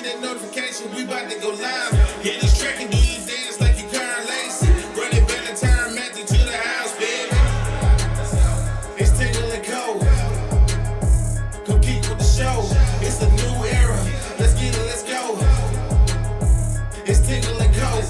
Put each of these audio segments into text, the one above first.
that notification, we about to go live. Hit this track and do you dance like you Karen Lacey. Run it back and turn Matthew to the house, baby. It's Tingle and Co. Come keep with the show. It's a new era. Let's get it, let's go. It's Tingle and Co.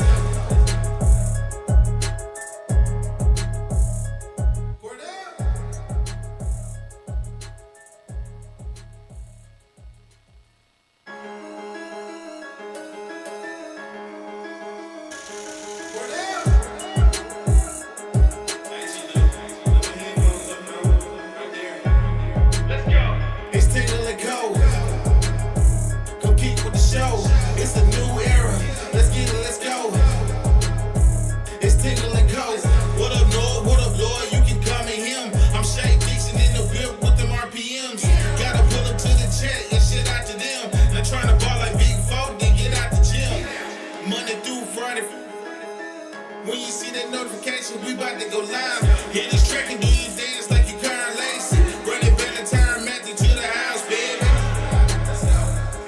When you see that notification, we about to go live. Hit this track and do you dance like you Karen Lacey. Run it back and turn Matthew to the house, baby.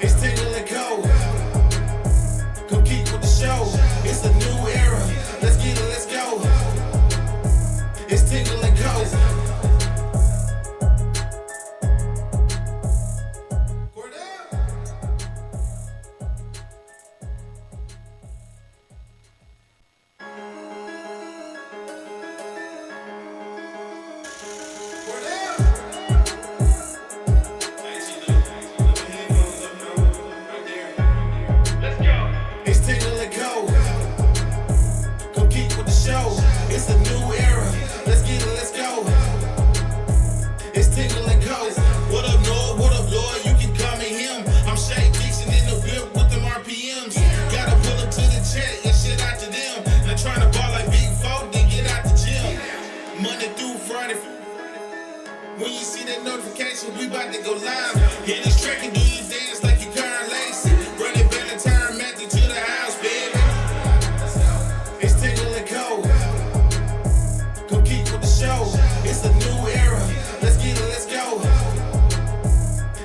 It's Tingle and Co. Come keep with the show. It's a new era. Let's get it, let's go. It's Tingle and Co. When you see that notification, we about to go live. Hit this track and do you dance like you Karen Lacey. Run it back and turn Matthew to the house, baby. It's Tingle and Co. Come keep with the show. It's a new era. Let's get it, let's go.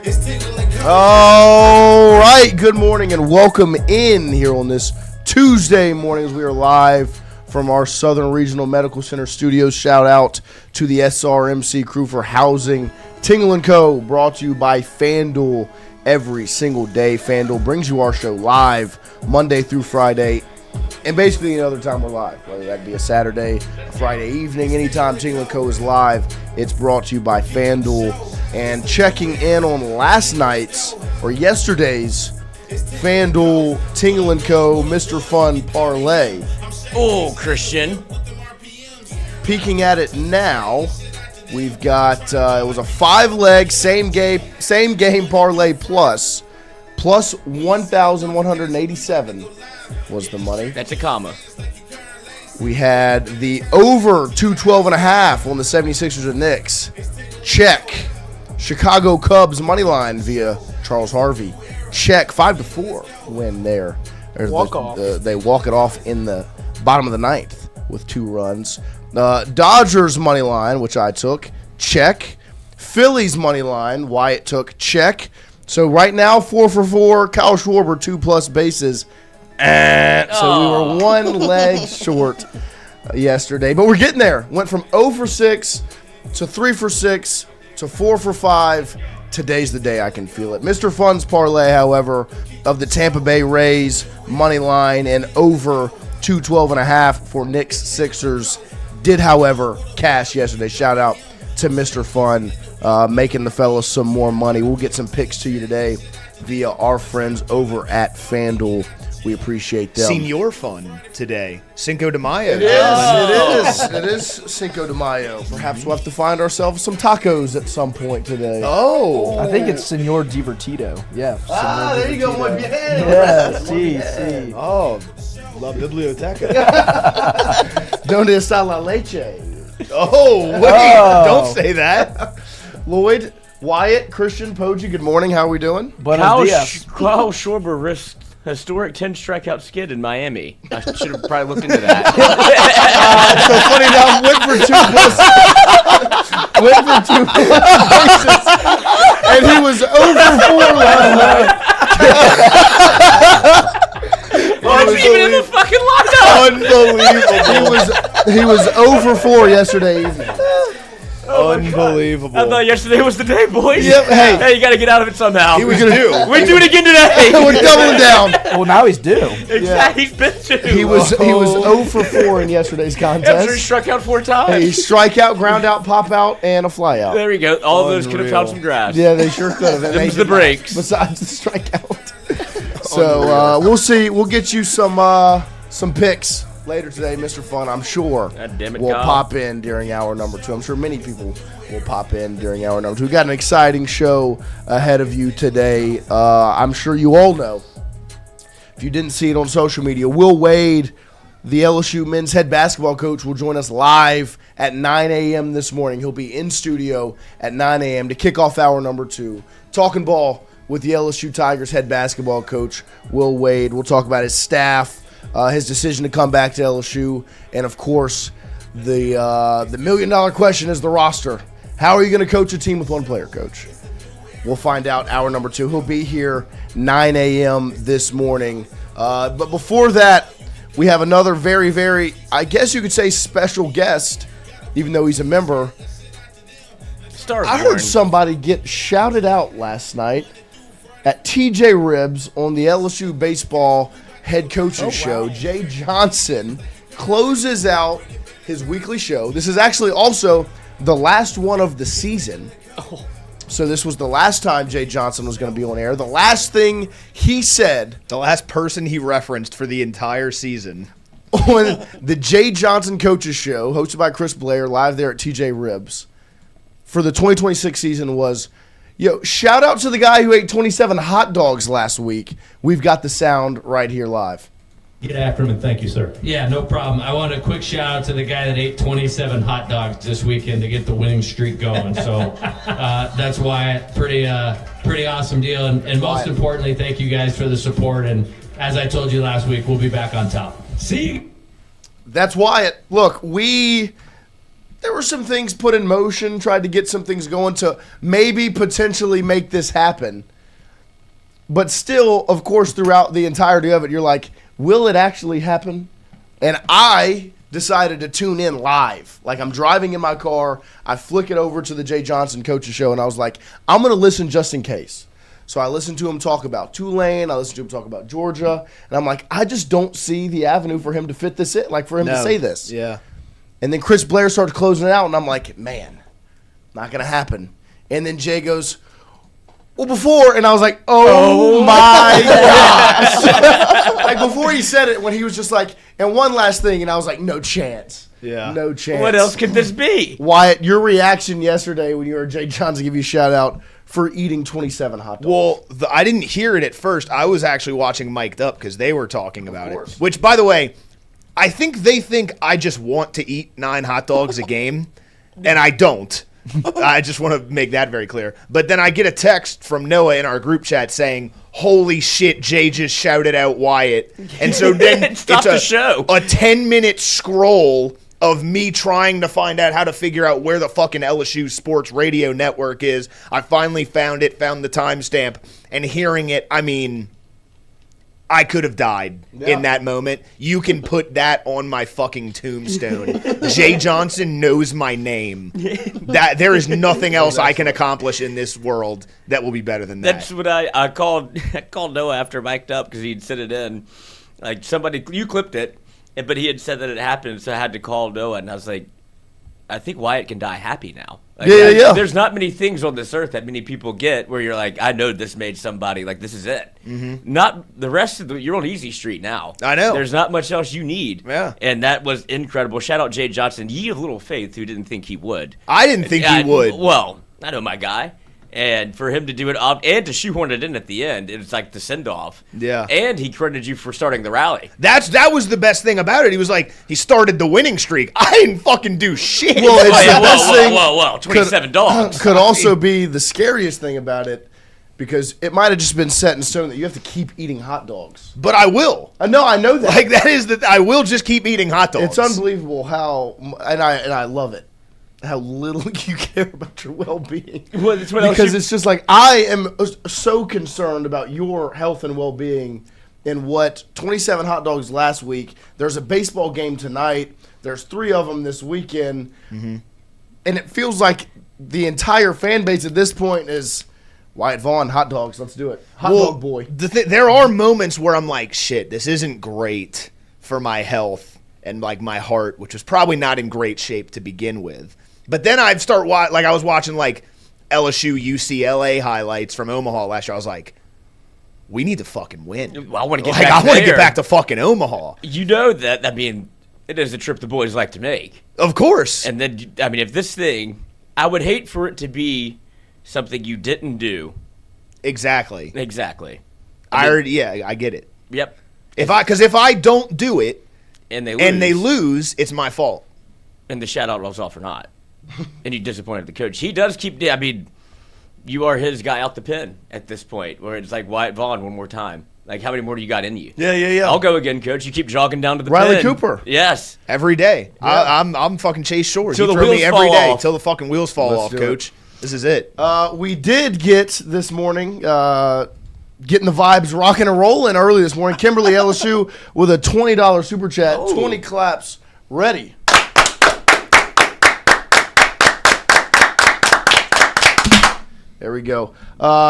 It's Tingle and Co. All right, good morning and welcome in here on this Tuesday morning as we are live from our Southern Regional Medical Center studios. Shout out to the SRMC crew for housing Tingle & Co. Brought to you by FanDuel every single day. FanDuel brings you our show live Monday through Friday and basically any other time we're live, whether that be a Saturday, a Friday evening, anytime Tingle & Co. is live, it's brought to you by FanDuel. And checking in on last night's or yesterday's FanDuel Tingle & Co. Mr. Fun Parlay. Oh, Christian. Peeking at it now, we've got it was a 5-leg same game parlay plus 1,187 was the money. That's a comma. We had the over 212.5 on the 76ers and Knicks. Check. Chicago Cubs money line via Charles Harvey. Check. 5-4 win there. Walk-off. They walk it off in the bottom of the ninth with 2 runs. Dodgers money line, which I took, check. Phillies money line, Wyatt took, check. So right now, 4 for 4. Kyle Schwarber 2+ bases. So we were 1 leg short yesterday, but we're getting there. Went from 0 for 6 to 3 for 6 to 4 for 5. Today's the day I can feel it. Mr. Fun's parlay, however, of the Tampa Bay Rays money line and over 212.5 for Knicks Sixers did, however, cash yesterday. Shout out to Mr. Fun making the fellas some more money. We'll get some picks to you today via our friends over at FanDuel. We appreciate them. Senior Fun today. Cinco de Mayo. It is Cinco de Mayo. Perhaps we'll have to find ourselves some tacos at some point today. Oh. I think it's Senor Divertido. Yeah. There you go, my bien. Yeah, sí. Oh, La Biblioteca. Donde está la leche? Oh, wait. Don't say that. Lloyd, Wyatt, Christian, Poggi, good morning. How are we doing? Kyle Schwarber risked historic 10 strikeout skid in Miami. I should have probably looked into that. So funny now, went for 2+ bases, and he was over 4 last night. Unbelievable. He was 0 for 4 yesterday. Easy. Unbelievable. I thought yesterday was the day, boys. Yep, hey. You got to get out of it somehow. He was due. We do it again today. We're doubling down. Well, now he's due. Exactly. He's been due. He was 0 for 4 in yesterday's After he contest. struck out 4 A times. strikeout, ground out, pop out, and a fly out. There we go. All of those could have found some grass. Yeah, they sure could have. Them's the breaks. Besides the strikeout. So we'll see. We'll get you some picks later today, Mr. Fun. I'm sure God damn it, will Kyle. pop in during hour number 2. I'm sure many people will pop in during hour number 2. We've got an exciting show ahead of you today. I'm sure you all know. If you didn't see it on social media, Will Wade, the LSU men's head basketball coach, will join us live at 9 a.m. this morning. He'll be in studio at 9 a.m. to kick off hour number 2. Talking ball with the LSU Tigers head basketball coach, Will Wade. We'll talk about his staff, his decision to come back to LSU, and, of course, the million-dollar question is the roster. How are you going to coach a team with one player, Coach? We'll find out hour number 2. He'll be here 9 a.m. this morning. But before that, we have another very, very, I guess you could say, special guest, even though he's a member. I heard somebody get shouted out last night at TJ Ribs on the LSU baseball head coaching show. Jay Johnson closes out his weekly show. This is actually also the last one of the season. So this was the last time Jay Johnson was going to be on air. The last thing he said. The last person he referenced for the entire season. On the Jay Johnson Coaches Show, hosted by Chris Blair, live there at TJ Ribs, for the 2026 season was, shout out to the guy who ate 27 hot dogs last week. We've got the sound right here live. Get after him and thank you, sir. Yeah, no problem. I want a quick shout out to the guy that ate 27 hot dogs this weekend to get the winning streak going. So that's why pretty awesome deal. And most importantly, thank you guys for the support. And as I told you last week, we'll be back on top. See you. That's Wyatt. Look, there were some things put in motion, tried to get some things going to maybe potentially make this happen. But still, of course, throughout the entirety of it, you're like, will it actually happen? And I decided to tune in live. Like, I'm driving in my car, I flick it over to the Jay Johnson Coaches Show, and I was like, I'm going to listen just in case. So I listened to him talk about Tulane, I listened to him talk about Georgia, and I'm like, I just don't see the avenue for him to fit this in, like for him to say this. Yeah. And then Chris Blair started closing it out, and I'm like, man, not going to happen. And then Jay goes, well, before, and I was like, oh my gosh. Like, before he said it, when he was just like, and one last thing, and I was like, no chance. Yeah. No chance. What else could this be? Wyatt, your reaction yesterday when you heard Jay Johnson give you a shout-out for eating 27 hot dogs. Well, I didn't hear it at first. I was actually watching Mic'd Up because they were talking about it. Which, by the way, I think they think I just want to eat 9 hot dogs a game, and I don't. I just want to make that very clear. But then I get a text from Noah in our group chat saying, holy shit, Jay just shouted out Wyatt. And so then Stop the show. A 10-minute scroll of me trying to find out how to figure out where the fucking LSU Sports Radio Network is. I finally found it, found the timestamp, and hearing it, I mean, I could have died in that moment. You can put that on my fucking tombstone. Jay Johnson knows my name. That there is nothing else I can accomplish in this world that will be better than that. That's what I called Noah after mic'd up because he'd sent it in. Like somebody, you clipped it, but he had said that it happened, so I had to call Noah, and I was like, I think Wyatt can die happy now. Like, Yeah. There's not many things on this earth that many people get where you're like, I know this made somebody, like, this is it. Mm-hmm. Not the rest of you're on easy street now. I know. There's not much else you need. Yeah. And that was incredible. Shout out Jay Johnson. Ye of little faith who didn't think he would. I didn't think he would. Well, I know my guy. And for him to do it and to shoehorn it in at the end, it's like the send-off. Yeah. And he credited you for starting the rally. That was the best thing about it. He was like, he started the winning streak. I didn't fucking do shit. Well, it's the best thing. Whoa. 27 dogs. Could also be the scariest thing about it, because it might have just been set in stone that you have to keep eating hot dogs. But I will. No, I know that. Like, that is that I will just keep eating hot dogs. It's unbelievable how, and I love it, how little you care about your well-being. Well, it's what because it's just like, I am so concerned about your health and well-being in what 27 hot dogs last week. There's a baseball game tonight. There's 3 of them this weekend. Mm-hmm. And it feels like the entire fan base at this point is Wyatt Vaughn, hot dogs, let's do it. Hot dog boy. There are moments where I'm like, shit, this isn't great for my health and like my heart, which was probably not in great shape to begin with. But then I'd start I was watching like LSU UCLA highlights from Omaha last year. I was like, we need to fucking win. Well, I want to get like, back I want to there. get back to fucking Omaha. You know that, I mean, it is a trip the boys like to make. Of course. And then, I mean, if this thing, I would hate for it to be something you didn't do. Exactly. I get it. Yep. Because if I don't do it And they lose, it's my fault. And the shout out rolls off or not. And you disappointed the coach. He does keep, I mean, you are his guy out the pen at this point, where it's like Wyatt Vaughn one more time. Like, how many more do you got in you? Yeah. I'll go again, coach. You keep jogging down to the Riley pen. Cooper. Yes. Every day. Yeah. I'm fucking Chase Shores. Till You the throw me wheels every fall day off. till the fucking wheels fall Let's off, do coach. This is it. We did get this morning, getting the vibes rocking and rolling early this morning. Kimberly LSU with a $20 super chat, 20 claps ready. There we go.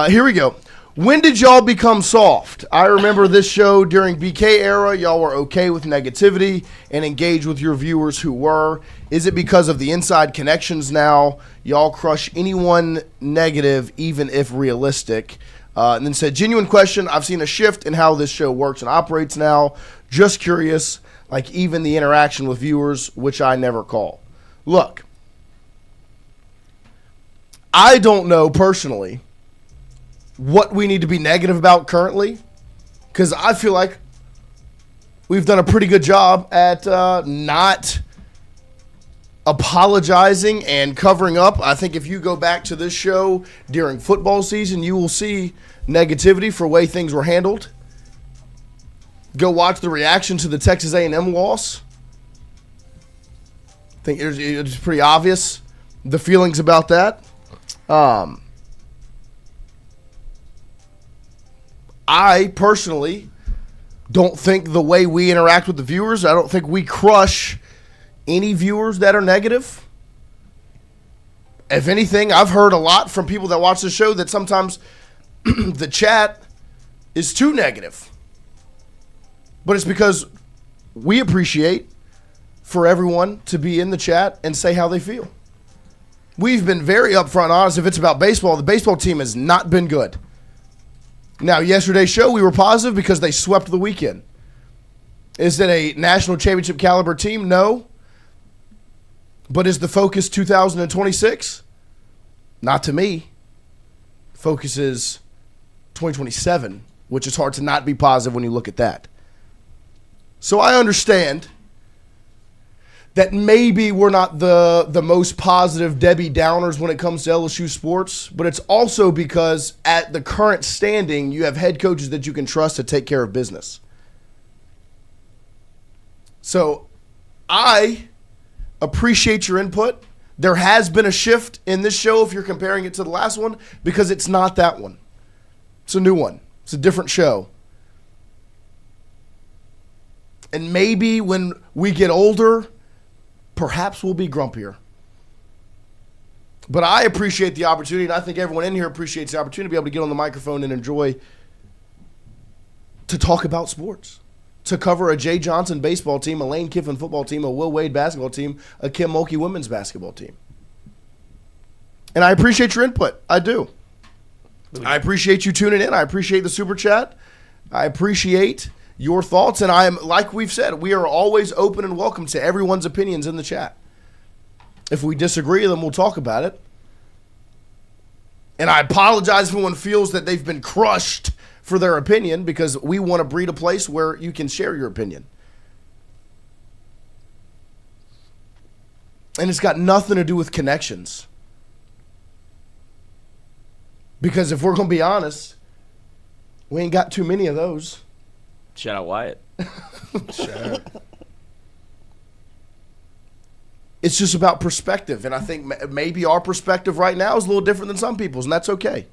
Here we go. When did y'all become soft? I remember this show during BK era. Y'all were okay with negativity and engaged with your viewers who were. Is it because of the inside connections now? Y'all crush anyone negative, even if realistic. And then said, genuine question. I've seen a shift in how this show works and operates now. Just curious, like even the interaction with viewers, which I never call. Look, I don't know personally what we need to be negative about currently, because I feel like we've done a pretty good job at not apologizing and covering up. I think if you go back to this show during football season, you will see negativity for the way things were handled. Go watch the reaction to the Texas A&M loss. I think it's pretty obvious, the feelings about that. I personally don't think the way we interact with the viewers, I don't think we crush any viewers that are negative. If anything, I've heard a lot from people that watch the show that sometimes the chat is too negative. But it's because we appreciate for everyone to be in the chat and say how they feel. We've been very upfront and honest. If it's about baseball, the baseball team has not been good. Now, yesterday's show, we were positive because they swept the weekend. Is it a national championship caliber team? No. But is the focus 2026? Not to me. Focus is 2027, which is hard to not be positive when you look at that. So I understand that maybe we're not the most positive Debbie Downers when it comes to LSU sports, but it's also because at the current standing, you have head coaches that you can trust to take care of business. So I appreciate your input. There has been a shift in this show if you're comparing it to the last one, because it's not that one. It's a new one. It's a different show. And maybe when we get older, perhaps we'll be grumpier. But I appreciate the opportunity, and I think everyone in here appreciates the opportunity to be able to get on the microphone and enjoy to talk about sports, to cover a Jay Johnson baseball team, a Lane Kiffin football team, a Will Wade basketball team, a Kim Mulkey women's basketball team. And I appreciate your input. I do. I appreciate you tuning in. I appreciate the super chat. I appreciate your thoughts, and I am, like we've said, we are always open and welcome to everyone's opinions in the chat. If we disagree, then we'll talk about it. And I apologize if anyone feels that they've been crushed for their opinion, because we want to breed a place where you can share your opinion. And it's got nothing to do with connections. Because if we're going to be honest, we ain't got too many of those. Shout out Wyatt. Sure. It's just about perspective, and I think maybe our perspective right now is a little different than some people's, and that's okay.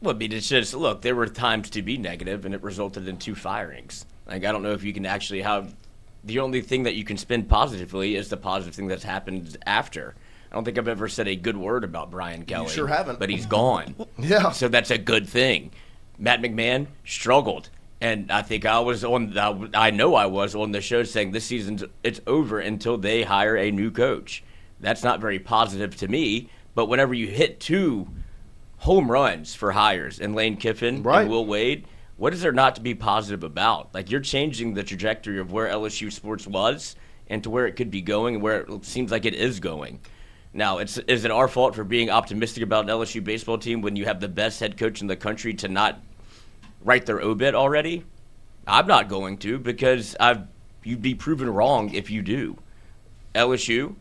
Well, I mean, it's just, look, there were times to be negative, and it resulted in 2 firings. Like, I don't know if you can actually have the only thing that you can spin positively is the positive thing that's happened after. I don't think I've ever said a good word about Brian Kelly. You sure haven't. But he's gone. Yeah. So that's a good thing. Matt McMahon struggled. And I think I know I was on the show saying this season it's over until they hire a new coach. That's not very positive to me. But whenever you hit 2 home runs for hires in Lane Kiffin and Will Wade, what is there not to be positive about? Like, you're changing the trajectory of where LSU sports was and to where it could be going and where it seems like it is going. Now, is it our fault for being optimistic about an LSU baseball team when you have the best head coach in the country to not write their obit already? I'm not going to, because you'd be proven wrong if you do. LSU,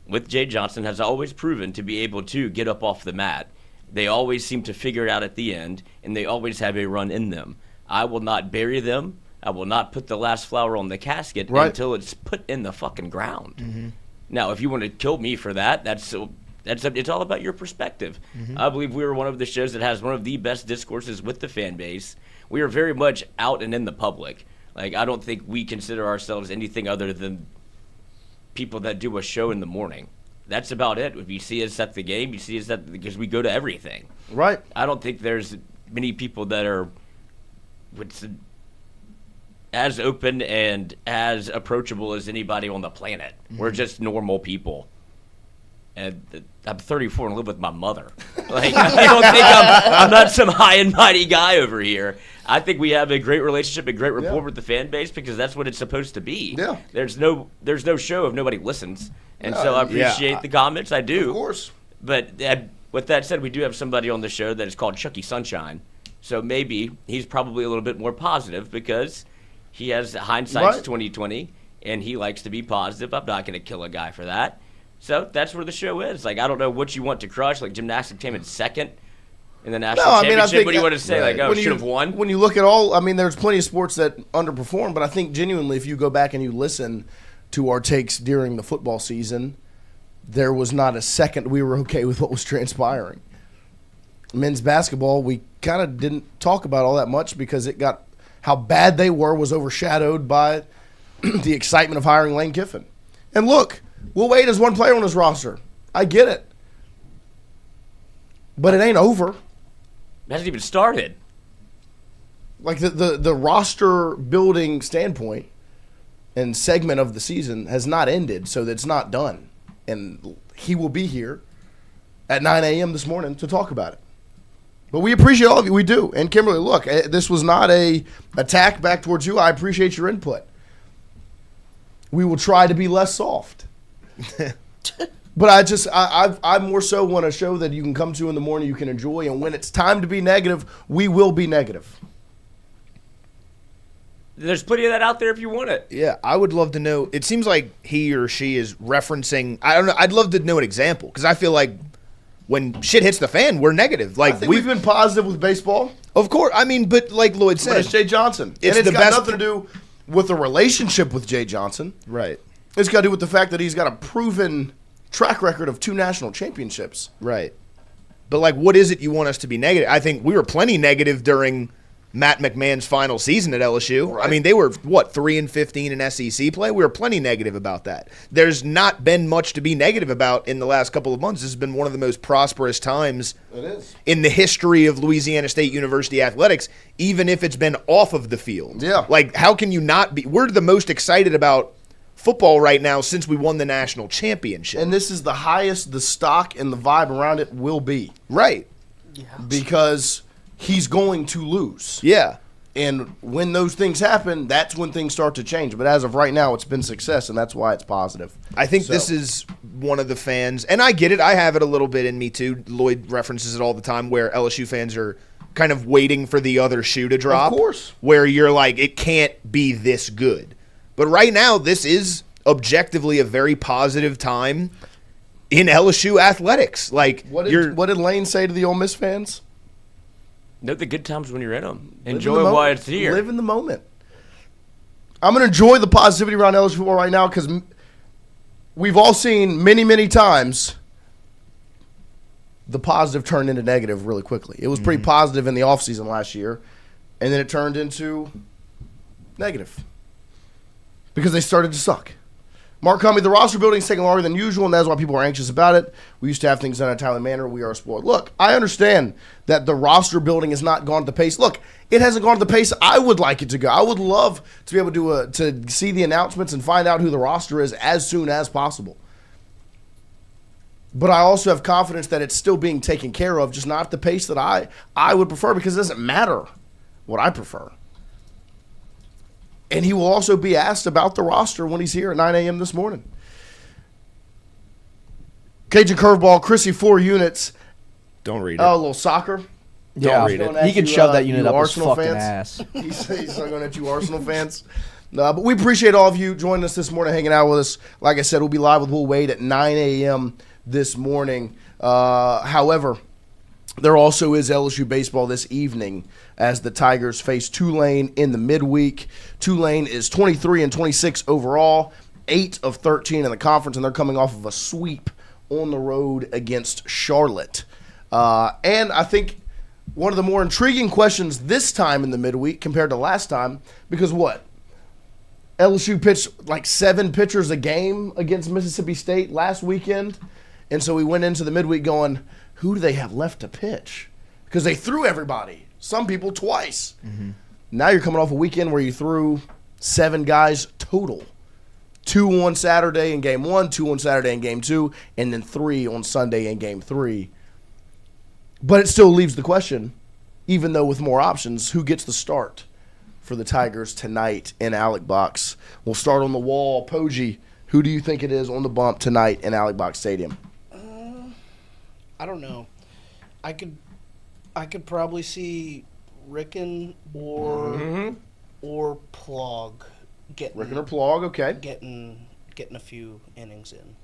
with Jay Johnson, has always proven to be able to get up off the mat. They always seem to figure it out at the end, and they always have a run in them. I will not bury them. I will not put the last flower on the casket until it's put in the fucking ground. Mm-hmm. Now, if you want to kill me for that, it's all about your perspective. Mm-hmm. I believe we are one of the shows that has one of the best discourses with the fan base. We are very much out and in the public. Like, I don't think we consider ourselves anything other than people that do a show in the morning. That's about it. If you see us at the game, you see us because we go to everything. Right. I don't think there's many people that are as open and as approachable as anybody on the planet. Mm-hmm. We're just normal people. And I'm 34 and live with my mother. Like, I don't think I'm not some high and mighty guy over here. I think we have a great relationship, a great rapport with the fan base, because that's what it's supposed to be. Yeah. There's no show if nobody listens. And so I appreciate the comments. I do. Of course. But with that said, we do have somebody on the show that is called Chucky Sunshine. So maybe he's probably a little bit more positive because he has hindsight's 20/20, and he likes to be positive. I'm not going to kill a guy for that. So that's where the show is. Like, I don't know what you want to crush. Like, gymnastics came in second in the national championship. I think, what do you want to say? Like, oh, should have won? When you look at all, I mean, there's plenty of sports that underperform, but I think genuinely if you go back and you listen to our takes during the football season, there was not a second we were okay with what was transpiring. Men's basketball, we kind of didn't talk about all that much because how bad they were was overshadowed by the excitement of hiring Lane Kiffin. And look, Will Wade is one player on his roster. I get it. But it ain't over. It hasn't even started. Like the roster building standpoint and segment of the season has not ended, so that's not done. And he will be here at 9 a.m. this morning to talk about it. But we appreciate all of you. We do. And Kimberly, look, this was not a attack back towards you. I appreciate your input. We will try to be less soft. But I more so want a show that you can come to in the morning, you can enjoy, and when it's time to be negative, we will be negative. There's plenty of that out there if you want it. Yeah, I would love to know. It seems like he or she is referencing. I don't know. I'd love to know an example because I feel like when shit hits the fan, we're negative. Like, I think we've been positive with baseball. Of course, I mean, but like Lloyd said, but it's Jay Johnson. It's got nothing to do with the relationship with Jay Johnson. Right. It's got to do with the fact that he's got a proven track record of 2 national championships. Right. But, like, what is it you want us to be negative? I think we were plenty negative during Matt McMahon's final season at LSU. Right. I mean, they were, 3-15 in SEC play? We were plenty negative about that. There's not been much to be negative about in the last couple of months. This has been one of the most prosperous times in the history of Louisiana State University athletics, even if it's been off of the field. Yeah. Like, how can you not be? We're the most excited about football right now since we won the national championship. And this is the highest the stock and the vibe around it will be. Right. Yeah. Because he's going to lose. Yeah. And when those things happen, that's when things start to change. But as of right now, it's been success, and that's why it's positive. I think this is one of the fans, and I get it. I have it a little bit in me too. Lloyd references it all the time where LSU fans are kind of waiting for the other shoe to drop. Of course. Where you're like, it can't be this good. But right now, this is objectively a very positive time in LSU athletics. Like, what did Lane say to the Ole Miss fans? Know the good times when you're in them. Enjoy while it's here. Live in the moment. I'm going to enjoy the positivity around LSU football right now because we've all seen many, many times the positive turned into negative really quickly. It was pretty positive in the offseason last year, and then it turned into negative because they started to suck. Mark Cummey, the roster building is taking longer than usual, and that's why people are anxious about it. We used to have things done in a timely manner. We are spoiled. Look, I understand that the roster building has not gone at the pace. Look, it hasn't gone at the pace I would like it to go. I would love to be able to see the announcements and find out who the roster is as soon as possible. But I also have confidence that it's still being taken care of, just not at the pace that I would prefer, because it doesn't matter what I prefer. And he will also be asked about the roster when he's here at 9 a.m. this morning. Cajun curveball, Chrissy, 4 units. Don't read it. Oh, a little soccer. Yeah, read it. he can shove that unit up his fucking ass. He's not going at you Arsenal fans. No, but we appreciate all of you joining us this morning, hanging out with us. Like I said, we'll be live with Will Wade at 9 a.m. this morning. However, there also is LSU baseball this evening as the Tigers face Tulane in the midweek. Tulane is 23-26 overall, 8 of 13 in the conference, and they're coming off of a sweep on the road against Charlotte. And I think one of the more intriguing questions this time in the midweek compared to last time, because what? LSU pitched like 7 pitchers a game against Mississippi State last weekend, and so we went into the midweek going, who do they have left to pitch? Because they threw everybody, some people twice. Mm-hmm. Now you're coming off a weekend where you threw 7 guys total. 2 on Saturday in game 1, 2 on Saturday in game 2, and then 3 on Sunday in game 3. But it still leaves the question, even though with more options, who gets the start for the Tigers tonight in Alec Box? We'll start on the wall. Poggi, who do you think it is on the bump tonight in Alec Box Stadium? I don't know. I could probably see Ricken or Plog getting Ricken or Plog, okay. getting a few innings in.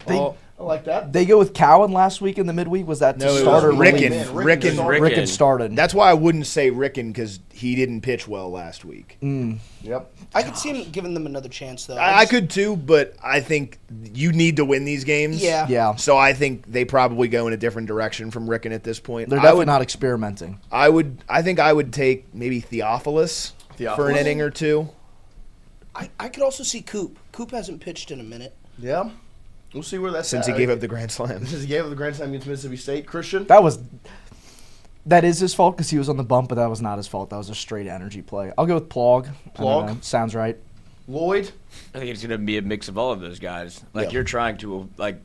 I like that. They go with Cowan last week in the midweek. Was that to No, it start or was relief? Ricken. Ricken started. That's why I wouldn't say Ricken, because he didn't pitch well last week. Yep. I could see him giving them another chance, though. I could too, but I think you need to win these games. Yeah. Yeah. So I think they probably go in a different direction from Ricken at this point. They're definitely not experimenting. I think I would take maybe Theophilus for an inning or two. I could also see Coop. Coop hasn't pitched in a minute. Yeah. We'll see where that's Since at. he gave up the Grand Slam. Since he gave up the Grand Slam against Mississippi State. Christian? That is his fault because he was on the bump, but that was not his fault. That was a straight energy play. I'll go with Plog. Plog? Sounds right. Lloyd? I think it's going to be a mix of all of those guys. Like, Yeah. you're trying to, like,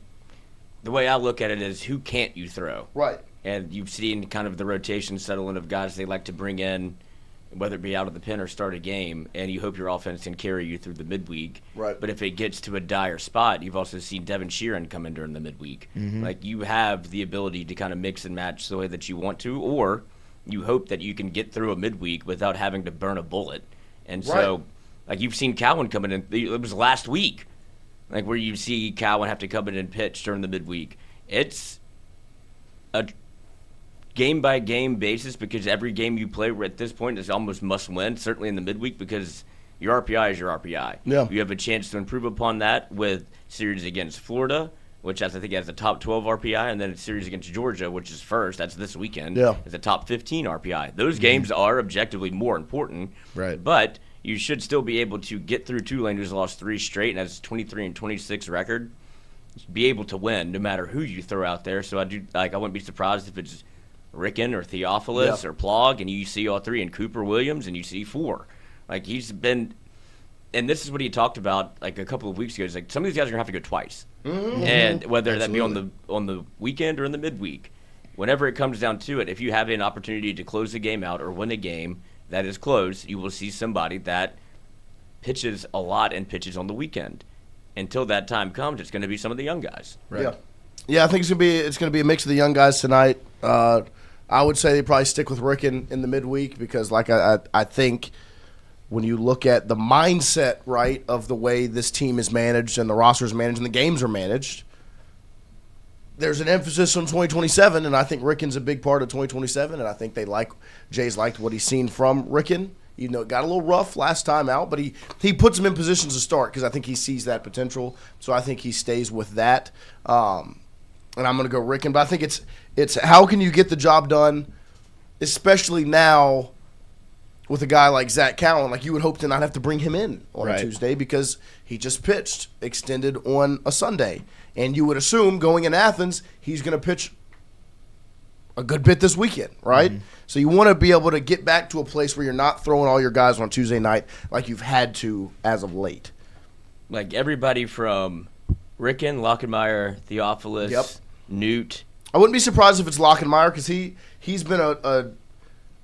the way I look at it is who can't you throw? Right. And you've seen kind of the rotation settle in of guys they like to bring in, whether it be out of the pen or start a game, and you hope your offense can carry you through the midweek. Right. But if it gets to a dire spot, you've also seen Devin Sheeran come in during the midweek. Like, you have the ability to kind of mix and match the way that you want to, or you hope that you can get through a midweek without having to burn a bullet. And so, like, you've seen Cowan coming in. It was last week, like, where you see Cowan have to come in and pitch during the midweek. It's a game-by-game basis because every game you play at this point is almost must-win, certainly in the midweek, because your RPI is your RPI. Yeah. You have a chance to improve upon that with series against Florida, which I think has a top 12 RPI, and then a series against Georgia, which is first. That's this weekend. Yeah. It's a top 15 RPI. Those games are objectively more important. Right. But you should still be able to get through Tulane, who's lost 3 straight and has 23-26 record, be able to win no matter who you throw out there. So I wouldn't be surprised if it's Ricken or Theophilus or Plog, and you see all 3, and Cooper Williams, and you see 4. Like, he's been, and this is what he talked about like a couple of weeks ago. He's like, some of these guys are gonna have to go twice, and whether that be on the weekend or in the midweek, whenever it comes down to it, if you have an opportunity to close the game out or win a game that is close, you will see somebody that pitches a lot and pitches on the weekend. Until that time comes, it's going to be some of the young guys. Right. Yeah, I think it's gonna be a mix of the young guys tonight. I would say they probably stick with Ricken in the midweek because, like, I think when you look at the mindset, right, of the way this team is managed and the roster is managed and the games are managed, there's an emphasis on 2027, and I think Ricken's a big part of 2027, and I think Jay's liked what he's seen from Ricken. You know, it got a little rough last time out, but he puts him in positions to start because I think he sees that potential. So I think he stays with that. and I'm going to go Ricken. But I think it's how can you get the job done, especially now with a guy like Zach Cowan. Like, you would hope to not have to bring him in on a Tuesday because he just pitched extended on a Sunday. And you would assume going in Athens, he's going to pitch a good bit this weekend, right? Mm-hmm. So you want to be able to get back to a place where you're not throwing all your guys on Tuesday night like you've had to as of late. Like everybody from Ricken, Lockenmeyer, Theophilus, Newt. I wouldn't be surprised if it's Lockenmeyer because he's been a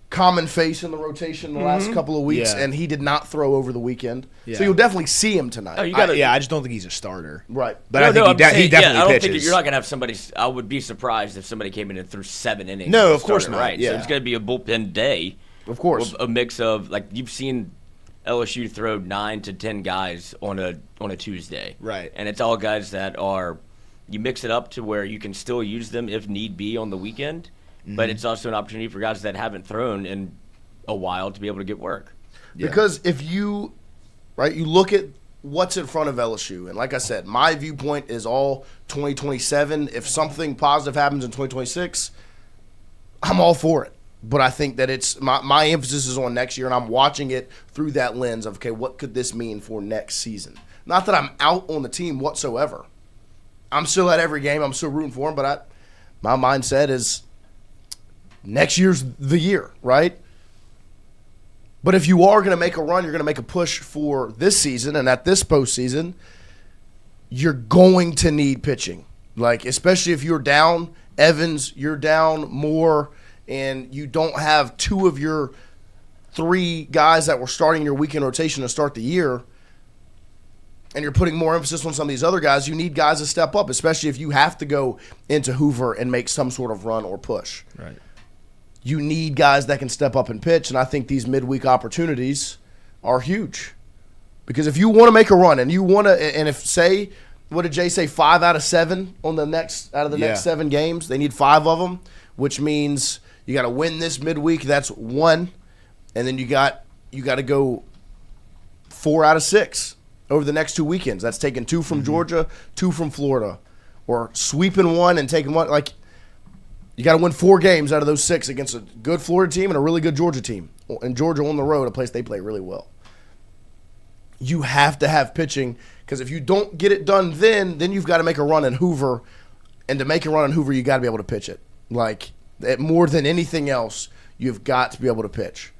common face in the rotation the last couple of weeks, and he did not throw over the weekend. Yeah. So you'll definitely see him tonight. Oh, I just don't think he's a starter. Right. But I think he definitely I don't pitches. think you're not going to have somebody – I would be surprised if somebody came in and threw 7 innings. No, of course not. Right. Yeah. So it's going to be a bullpen day. Of course. A mix of – like you've seen LSU throw 9 to 10 guys on a Tuesday. Right. And it's all guys that are – you mix it up to where you can still use them if need be on the weekend, but it's also an opportunity for guys that haven't thrown in a while to be able to get work. Yeah. Because if you look at what's in front of LSU, and like I said, my viewpoint is all 2027. If something positive happens in 2026, I'm all for it. But I think that it's my emphasis is on next year, and I'm watching it through that lens of, okay, what could this mean for next season? Not that I'm out on the team whatsoever. I'm still at every game. I'm still rooting for them, but my mindset is next year's the year, right? But if you are going to make a run, you're going to make a push for this season, and at this postseason, you're going to need pitching. Like, especially if you're down Evans, you're down Moore, and you don't have 2 of your 3 guys that were starting your weekend rotation to start the year, and you're putting more emphasis on some of these other guys, you need guys to step up, especially if you have to go into Hoover and make some sort of run or push. Right. You need guys that can step up and pitch, and I think these midweek opportunities are huge. Because if you want to make a run, and you want to, and if say, what did Jay say, 5 out of 7 on the next 7 games, they need 5 of them, which means you got to win this midweek. That's 1, and then you got to go 4 out of 6 over the next 2 weekends. That's taking 2 from Georgia, 2 from Florida, or sweeping 1 and taking 1. Like, you got to win 4 games out of those 6 against a good Florida team and a really good Georgia team. And Georgia on the road, a place they play really well. You have to have pitching, because if you don't get it done then you've got to make a run in Hoover. And to make a run in Hoover, you got to be able to pitch it. Like, more than anything else, you've got to be able to pitch.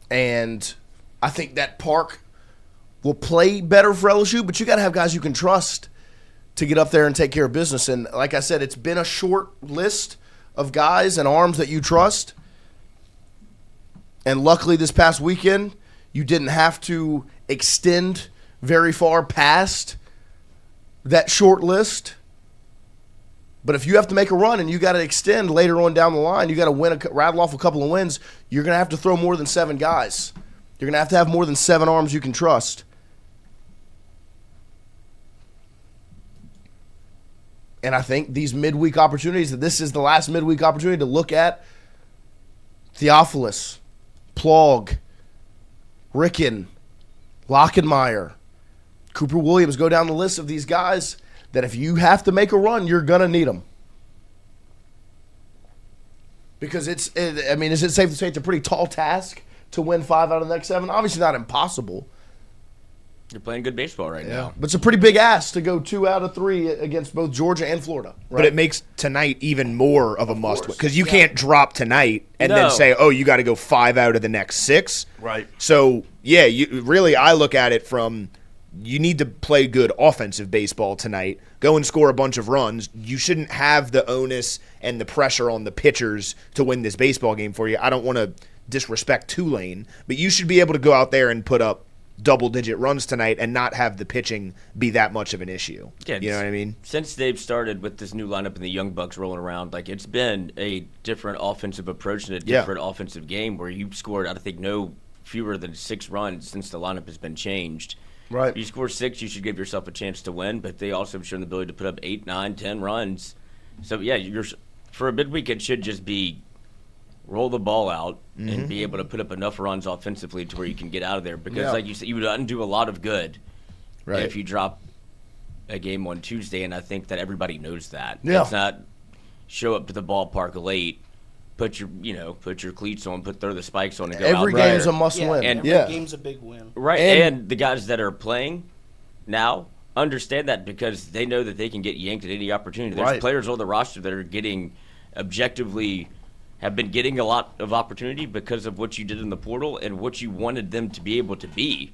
And I think that park will play better for LSU, but you got to have guys you can trust to get up there and take care of business. And like I said, it's been a short list of guys and arms that you trust. And luckily this past weekend, you didn't have to extend very far past that short list. But if you have to make a run and you got to extend later on down the line, you got to rattle off a couple of wins, you're going to have to throw more than 7 guys. You're going to have more than 7 arms you can trust. And I think these midweek opportunities, that this is the last midweek opportunity to look at Theophilus, Plog, Ricken, Lockenmeyer, Cooper Williams. Go down the list of these guys that if you have to make a run, you're going to need them. Because is it safe to say it's a pretty tall task to win 5 out of the next 7? Obviously not impossible. You're playing good baseball right now. But it's a pretty big ask to go 2 out of 3 against both Georgia and Florida. Right? But it makes tonight even more of a must win, because you can't drop tonight and then say, oh, you got to go 5 out of the next 6. Right. So, I look at it from, you need to play good offensive baseball tonight, go and score a bunch of runs. You shouldn't have the onus and the pressure on the pitchers to win this baseball game for you. I don't want to disrespect Tulane, but you should be able to go out there and put up double-digit runs tonight and not have the pitching be that much of an issue. Yeah, you know what I mean? Since they've started with this new lineup and the Young Bucks rolling around, like, it's been a different offensive approach and a different offensive game where you've scored, I think, no fewer than 6 runs since the lineup has been changed. Right. If you score 6, you should give yourself a chance to win, but they also have shown the ability to put up 8, 9, 10 runs. So, for a midweek, it should just be roll the ball out and be able to put up enough runs offensively to where you can get out of there. Because, like you said, you would undo a lot of good if you drop a game on Tuesday, and I think that everybody knows that. Yeah. It's not show up to the ballpark late, put your cleats on, throw the spikes on, and go Every out there. game's a must win. And- every game's a big win. Right, And- and the guys that are playing now understand that because they know that they can get yanked at any opportunity. There's Right. players on the roster that are getting objectively have been getting a lot of opportunity because of what you did in the portal and what you wanted them to be able to be.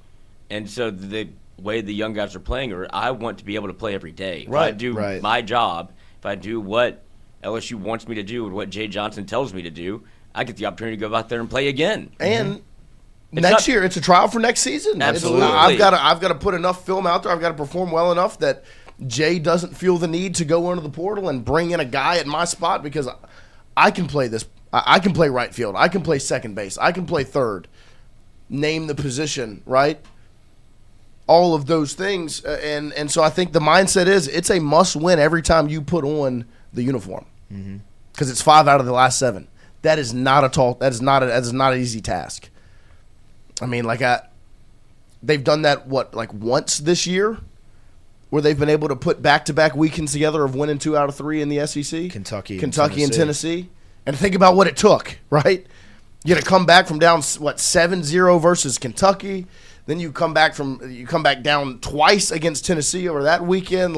And so the way the young guys are playing, or I want to be able to play every day. If I Right, do right. my job, if I do what LSU wants me to do and what Jay Johnson tells me to do, I get the opportunity to go out there and play again. And It's next not- year, it's a trial for next season. Absolutely. I've got to put enough film out there. I've got to perform well enough that Jay doesn't feel the need to go into the portal and bring in a guy at my spot because I can play this. I can play right field. I can play second base. I can play third. Name the position, right? All of those things, and so I think the mindset is it's a must win every time you put on the uniform because it's 5 out of the last 7. That is not an easy task. I mean, they've done that once this year, where they've been able to put back-to-back weekends together of winning 2 out of 3 in the SEC. Kentucky and Tennessee. And think about what it took, right? You had to come back from down 7-0 versus Kentucky. Then you come back down twice against Tennessee over that weekend.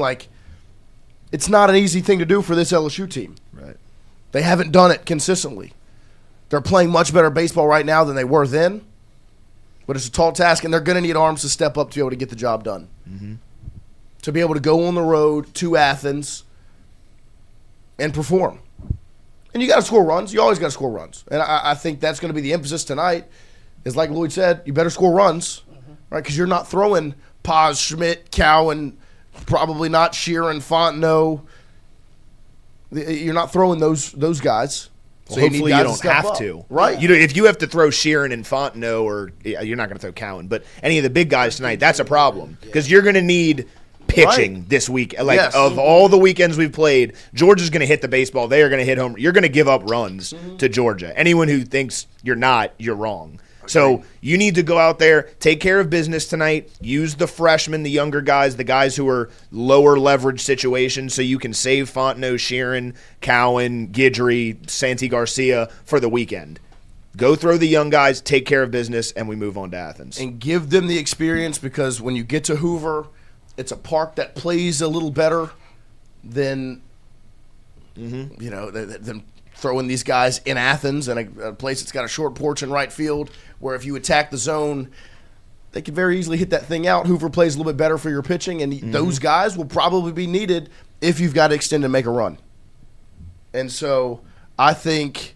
It's not an easy thing to do for this LSU team. Right. They haven't done it consistently. They're playing much better baseball right now than they were then. But it's a tall task, and they're going to need arms to step up to be able to get the job done. Mm-hmm. To be able to go on the road to Athens and perform. And you got to score runs. You always got to score runs. And I think that's going to be the emphasis tonight is, like Lloyd said, you better score runs, right? Because you're not throwing Paz, Schmidt, Cowan, probably not Sheeran, Fontenot. You're not throwing those guys. So So hopefully you need guys don't step have up. to. Right. If you have to throw Sheeran and Fontenot, or you're not going to throw Cowan, but any of the big guys tonight, that's a problem because you're going to need pitching Right. this week. Yes. Of all the weekends we've played, Georgia's going to hit the baseball. They are going to hit home. You're going to give up runs to Georgia. Anyone who thinks you're not, you're wrong. So you need to go out there, take care of business tonight, use the freshmen, the younger guys, the guys who are lower leverage situations so you can save Fontenot, Sheeran, Cowan, Guidry, Santi Garcia for the weekend. Go throw the young guys, take care of business, and we move on to Athens. And give them the experience because when you get to Hoover, it's a park that plays a little better than than throwing these guys in Athens and a place that's got a short porch in right field where if you attack the zone, they could very easily hit that thing out. Hoover plays a little bit better for your pitching, and those guys will probably be needed if you've got to extend and make a run. And so I think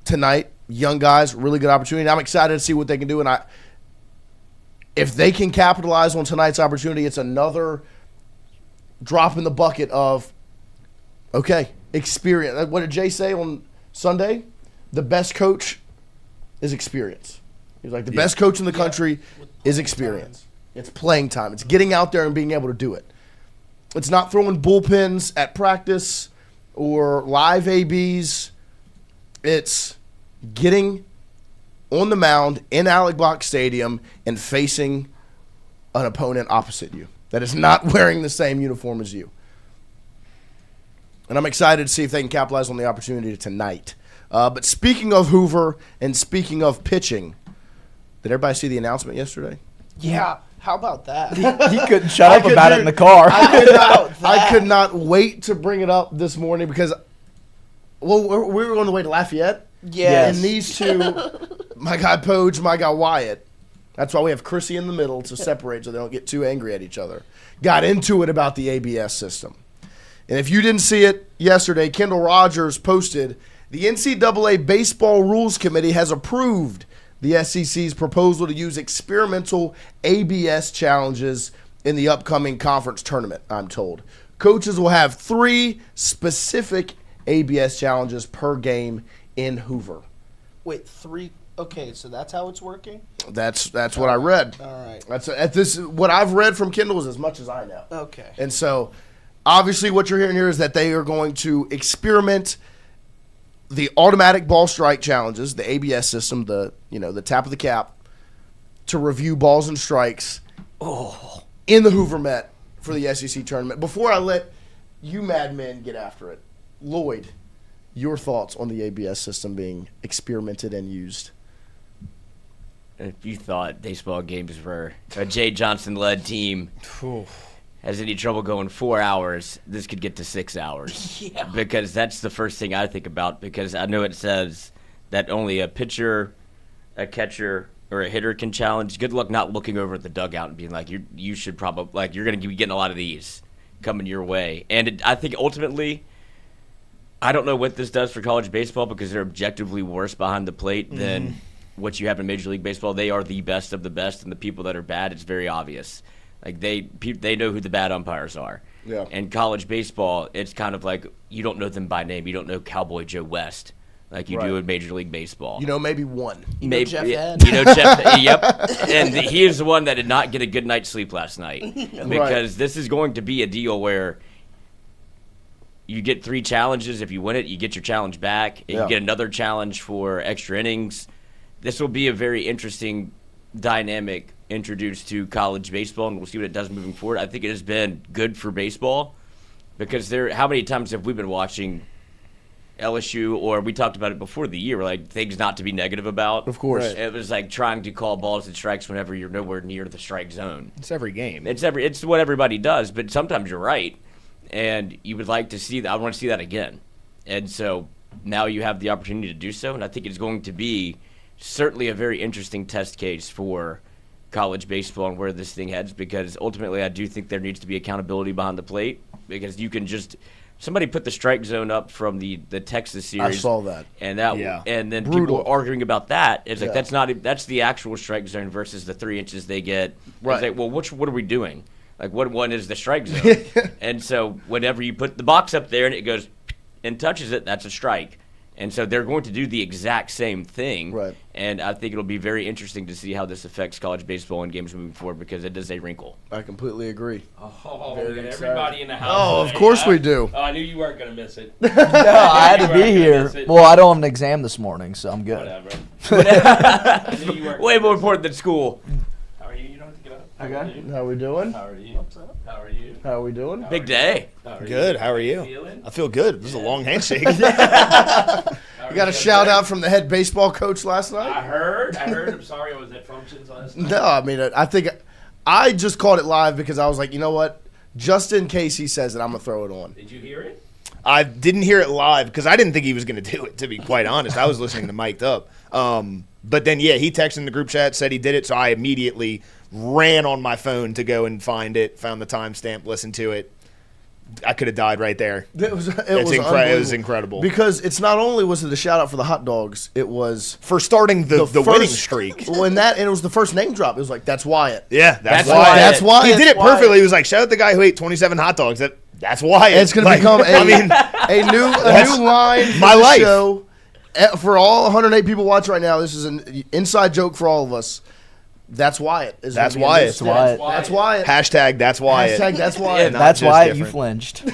tonight, young guys, really good opportunity. I'm excited to see what they can do, and if they can capitalize on tonight's opportunity, it's another drop in the bucket of, okay, experience. What did Jay say on Sunday? The best coach is experience. He's like, the best coach in the country is experience. It's playing time. It's getting out there and being able to do it. It's not throwing bullpens at practice or live ABs. It's getting on the mound in Alec Block Stadium and facing an opponent opposite you that is not wearing the same uniform as you. And I'm excited to see if they can capitalize on the opportunity tonight. But speaking of Hoover and speaking of pitching, did everybody see the announcement yesterday? Yeah. How about that? He couldn't shut up about it in the car. I could not wait to bring it up this morning because, we were on the way to Lafayette. Yes. And these two, my guy Poge, my guy Wyatt, that's why we have Chrissy in the middle to separate so they don't get too angry at each other, got into it about the ABS system. And if you didn't see it yesterday, Kendall Rogers posted, the NCAA Baseball Rules Committee has approved the SEC's proposal to use experimental ABS challenges in the upcoming conference tournament, I'm told. Coaches will have 3 specific ABS challenges per game in Hoover. Wait, 3. Okay, so that's how it's working? That's what I read. All right. What I've read from Kendall is as much as I know. Okay. And so, obviously, what you're hearing here is that they are going to experiment the automatic ball strike challenges, the ABS system, the tap of the cap, to review balls and strikes in the Hoover Met for the SEC tournament. Before I let you madmen get after it, Lloyd, your thoughts on the ABS system being experimented and used? If you thought baseball games were a Jay Johnson-led team has any trouble going 4 hours, this could get to 6 hours. Yeah. Because that's the first thing I think about, because I know it says that only a pitcher, a catcher, or a hitter can challenge. Good luck not looking over at the dugout and being like, you should probably, like, you're going to be getting a lot of these coming your way. And I think ultimately, I don't know what this does for college baseball because they're objectively worse behind the plate than what you have in Major League Baseball. They are the best of the best, and the people that are bad, it's very obvious. Like, they know who the bad umpires are. Yeah. And college baseball, it's kind of like you don't know them by name. You don't know Cowboy Joe West like you do in Major League Baseball. You know, maybe one. Maybe Jeff Head. You know Jeff. Yep. And he is the one that did not get a good night's sleep last night because this is going to be a deal where you get 3 challenges. If you win it, you get your challenge back. And you get another challenge for extra innings. This will be a very interesting dynamic introduced to college baseball, and we'll see what it does moving forward. I think it has been good for baseball because how many times have we been watching LSU, or we talked about it before the year, like things not to be negative about? Of course. It was like trying to call balls and strikes whenever you're nowhere near the strike zone. It's every game. It's what everybody does, but sometimes you're right, and you would like to see that. I want to see that again. And so now you have the opportunity to do so, and I think it's going to be certainly a very interesting test case for college baseball and where this thing heads, because ultimately I do think there needs to be accountability behind the plate, because you can just somebody put the strike zone up from the Texas series. I saw that. And and then Brutal. people were arguing about that. It's like that's the actual strike zone versus the 3 inches they get. Right. It's like, well, what are we doing? Like, what one is the strike zone? And so whenever you put the box up there and it goes and touches it, that's a strike. And so they're going to do the exact same thing. Right. And I think it'll be very interesting to see how this affects college baseball and games moving forward, because it is a wrinkle. I completely agree. Oh, we got everybody in the house. Oh, of today, course huh? we do. Oh, I knew you weren't going to miss it. No, I had to You be weren't gonna here. miss it. Well, I don't have an exam this morning, so I'm good. Whatever. I knew you weren't Way gonna more miss important than school. it. How are you? You don't have to get up. How are you? How we doing? How are you? What's up? How are you? How we doing? Big day. How are Good. You? How are you? Feeling? I feel good. This is a long handshake. You got a shout out from the head baseball coach last night? I heard. I'm sorry I was at functions last night. No, I mean, I think I just caught it live because I was like, you know what? Just in case he says it, I'm going to throw it on. Did you hear it? I didn't hear it live because I didn't think he was going to do it, to be quite honest. I was listening to mic'd up. But then, yeah, he texted in the group chat, said he did it, so I immediately ran on my phone to go and find it, found the timestamp, listened to it. I could have died right there. It was It was incredible. Because it's not only was it a shout out for the hot dogs, it was For starting the first- winning streak. When and it was the first name drop. It was like, that's Wyatt. Yeah, That's Wyatt. Wyatt. That's Wyatt. He did it perfectly. He was like, shout out the guy who ate 27 hot dogs. That's Wyatt. It's going to Like, become I mean, a new line for my the life. show. For all 108 people watching right now, this is an inside joke for all of us. That's Wyatt. That's Wyatt. That's Wyatt. That's Wyatt. hashtag that's Wyatt. Hashtag that's Wyatt. Not That's just why different. you flinched.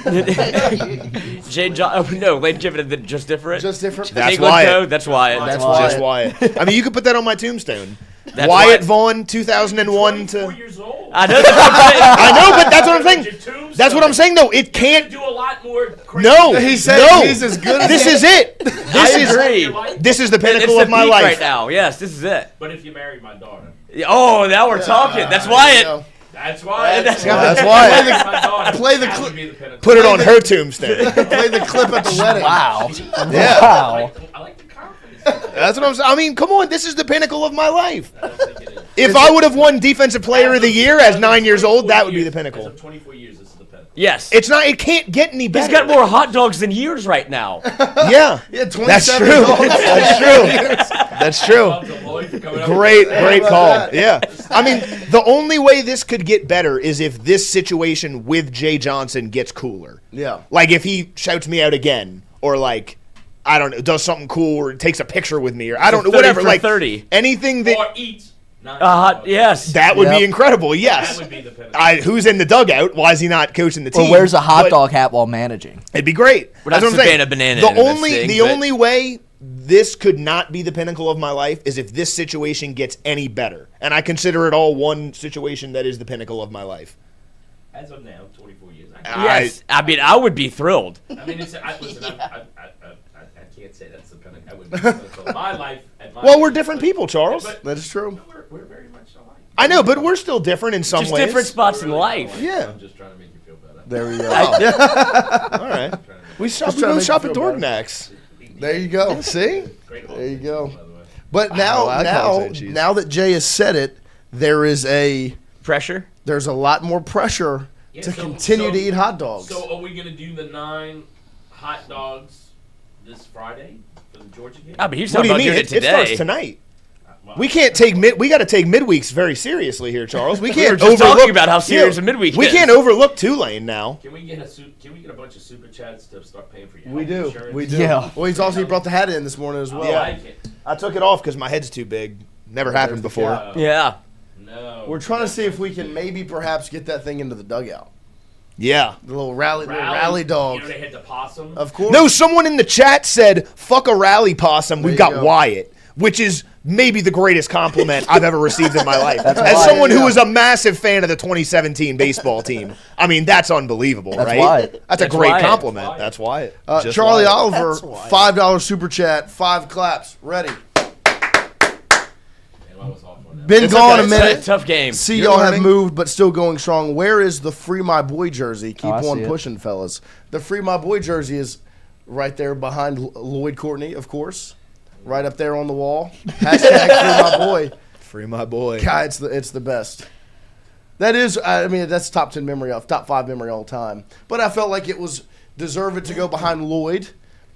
Lane Kiffin, just different. Just different. That's Tingle Wyatt. Code, that's Wyatt. That's Just Wyatt. I mean, you could put that on my tombstone. That's Wyatt Wyatt. Vaughn, 2001 4 to. years old. I know that's I know, but that's what I'm Your saying. tombstone. That's what I'm saying. though. It You can't. do a lot more. Crazy No, He said no. he's as good as This is it. This agree. is this is the It's pinnacle the of my peak life. right now. Yes, this is it. But if you marry my daughter, Oh, now we're talking. That's Wyatt. that's why. That's That's Play why. the- My daughter, play the that cli- would be the pinnacle. Put it on her tombstone. Play the clip at the wedding. Wow. Yeah, Wow. I like the confidence. that's what I'm saying. I mean, come on. This is the pinnacle of my life. I don't think it is. If I would have won Defensive Player of the Year as 9 years old, that would be the As pinnacle. of 24 years, this is the pinnacle. Yes. It's not. It can't get any He's better. got more hot dogs than years right now. Yeah, Yeah, 27 that's true. years old. That's true. That's true. Love to Lloyd for coming up Great, with great about call. that? Yeah. I mean, the only way this could get better is if this situation with Jay Johnson gets cooler. Yeah. Like if he shouts me out again, or like, I don't know, does something cool, or takes a picture with me, or I don't know, 30 whatever. for like 30. anything that Or eats. Not Yes. that would Yep. be incredible. That Yes. would be the pinnacle. Who's in the dugout? Why is he not coaching the team? Or wears a hot But dog hat while managing. It'd be great. We're not That's what I'm saying. Savannah Banana The into this only thing, the but- only way this could not be the pinnacle of my life is if this situation gets any better. And I consider it all one situation that is the pinnacle of my life. As of now, 24 years. Yes, I mean, I would be thrilled. I mean, I can't say that's the pinnacle. I would be the pinnacle of my life. At my Well, we're age, different but- people, Charles. but- That is true. We're very much alike. I know, but we're still different in some Just ways. different spots in life. Yeah. I'm just trying to make you feel better. There we go. All right. We Just trying to both make shop you at feel better. Dorknacks. There you go. See? Great There you go. by the way. But now, I can't say cheese. now that Jay has said it, there's a lot more pressure Yeah, to so- continue so- to eat hot dogs. So are we going to do the 9 hot dogs this Friday for the Georgia game? Ah, but he's What do talking you about mean? doing it It starts today. tonight. Well, We can't take we got to take midweeks very seriously here, Charles. We We can't were just overlook talking about how serious a midweek We is. can't overlook Tulane now. Can we get a bunch of super chats to start paying for your We health do. insurance? We do. Yeah. Well, he brought the hat in this morning as well. I like it. I took it off because my head's too big. Never happened before. cap. Yeah. No. We're trying to see if we can maybe perhaps get that thing into the dugout. Yeah. The little rally dog. You know they had the possum. Of course. No, someone in the chat said, "Fuck a rally possum. We've you got go. Wyatt," which is maybe the greatest compliment I've ever received in my life. As Wyatt, someone who yeah. was a massive fan of the 2017 baseball team, I mean that's unbelievable, That's right? Wyatt. That's a That's great Wyatt. compliment. Wyatt. That's Wyatt. Just Charlie Wyatt. Oliver, That's why. $5 super chat, 5 claps, ready. And I was off on that. Been It's gone okay. a minute. Tough game. See, You're y'all have learning. moved, but still going strong. Where is the Free My Boy jersey? Keep I on see it. pushing, fellas. The Free My Boy jersey is right there behind Lloyd Courtney, of course. Right up there on the wall. Hashtag Free My Boy. Free my boy. God, it's the best. That is, I mean, that's top 10 memory, top 5 memory all time. But I felt like it was deserved to go behind Lloyd,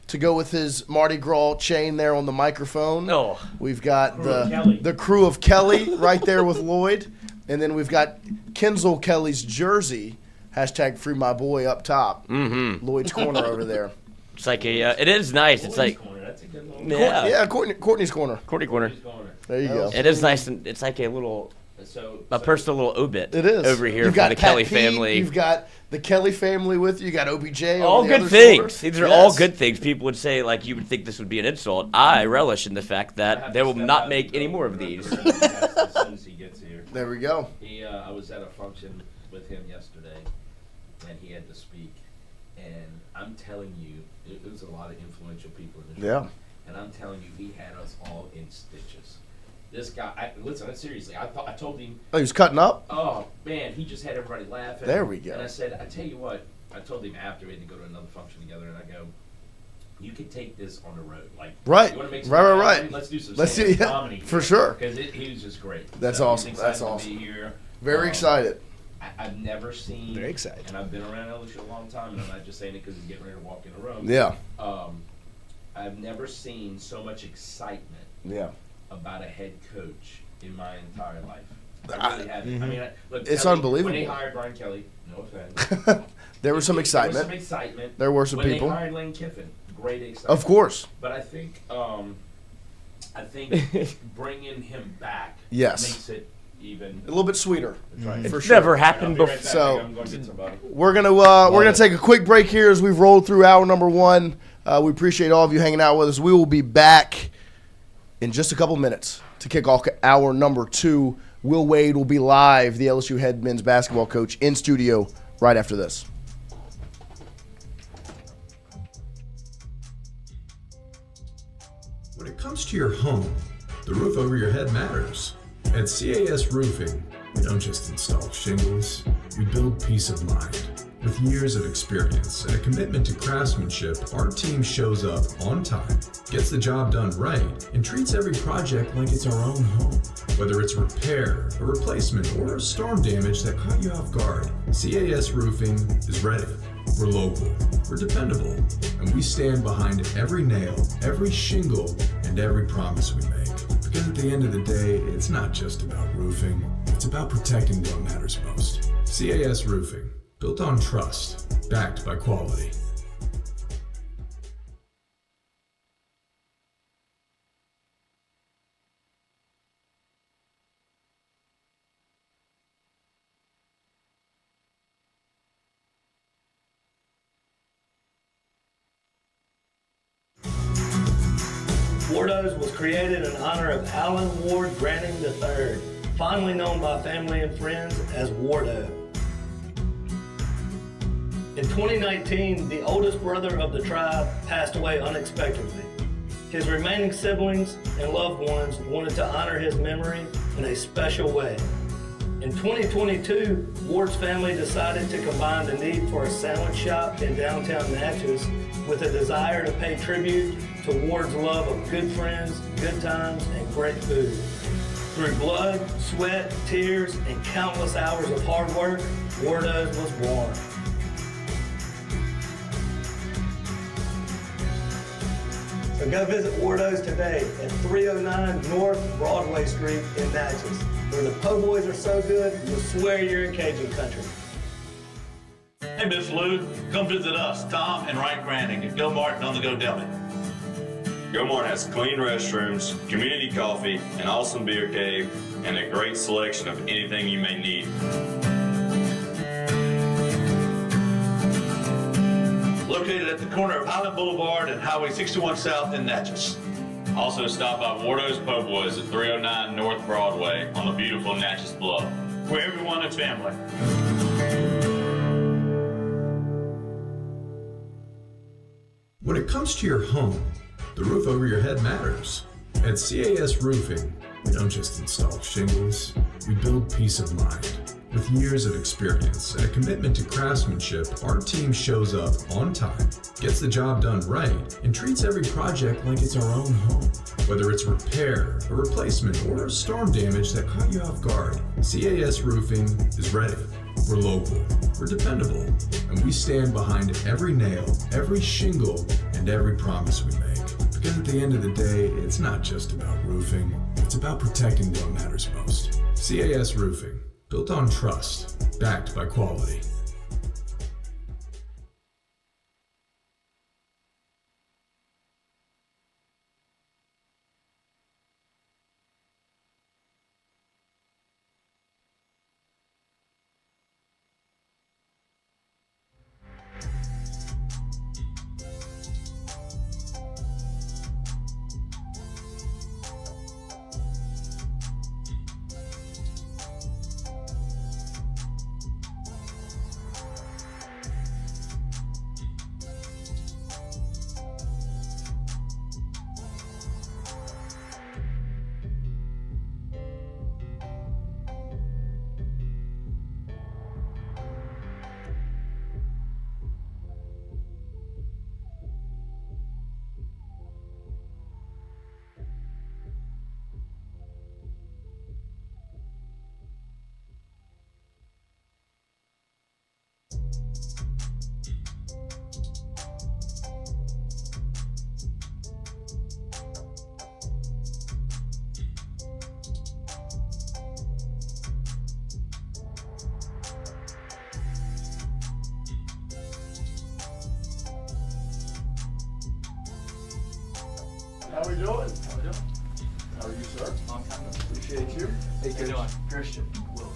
to go with his Mardi Gras chain there on the microphone. Oh. We've got Crew of Kelly. the crew of Kelly right there with Lloyd. And then we've got Kenzel Kelly's jersey, hashtag Free My Boy up top. Mm-hmm. Lloyd's corner over there. It's like it is nice. It's like, Corner, that's a good little yeah. Yeah, Courtney's corner. Courtney corner. corner. There you go. It is nice, and it's like a little, So personal little obit. It is. over here You've for got the Pat Kelly Pete, family. You've got the Kelly family with you. You got OBJ. All over the good other things. shoulder. These are Yes. all good things. People would say, like, you would think this would be an insult. I relish in the fact I have that to they will step not out make and any go more of over these. to the podcast as soon as he gets here. There we go. I was at a function with him yesterday, and he had to speak. And I'm telling you, it was a lot of influential people in this Yeah. room. And I'm telling you, he had us all in stitches. This guy, listen, seriously, I told him, Oh, he was cutting up? oh man, he just had everybody laughing. There we go. And I said, I tell you what, I told him after we had to go to another function together, and I go, you could take this on the road, like Right. You want to make some Right. comedy? Let's do some Let's stand-up do- yeah, comedy for sure. because he was just great. That's So awesome. he's That's excited to awesome. be here. Very excited. I've never seen Very excited. and I've been around LSU a long time, and I'm not just saying it because he's getting ready to walk in the room. Yeah. I've never seen so much excitement Yeah. about a head coach in my entire life. I really haven't. I mean, look, It's Kelly, unbelievable. When they hired Brian Kelly, no offense. There was some There excitement. was some excitement. There were some when people. They hired Lane Kiffin, great excitement. Of course. But I think bringing him back Yes. makes it even. A little bit sweeter. For It's sure. never I'll happened be right before. back. So- I'm going to get somebody. We're gonna take a quick break here as we've rolled through hour number 1. We appreciate all of you hanging out with us. We will be back in just a couple minutes to kick off hour number 2. Will Wade will be live, the LSU head men's basketball coach, in studio right after this. When it comes to your home, the roof over your head matters. At CAS Roofing, we don't just install shingles, we build peace of mind. With years of experience and a commitment to craftsmanship, our team shows up on time, gets the job done right, and treats every project like it's our own home. Whether it's repair, a replacement, or storm damage that caught you off guard, CAS Roofing is ready. We're local, we're dependable, and we stand behind every nail, every shingle, and every promise we make. Because at the end of the day, it's not just about roofing, it's about protecting what matters most. CAS Roofing, built on trust, backed by quality. Wardos was created in honor of Alan Ward Granning III, fondly known by family and friends as Wardo. In 2019, the oldest brother of the tribe passed away unexpectedly. His remaining siblings and loved ones wanted to honor his memory in a special way. In 2022, Ward's family decided to combine the need for a sandwich shop in downtown Natchez with a desire to pay tribute to Ward's love of good friends, good times, and great food. Through blood, sweat, tears, and countless hours of hard work, Wardo's was born. So go visit Wardo's today at 309 North Broadway Street in Natchez, where the po' boys are so good, you'll swear you're in Cajun country. Hey, Miss Lou, come visit us, Tom and Wright Granning at Go Martin on the Go Deli. Go Mart has clean restrooms, community coffee, an awesome beer cave, and a great selection of anything you may need. Located at the corner of Highland Boulevard and Highway 61 South in Natchez. Also stop by Wardo's Po' Boys at 309 North Broadway on the beautiful Natchez Bluff, where everyone is family. When it comes to your home, the roof over your head matters. At CAS Roofing, we don't just install shingles, we build peace of mind. With years of experience and a commitment to craftsmanship, our team shows up on time, gets the job done right, and treats every project like it's our own home. Whether it's repair, a replacement, or storm damage that caught you off guard, CAS Roofing is ready. We're local, we're dependable, and we stand behind every nail, every shingle, and every promise we make. Because at the end of the day, it's not just about roofing, it's about protecting what matters most. CAS Roofing, built on trust, backed by quality. How we doing? How are you, sir? Long time. Appreciate you. Hey, How you doing? Christian. Will.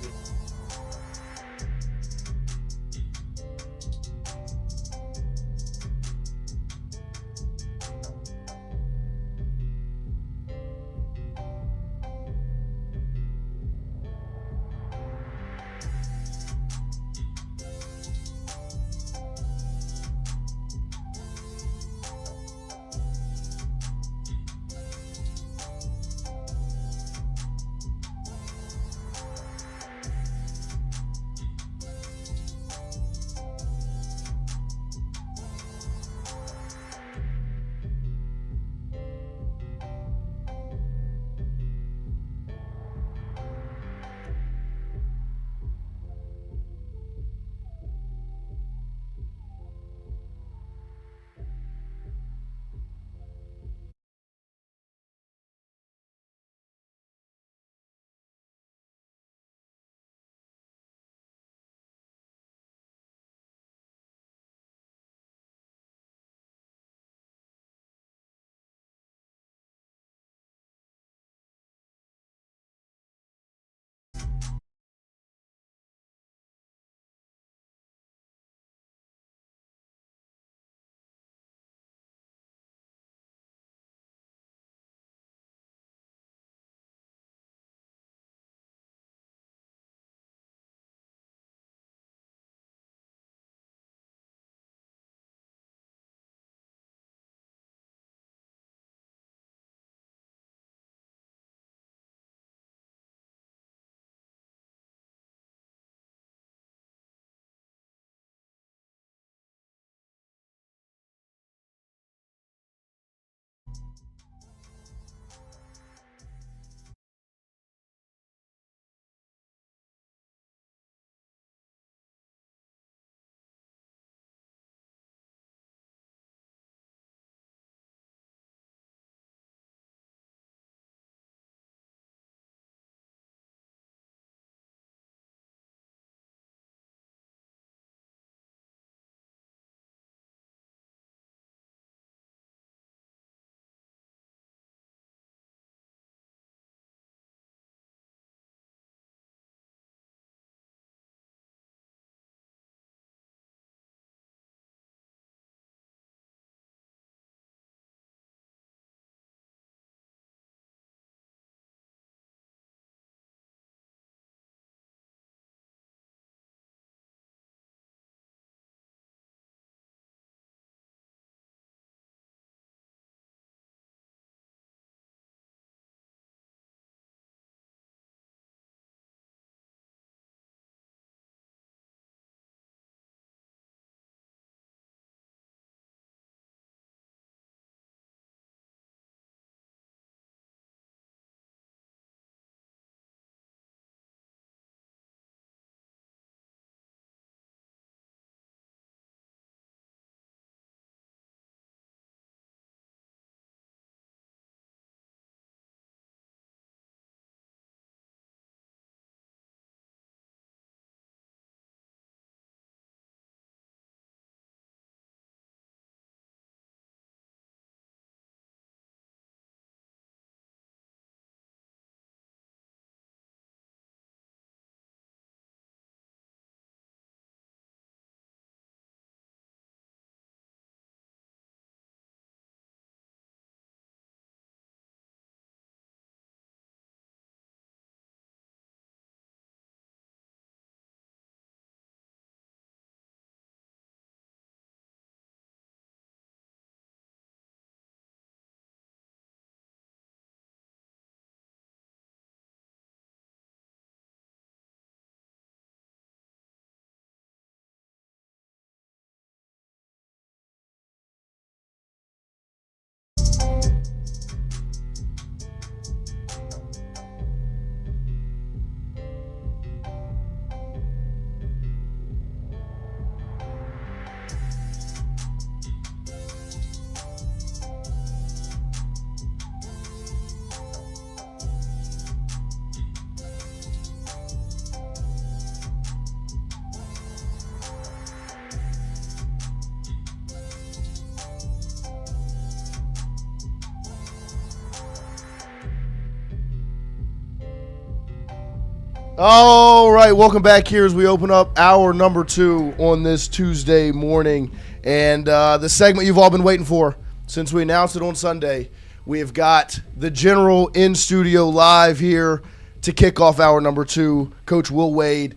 All right, welcome back here as we open up hour number 2 on this Tuesday morning. And the segment you've all been waiting for since we announced it on Sunday. We have got the General in studio live here to kick off hour number 2, Coach Will Wade,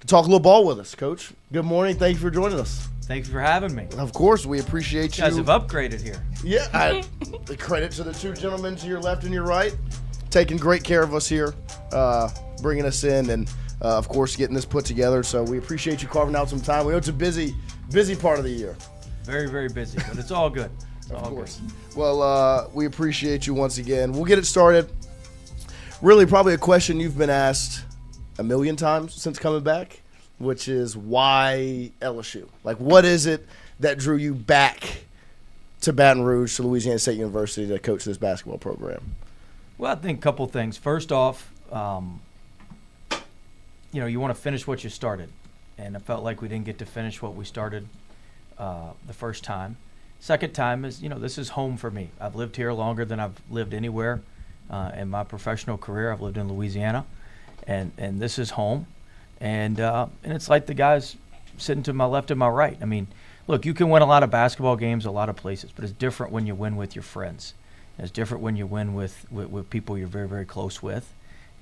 to talk a little ball with us. Coach, good morning. Thank you for joining us. Thanks for having me. Of course, we appreciate you. You guys have upgraded here. Yeah, the credit to the two gentlemen to your left and your right, taking great care of us here, bringing us in, and of course getting this put together. So we appreciate you carving out some time. We know it's a busy part of the year. Very, very busy, but it's all good. It's of all course. good. Well, we appreciate you once again. We'll get it started. Really, probably a question you've been asked a million times since coming back, which is why LSU? Like, what is it that drew you back to Baton Rouge, to Louisiana State University, to coach this basketball program? Well, I think a couple things. First off, you want to finish what you started. And I felt like we didn't get to finish what we started the first time. Second time is, this is home for me. I've lived here longer than I've lived anywhere in my professional career. I've lived in Louisiana, and this is home. And it's like the guys sitting to my left and my right. I mean, look, you can win a lot of basketball games a lot of places, but it's different when you win with your friends. It's different when you win with people you're very, very close with.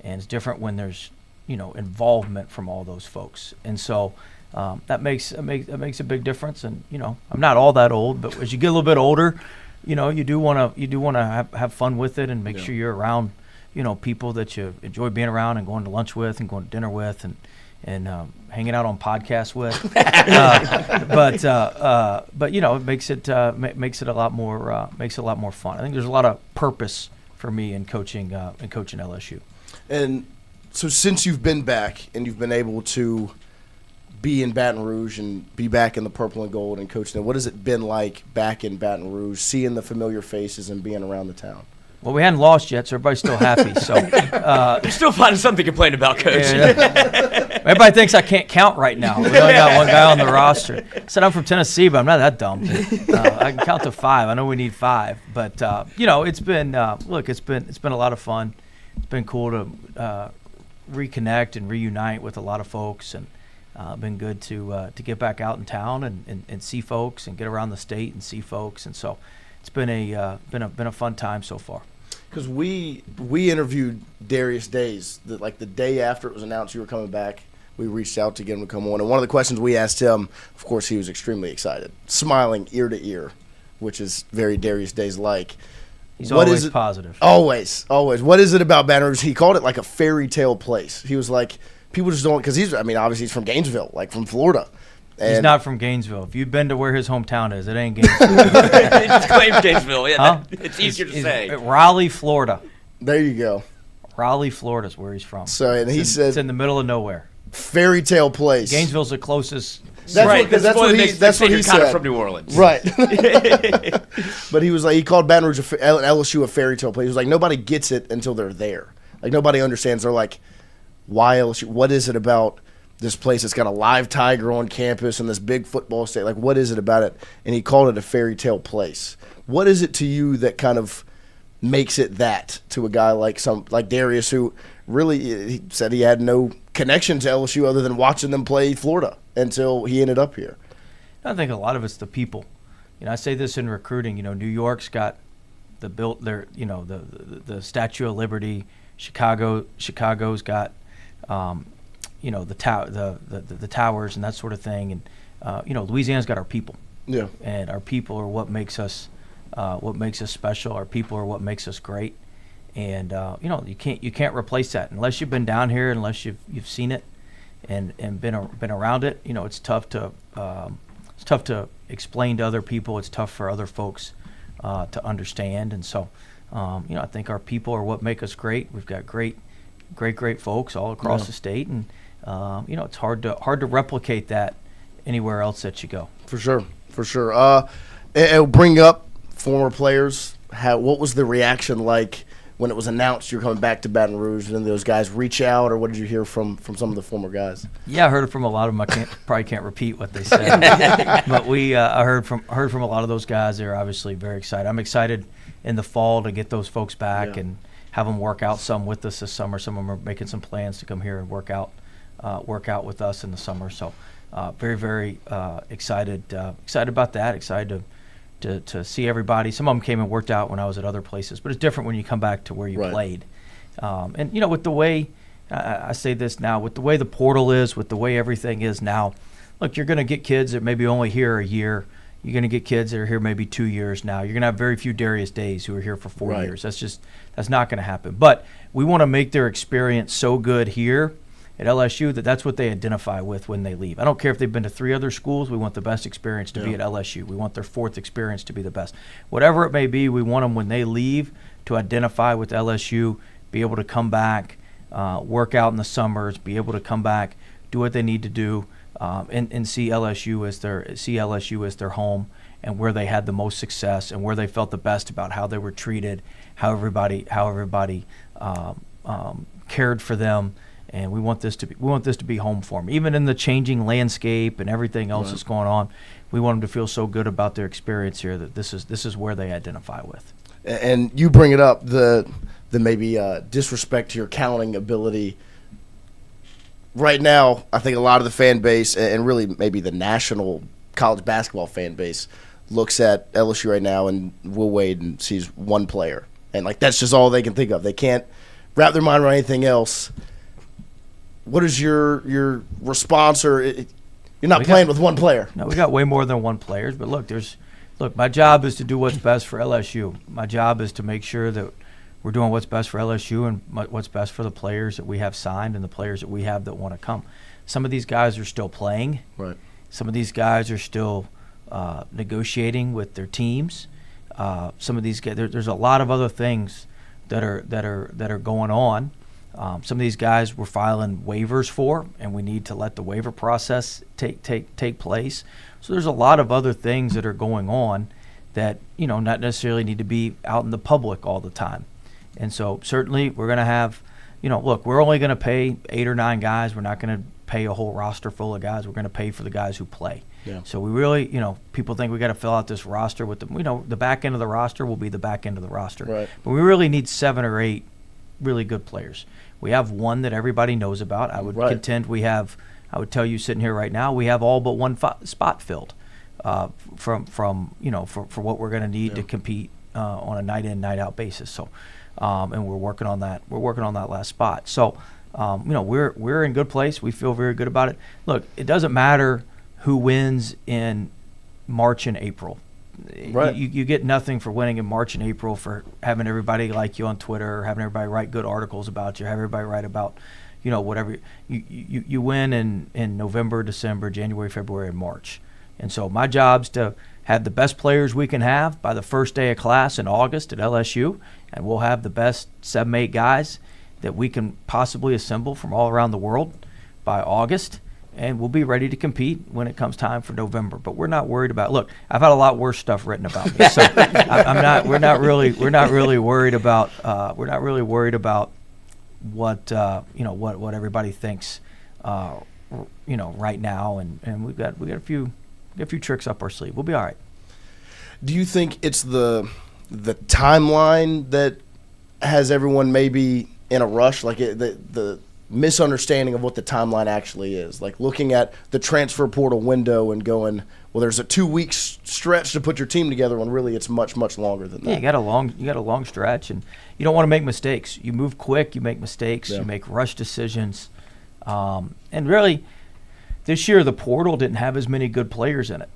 And it's different when there's, involvement from all those folks. And so that makes a big difference. And, I'm not all that old, but as you get a little bit older, you do want to have fun with it and make sure you're around, people that you enjoy being around and going to lunch with and going to dinner with and hanging out on podcasts with, but it makes it a lot more fun. I think there's a lot of purpose for me in coaching LSU. And so, since you've been back and you've been able to be in Baton Rouge and be back in the purple and gold and coaching, what has it been like back in Baton Rouge, seeing the familiar faces and being around the town? Well, we hadn't lost yet, so everybody's still happy. So you're still finding something to complain about, Coach. Everybody thinks I can't count right now. We only got one guy on the roster. I said I'm from Tennessee, but I'm not that dumb. I can count to 5. I know we need 5, but it's been it's been a lot of fun. It's been cool to reconnect and reunite with a lot of folks, and been good to get back out in town and see folks and get around the state and see folks, and so it's been a fun time so far. Because we interviewed Darius Days, the day after it was announced you were coming back. We reached out to get him to come on, and one of the questions we asked him, of course, he was extremely excited, smiling ear to ear, which is very Darius Days like. He's always positive. Always. What is it about Baton Rouge? He called it like a fairy tale place. He was like, people just don't, because obviously he's from Gainesville, like from Florida. And he's not from Gainesville. If you've been to where his hometown is, it ain't Gainesville. He just claims Gainesville. Yeah, huh? It's easier to say. Raleigh, Florida. There you go. Raleigh, Florida is where he's from. So, and he said it's in the middle of nowhere. Fairy tale place. Gainesville's the closest. That's what he said. Kind of from New Orleans, right? But he was like, he called Baton Rouge LSU a fairy tale place. He was like, nobody gets it until they're there. Like nobody understands. They're like, why LSU? What is it about this place that's got a live tiger on campus and this big football state? Like, what is it about it? And he called it a fairy tale place. What is it to you that kind of makes it that to a guy like Darius, who really, he said he had no connection to LSU other than watching them play Florida until he ended up here? I think a lot of it's the people. I say this in recruiting. New York's got the Statue of Liberty. Chicago's got the towers and that sort of thing, and Louisiana's got our people. Yeah. And our people are what makes us special. Our people are what makes us great, and you can't replace that unless you've been down here, unless you've seen it and been around it. It's tough to explain to other people. It's tough for other folks to understand, and so I think our people are what make us great. We've got great folks all across the state, and it's hard to replicate that anywhere else that you go. For sure. It'll bring up former players. What was the reaction like when it was announced you're coming back to Baton Rouge, and those guys reach out, or what did you hear from some of the former guys? Yeah, I heard it from a lot of them. I probably can't repeat what they said, but I heard from a lot of those guys. They're obviously very excited. I'm excited in the fall to get those folks back and have them work out some with us this summer. Some of them are making some plans to come here and work out with us in the summer. So very, very excited about that. Excited to see everybody. Some of them came and worked out when I was at other places, but it's different when you come back to where you played. And with the way I say this now, with the way the portal is, with the way everything is now, look, you're going to get kids that maybe only here a year. You're going to get kids that are here maybe 2 years now. You're going to have very few Darius Days who are here for 4 years. That's not going to happen. But we want to make their experience so good here at LSU that's what they identify with when they leave. I don't care if they've been to 3 other schools. We want the best experience to be at LSU. We want their 4th experience to be the best. Whatever it may be, we want them when they leave to identify with LSU, be able to come back, work out in the summers, be able to come back, do what they need to do, and see LSU as their home and where they had the most success and where they felt the best about how they were treated, how everybody cared for them. And we want this to be home for them. Even in the changing landscape and everything else that's going on, we want them to feel so good about their experience here that this is where they identify with. And you bring it up, the maybe disrespect to your counting ability. Right now, I think a lot of the fan base and really maybe the national college basketball fan base looks at LSU right now and Will Wade and sees one player. And, that's just all they can think of. They can't wrap their mind around anything else. What is your response? Or you're not playing with one player. No, we got way more than one player. But look, my job is to do what's best for LSU. My job is to make sure that we're doing what's best for LSU and what's best for the players that we have signed and the players that we have that want to come. Some of these guys are still playing. Right. Some of these guys are still negotiating with their teams. Some of these guys, there's a lot of other things that are going on. Some of these guys we're filing waivers for, and we need to let the waiver process take place. So there's a lot of other things that are going on that not necessarily need to be out in the public all the time. And so certainly we're going to have, look, we're only going to pay 8 or 9 guys. We're not going to pay a whole roster full of guys. We're going to pay for the guys who play. Yeah. So we really, people think we got to fill out this roster with the back end of the roster will be the back end of the roster. Right. But we really need 7 or 8 really good players. We have one that everybody knows about. I would contend I would tell you sitting here right now, we have all but one spot filled for what we're going to need to compete on a night in, night out basis. So, and we're working on that. We're working on that last spot. So, we're in good place. We feel very good about it. Look, it doesn't matter who wins in March and April. Right. You get nothing for winning in March and April, for having everybody like you on Twitter, or having everybody write good articles about you, have everybody write about, whatever. You win in November, December, January, February, and March. And so my job's to have the best players we can have by the first day of class in August at LSU, and we'll have the best 7, 8 guys that we can possibly assemble from all around the world by August. And we'll be ready to compete when it comes time for November. But we're not worried about. Look, I've had a lot worse stuff written about me, so We're not really worried about. We're not really worried about what what everybody thinks. Right now, and we've got a few tricks up our sleeve. We'll be all right. Do you think it's the timeline that has everyone maybe in a rush, the misunderstanding of what the timeline actually is, like looking at the transfer portal window and going, well, there's a 2-week stretch to put your team together when really it's much, much longer than that. Yeah, you got a long stretch, and you don't want to make mistakes. You move quick, you make mistakes, you make rush decisions. And really, this year the portal didn't have as many good players in it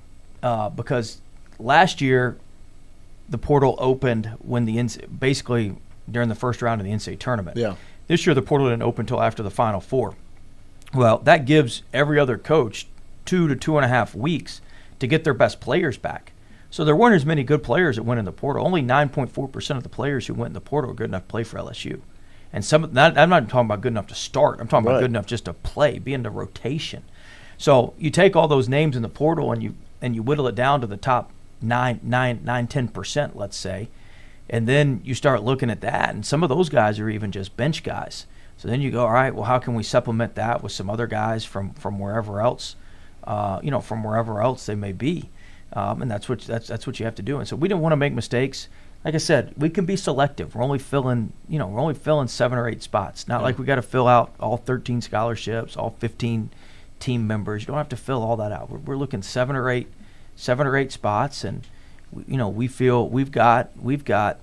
because last year the portal opened when basically during the first round of the NCAA tournament. Yeah. This year, the portal didn't open until after the Final Four. Well, that gives every other coach 2 to 2.5 weeks to get their best players back. So there weren't as many good players that went in the portal. Only 9.4% of the players who went in the portal were good enough to play for LSU. And I'm not talking about good enough to start. I'm talking about good enough just to play, be in the rotation. So you take all those names in the portal and you whittle it down to the top 10%, let's say. And then you start looking at that, and some of those guys are even just bench guys. So then you go, all right, well, how can we supplement that with some other guys from wherever else, from wherever else they may be, and that's what you have to do. And so we didn't want to make mistakes. like I said, we can be selective. We're only filling 7 or 8 spots. Not like we got to fill out all 13 scholarships, all 15 team members. You don't have to fill all that out. We're looking 7 or 8 spots, and we feel we've got a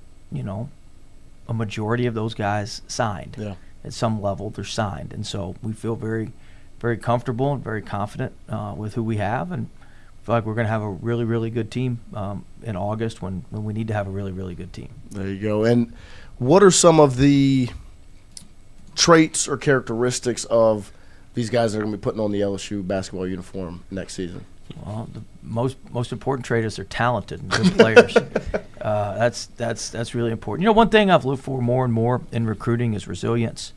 majority of those guys signed. Yeah. At some level, they're signed, and so we feel very, very comfortable and very confident with who we have, and feel like we're going to have a really, really good team in August when we need to have a really, really good team. There you go. And what are some of the traits or characteristics of these guys that are going to be putting on the LSU basketball uniform next season? Well, the most important trait is they're talented and good players. That's really important. One thing I've looked for more and more in recruiting is resilience.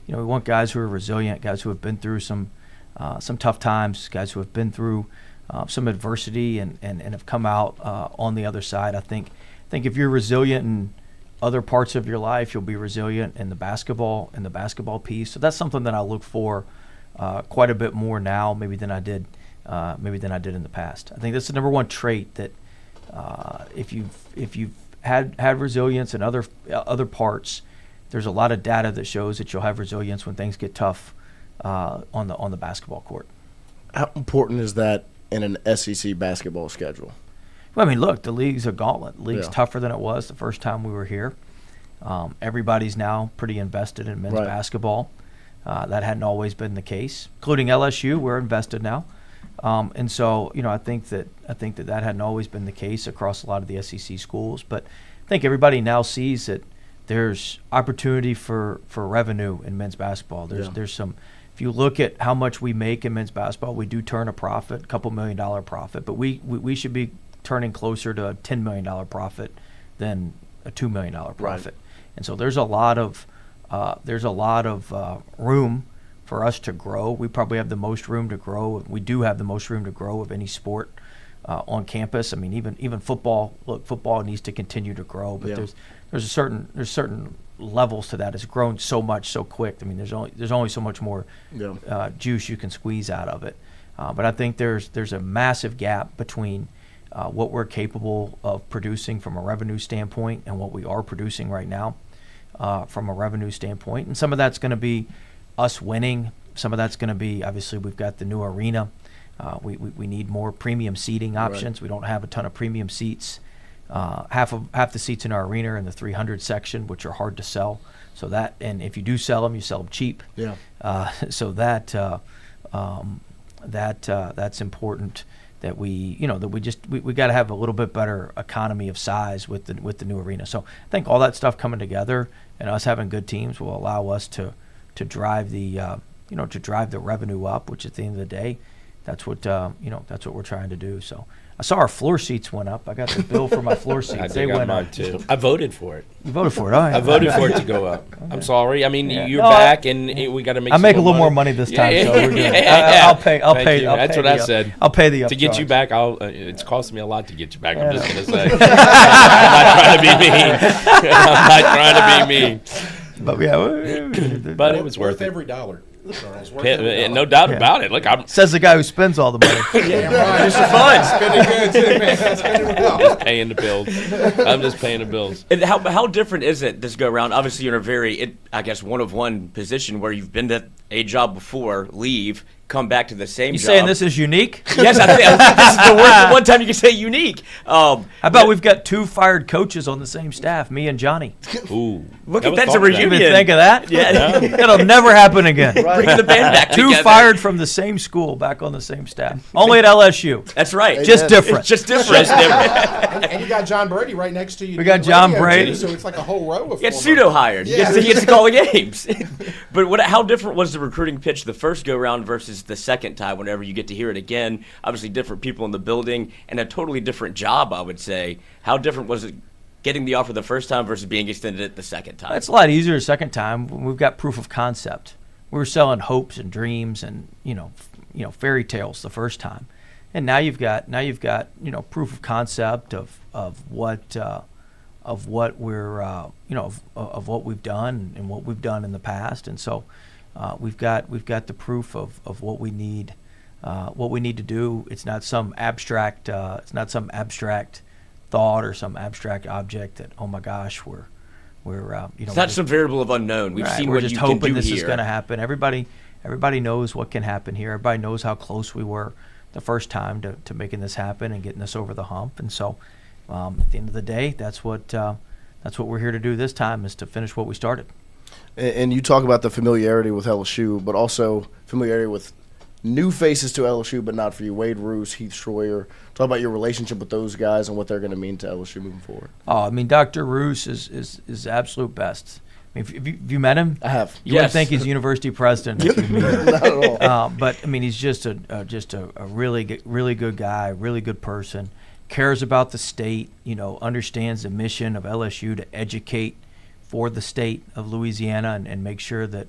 We want guys who are resilient, guys who have been through some tough times, guys who have been through some adversity and have come out on the other side. I think if you're resilient in other parts of your life, you'll be resilient in the basketball piece. So that's something that I look for quite a bit more now, maybe than I did in the past. I think that's the number one trait that if you've had resilience in other parts, there's a lot of data that shows that you'll have resilience when things get tough on the basketball court. How important is that in an SEC basketball schedule? Well, I mean, look, the league's a gauntlet. The league's Yeah. tougher than it was the first time we were here. Everybody's now pretty invested in men's Right. basketball. That hadn't always been the case, including LSU. We're invested now, and so I think that hadn't always been the case across a lot of the SEC schools. But I think everybody now sees that there's opportunity for revenue in men's basketball. There's some. If you look at how much we make in men's basketball, we do turn a profit, a couple $1 million profit, but we should be turning closer to a $10 million profit than a $2 million profit. Right. And so there's a lot of room for us to grow. We probably have the most room to grow. We do have the most room to grow of any sport on campus. I mean, even football. Look, football needs to continue to grow, but Yeah. there's certain levels to that. It's grown so much so quick. I mean, there's only so much more juice you can squeeze out of it. But I think there's a massive gap between what we're capable of producing from a revenue standpoint and what we are producing right now from a revenue standpoint. And some of that's going to be us winning. Some of that's going to be, obviously, we've got the new arena. We need more premium seating options. Right. We don't have a ton of premium seats. Half the seats in our arena are in the 300 section, which are hard to sell. So that, and if you do sell them, you sell them cheap. Yeah. So that's important. That we got to have a little bit better economy of size with the new arena. So I think all that stuff coming together and us having good teams will allow us to drive the revenue up, which at the end of the day, that's what we're trying to do. So I saw our floor seats went up. I got the bill for my floor seats. They went up too. I voted for it. You voted for it, all right. I voted for it to go up. Okay. I'm sorry. I mean, you're No, back, and we got to make. I make a little more money this time, so we're good. I'll pay. That's what I said. I'll pay the upcharge. To get you back. It's costing me a lot to get you back. I'm just gonna say. I'm not trying to be mean. But yeah, but it was worth it. Every dollar. Charles, no doubt about it. Look, says the guy who spends all the money. It's fun. Spending good too, man. Spending well. I'm just paying the bills. I'm just paying the bills. And how different is it this go around? Obviously, you're in a very, one of one position where you've been to a job before, leave, come back to the same You job. saying this is unique? Yes, I think this is the one time you can say unique. How about we've got 2 fired coaches on the same staff, me and Johnny. Ooh. Look at that's a reunion. You think of that? Yeah. It'll never happen again. Right. Bring the band back 2 together. fired from the same school back on the same staff. Only at LSU. That's right. Just different. It's just different. And you got John Brady right next to you. We got John Brady. Too, so it's like a whole row of. He gets pseudo hired. Yeah. He gets to call the games. But how different was the recruiting pitch the first go round versus the second time? Whenever you get to hear it again, obviously different people in the building and a totally different job. I would say, how different was it getting the offer the first time versus being extended it the second time? It's a lot easier the second time when we've got proof of concept. We were selling hopes and dreams and fairy tales the first time, and now you've got proof of concept of what we're of what we've done and what we've done in the past, and so we've got the proof of what we need thought or some abstract object that, oh my gosh, we're it's not some variable of unknown. We've seen we're what just you hoping can do this here. is going to happen. Everybody knows what can happen here. Everybody knows how close we were the first time to making this happen and getting this over the hump. And so, at the end of the day, that's what we're here to do this time, is to finish what we started. And you talk about the familiarity with LSU, but also familiarity with new faces to LSU, but not for you. Wade Roos, Heath Schroyer. Talk about your relationship with those guys and what they're going to mean to LSU moving forward. Oh, I mean, Dr. Roos is absolute best. I mean, have you met him? I have. You wouldn't think he's university president if you meet him. Not at all. But I mean, he's just a really good guy, really good person. Cares about the state. Understands the mission of LSU to educate for the state of Louisiana and make sure that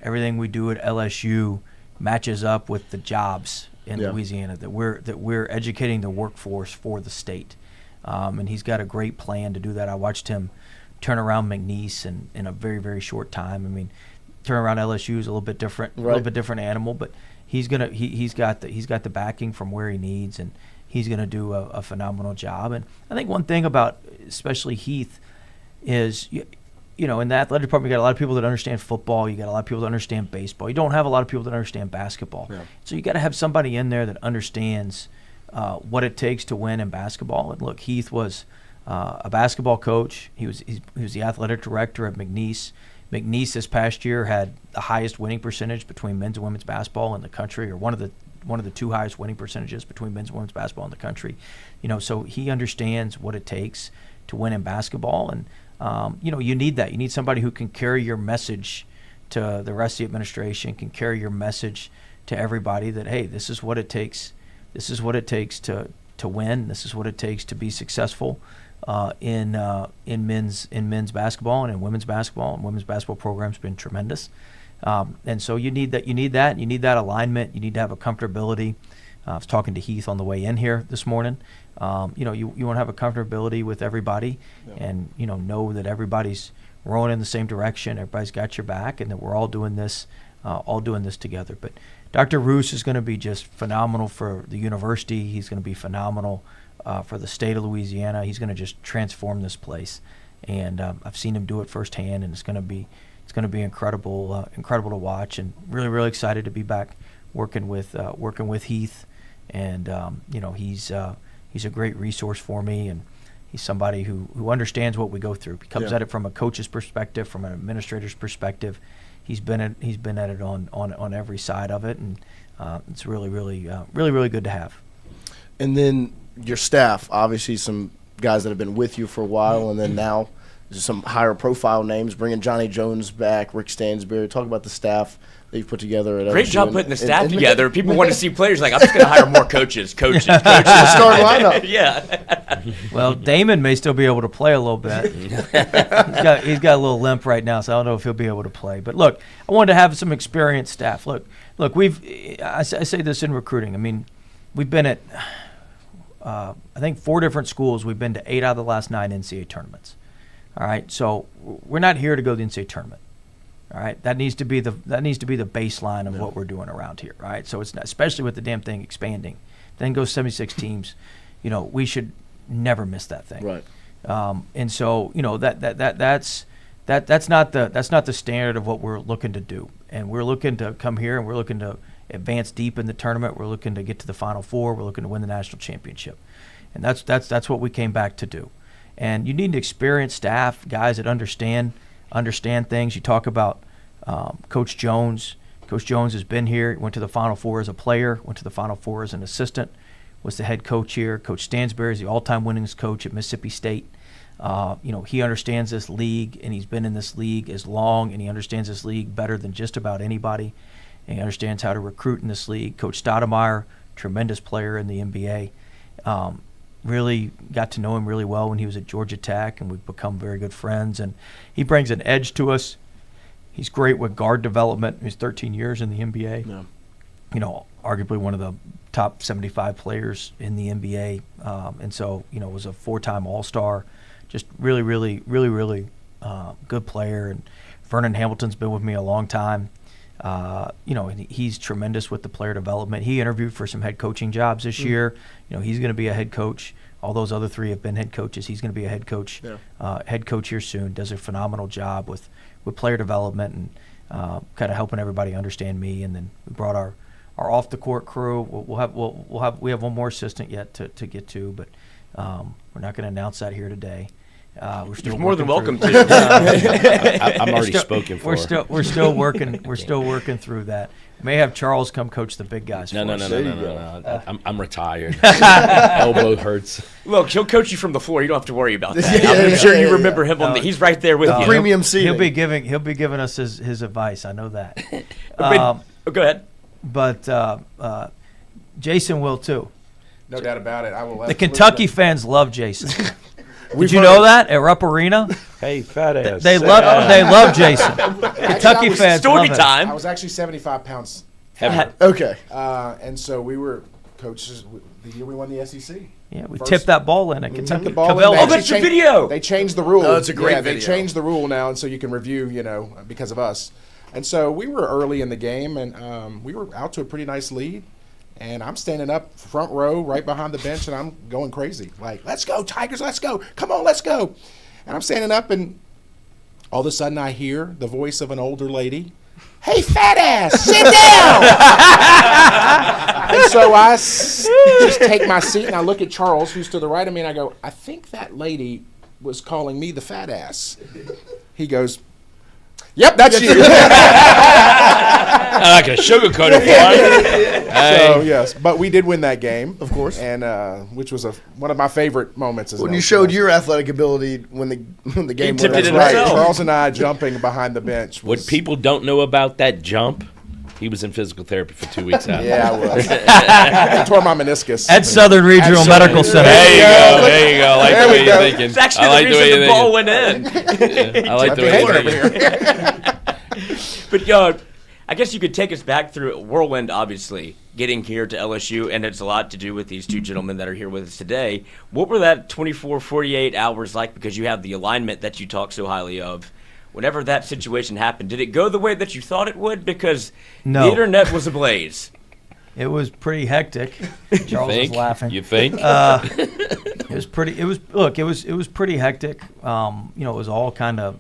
everything we do at LSU matches up with the jobs in Louisiana. That we're educating the workforce for the state, and he's got a great plan to do that. I watched him turn around McNeese in a very, very short time. I mean, turn around LSU is a little bit different, a little bit different animal, but he's got the backing from where he needs, and he's gonna do a phenomenal job. And I think one thing about especially Heath is in the athletic department, you got a lot of people that understand football. You got a lot of people that understand baseball. You don't have a lot of people that understand basketball. Yeah. So you got to have somebody in there that understands what it takes to win in basketball. And look, Heath was a basketball coach. He was the athletic director at McNeese. McNeese this past year had the highest winning percentage between men's and women's basketball in the country, or one of the two highest winning percentages between men's and women's basketball in the country. So he understands what it takes to win in basketball, and you need that. You need somebody who can carry your message to the rest of the administration, can carry your message to everybody that, hey, this is what it takes. This is what it takes to win. This is what it takes to be successful in men's basketball and in women's basketball. And women's basketball program's been tremendous. And so you need that. You need that alignment. You need to have a comfortability. I was talking to Heath on the way in here this morning. You want to have a comfortability with everybody, and know that everybody's rowing in the same direction. Everybody's got your back, and that we're all doing this together. But Dr. Roos is going to be just phenomenal for the university. He's going to be phenomenal for the state of Louisiana. He's going to just transform this place, and I've seen him do it firsthand, and it's going to be incredible to watch, and really, really excited to be back working with Heath. And he's a great resource for me, and he's somebody who understands what we go through. He comes at it from a coach's perspective, from an administrator's perspective. He's been at it on every side of it, and it's really good to have. And then your staff, obviously some guys that have been with you for a while, and then now some higher profile names, bringing Johnny Jones back, Rick Stansbury. Talk about the staff that you've put together. Great job putting the staff together. People want to see players. Like, I'm just going to hire more coaches. Start lineup. Yeah. Well, Damon may still be able to play a little bit. He's got a little limp right now, so I don't know if he'll be able to play. But look, I wanted to have some experienced staff. Look. I say this in recruiting. I mean, we've been at I think 4 different schools. We've been to 8 out of the last 9 NCAA tournaments. All right, so we're not here to go to the NCAA tournament. All right, that needs to be the baseline of what we're doing around here. Right, so it's not, especially with the damn thing expanding, then goes 76 teams. We should never miss that thing. Right. And so that's not the standard of what we're looking to do. And we're looking to come here and we're looking to advance deep in the tournament. We're looking to get to the Final Four. We're looking to win the national championship, and that's what we came back to do. And you need an experienced staff, guys that understand things. You talk about Coach Jones. Coach Jones has been here. He went to the Final Four as a player, went to the Final Four as an assistant, was the head coach here. Coach Stansbury is the all-time winningest coach at Mississippi State. He understands this league, and he's been in this league as long, and he understands this league better than just about anybody. And he understands how to recruit in this league. Coach Stoudamire, tremendous player in the NBA. Really got to know him really well when he was at Georgia Tech, and we've become very good friends. And he brings an edge to us. He's great with guard development. He's 13 years in the NBA. Yeah. Arguably one of the top 75 players in the NBA. And so, was a 4-time All-Star. Just really good player. And Vernon Hamilton's been with me a long time. and he's tremendous with the player development. He interviewed for some head coaching jobs this year. He's going to be a head coach. All those other 3 have been head coaches. He's going to be a head coach. Head coach here soon. Does a phenomenal job with player development and kind of helping everybody understand me. And then we brought our off the court crew. We have one more assistant yet to get to, but we're not going to announce that here today. We're still more than welcome to. I'm already spoken for. We're still working. We're still working through that. May have Charles come coach the big guys. No. for us. I'm retired. Elbow hurts. Look, he'll coach you from the floor. You don't have to worry about that. I'm sure you remember him. He's right there with you. Premium seating. He'll be giving us his advice. I know that. Go ahead. But Jason will too. No doubt about it. I will. The Kentucky fans love Jason. Did you know that at Rupp Arena? Hey, fat ass. They love Jason. Kentucky fans story love time. I was actually 75 pounds heavier. Okay. And so we were coaches the year we won the SEC. Yeah, we tipped that ball in at Kentucky. The ball Oh, that's the video. They changed the rule. Oh, it's a great video. They changed the rule now, and so you can review, because of us. And so we were early in the game, and we were out to a pretty nice lead. And I'm standing up front row right behind the bench, and I'm going crazy. Like, let's go, Tigers, let's go. Come on, let's go. And I'm standing up, and all of a sudden I hear the voice of an older lady. Hey, fat ass, sit down. And so I just take my seat, and I look at Charles, who's to the right of me, and I go, I think that lady was calling me the fat ass. He goes, yep, that's you. I'm not going to sugarcoat it for him. So, yes, but we did win that game. Of course. And which was one of my favorite moments. When you showed your athletic ability when the game tipped went. it Right, himself. Charles and I jumping behind the bench. What people don't know about that jump, he was in physical therapy for 2 weeks out. Yeah, I was. I tore my meniscus. At Southern Regional Medical Center. There you go. I like the way you're thinking. It's actually I like the reason the ball went in. I like the way you're thinking. But I guess you could take us back through whirlwind, obviously, getting here to LSU, and it's a lot to do with these 2 gentlemen that are here with us today. What were that 24, 48 hours like? Because you have the alignment that you talk so highly of. Whenever that situation happened, did it go the way that you thought it would? Because the internet was ablaze. It was pretty hectic. Charles was laughing. You think? It was pretty. It was pretty hectic. It was all kind of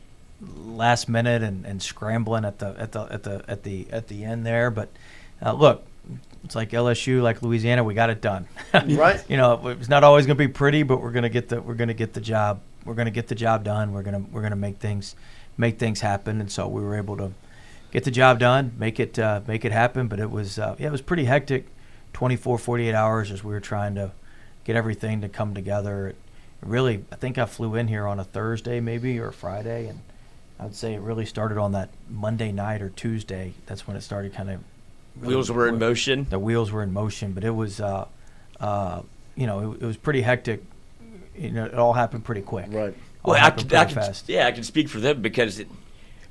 last minute and scrambling at the end there. But look, it's like LSU, like Louisiana. We got it done. Right. It's not always going to be pretty, but we're going to get the job. We're going to get the job done. We're going to make things happen. And so we were able to get the job done, make it happen. But it was pretty hectic. 24, 48 hours as we were trying to get everything to come together. Really, I think I flew in here on a Thursday maybe or a Friday, and I would say it really started on that Monday night or Tuesday. That's when it started kind of. Wheels were in motion. The wheels were in motion, but it was, it was pretty hectic. It all happened pretty quick. Right. Well, I can speak for them because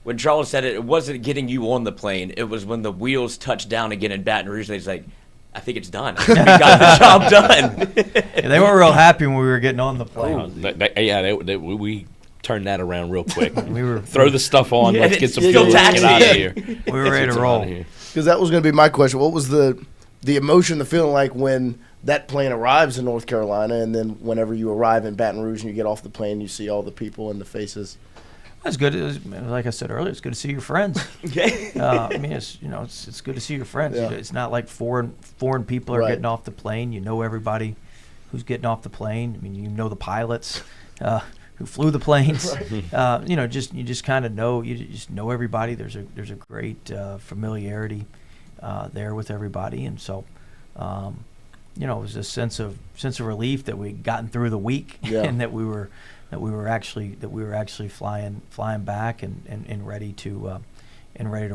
when Charles said it wasn't getting you on the plane. It was when the wheels touched down again in Baton Rouge. He's like, I think it's done. We got the job done. They weren't real happy when we were getting on the plane. We turned that around real quick. Throw the stuff on. Yeah, let's get some fuel. Get out of here. We were ready to roll. Because that was going to be my question. What was the emotion, the feeling like when that plane arrives in North Carolina, and then whenever you arrive in Baton Rouge and you get off the plane, you see all the people and the faces? That's good. Like I said earlier, it's good to see your friends. It's good to see your friends. Yeah. It's not like foreign people are getting off the plane. You know everybody who's getting off the plane. I mean, you know the pilots who flew the planes. Right. You just kind of know. You just know everybody. There's a great familiarity there with everybody, and so it was a sense of relief that we'd gotten through the week and that we were actually flying back and ready to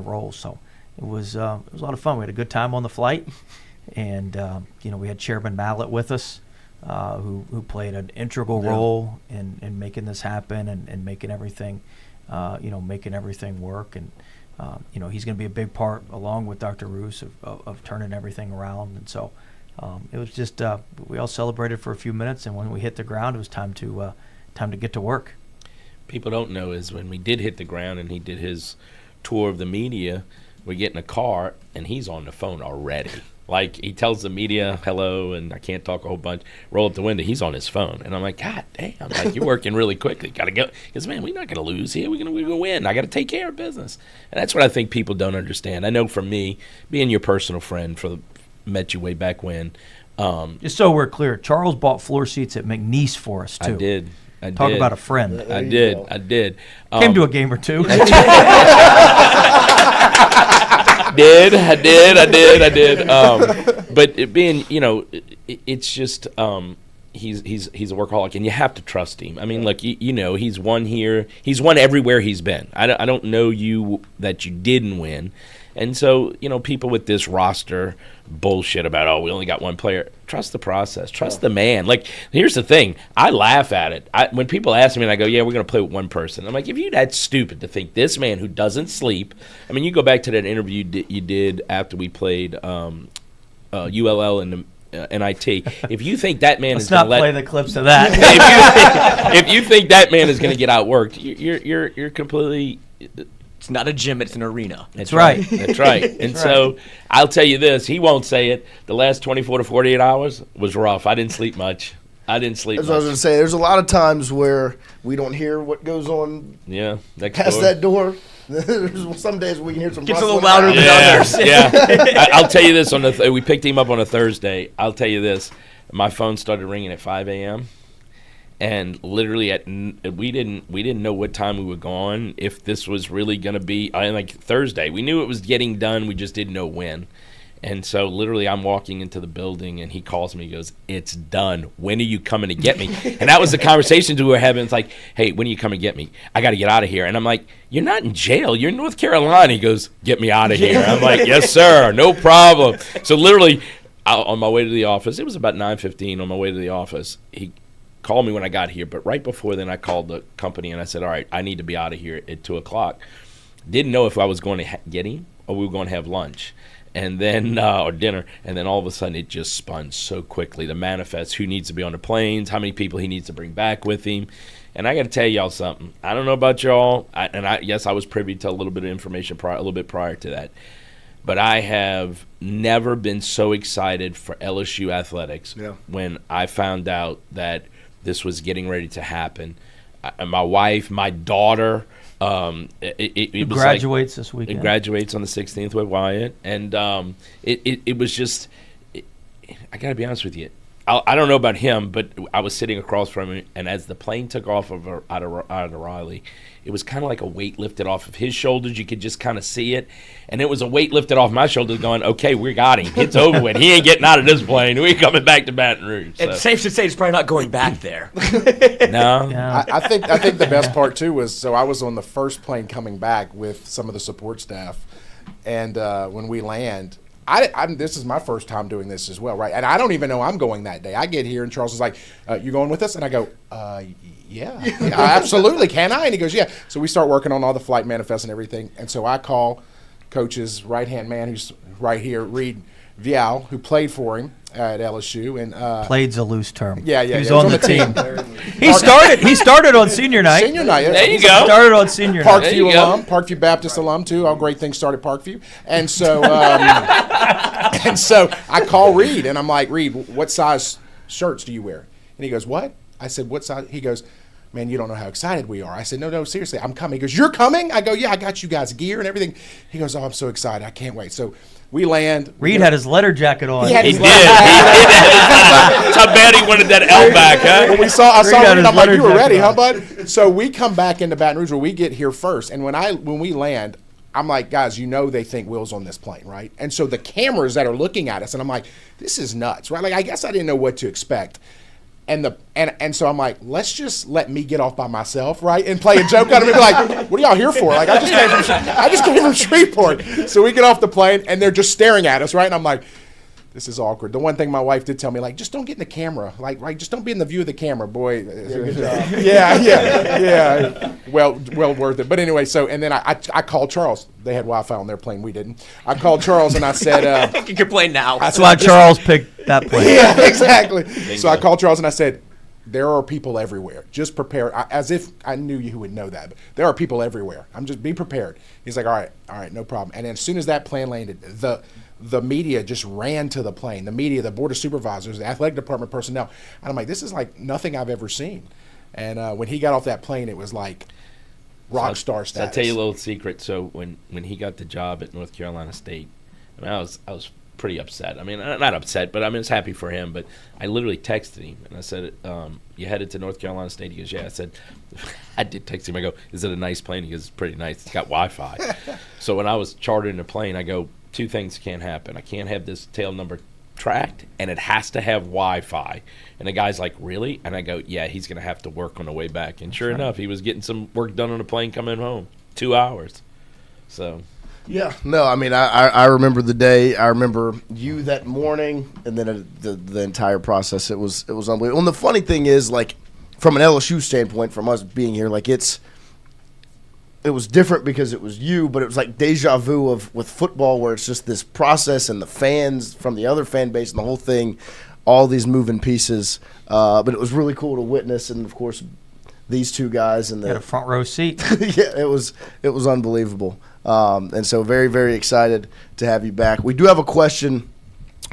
roll. So it was a lot of fun. We had a good time on the flight, and we had Chairman Mallett with us, who played an integral role in making this happen and making everything work. And he's going to be a big part, along with Dr. Roos, of turning everything around. And so it was just we all celebrated for a few minutes, and when we hit the ground, it was time to get to work. People don't know is when we did hit the ground and he did his tour of the media, We get in the car, and he's on the phone already. Like, he tells the media hello, and I can't talk a whole bunch. Roll up the window. He's on his phone. And I'm like, God damn. Like, you're working really quickly. Got to go. Because, man, we're not going to lose here. We're going to win. I got to take care of business. And that's what I think people don't understand. I know for me, being your personal friend, met you way back when. Just so we're clear, Charles bought floor seats at McNeese for us, too. I did. Talk about a friend. I did. Came to a game or two. I did. But it being, it's just he's a workaholic, and you have to trust him. I mean, look, he's won here. He's won everywhere he's been. I don't know that you didn't win. And so, people with this roster bullshit about, we only got one player. Trust the process. Trust the man. Like, here's the thing. I laugh at it. When people ask me, and I go, yeah, we're going to play with one person. I'm like, if you're that stupid to think this man who doesn't sleep. I mean, you go back to that interview you did after we played ULL and the NIT. If you think that man is going to play the clips of that. if you think that man is going to get outworked, you're completely... It's not a gym, it's an arena. That's right. That's right. And so I'll tell you this, he won't say it. The last 24 to 48 hours was rough. I didn't sleep much. That's what I was going to say. There's a lot of times where we don't hear what goes on past that door. There's some days we can hear some. Gets a little louder than others. Yeah. I'll tell you this. We picked him up on a Thursday. I'll tell you this. My phone started ringing at 5 a.m. And literally we didn't know what time we were gone, if this was really going to be like Thursday. We knew it was getting done. We just didn't know when. And so literally I'm walking into the building, and he calls me. He goes, it's done. When are you coming to get me? And that was the conversations we were having. It's like, hey, when are you coming to get me? I got to get out of here. And I'm like, you're not in jail. You're in North Carolina. He goes, get me out of here. I'm like, yes, sir. No problem. So literally on my way to the office, it was about 9:15 on my way to the office. He called me when I got here, but right before then I called the company and I said, all right, I need to be out of here at 2 o'clock. Didn't know if I was going to get him or we were going to have lunch and then or dinner, and then all of a sudden it just spun so quickly. The manifest, who needs to be on the planes, how many people he needs to bring back with him. And I got to tell y'all something. I don't know about y'all, yes, I was privy to a little bit of information a little bit prior to that, but I have never been so excited for LSU athletics when I found out that this was getting ready to happen. My wife, my daughter, it was graduates this weekend. It graduates on the 16th with Wyatt, and it was just. I got to be honest with you. I don't know about him, but I was sitting across from him, and as the plane took off out of Raleigh, it was kind of like a weight lifted off of his shoulders. You could just kind of see it, and it was a weight lifted off my shoulders going, okay, we got him. It's over with. He ain't getting out of this plane. We're coming back to Baton Rouge. So. It's safe to say he's probably not going back there. No. Yeah. I think the best part, too, was I was on the first plane coming back with some of the support staff, and when we land – this is my first time doing this as well, right? And I don't even know I'm going that day. I get here, and Charles is like, you going with us? And I go, yeah, absolutely. Can I? And he goes, yeah. So we start working on all the flight manifests and everything. And so I call Coach's right-hand man, who's right here, Reed Vial, who played for him at LSU. And played's a loose term. Yeah. He's on the team. He started on senior night. Senior night. There you go. Started on senior night. Parkview alum, Parkview Baptist alum too. All great things start at Parkview. And so, and so I call Reed, and I'm like, Reed, what size shirts do you wear? And he goes, what? I said, what size? He goes, man, you don't know how excited we are. I said, no, seriously, I'm coming. He goes, you're coming? I go, yeah, I got you guys gear and everything. He goes, oh, I'm so excited. I can't wait. So we land. Reed had his letter jacket on. He did. How bad he wanted that L back, huh? When I saw Reed, I'm like, you were ready, huh, bud? So we come back into Baton Rouge, where we get here first. And when we land, I'm like, guys, they think Will's on this plane, right? And so the cameras that are looking at us, and I'm like, this is nuts, right? Like, I guess I didn't know what to expect. And so I'm like, let's just let me get off by myself, right? And play a joke on him and be like, what are y'all here for? Like, I just came from Shreveport. So we get off the plane, and they're just staring at us, right? And I'm like, this is awkward. The one thing my wife did tell me, like, just don't get in the camera. Like, right, just don't be in the view of the camera, boy. Yeah. Well worth it. But anyway, so, and then I called Charles. They had Wi-Fi on their plane. We didn't. I called Charles, and I said. Pick your plane now. That's why Charles picked that plane. Yeah, exactly. So I called Charles, and I said, there are people everywhere. Just prepare, as if I knew you would know that. But there are people everywhere. Be prepared. He's like, all right, no problem. And then as soon as that plane landed, the media just ran to the plane. The media, the board of supervisors, the athletic department personnel. And I'm like, this is like nothing I've ever seen. And when he got off that plane, it was like rock star status. I'll tell you a little secret. So when he got the job at North Carolina State, I mean, I was pretty upset. I mean, not upset, but I was happy for him. But I literally texted him, and I said, you headed to North Carolina State? He goes, yeah. I said, I did text him. I go, is it a nice plane? He goes, it's pretty nice. It's got Wi-Fi. So when I was chartering a plane, I go, two things can't happen. I can't have this tail number tracked, and it has to have Wi-Fi. And the guy's like, really? And I go, yeah, he's going to have to work on the way back. And sure enough, he was getting some work done on the plane coming home. 2 hours. So... Yeah, no, I mean, I remember the day. I remember you that morning, and then the entire process. It was unbelievable. And the funny thing is, like, from an LSU standpoint, from us being here, like it was different because it was you, but it was like deja vu with football, where it's just this process and the fans from the other fan base and the whole thing, all these moving pieces. But it was really cool to witness, and of course, these two guys and had a front row seat. Yeah, it was unbelievable. And so very, very excited to have you back. We do have a question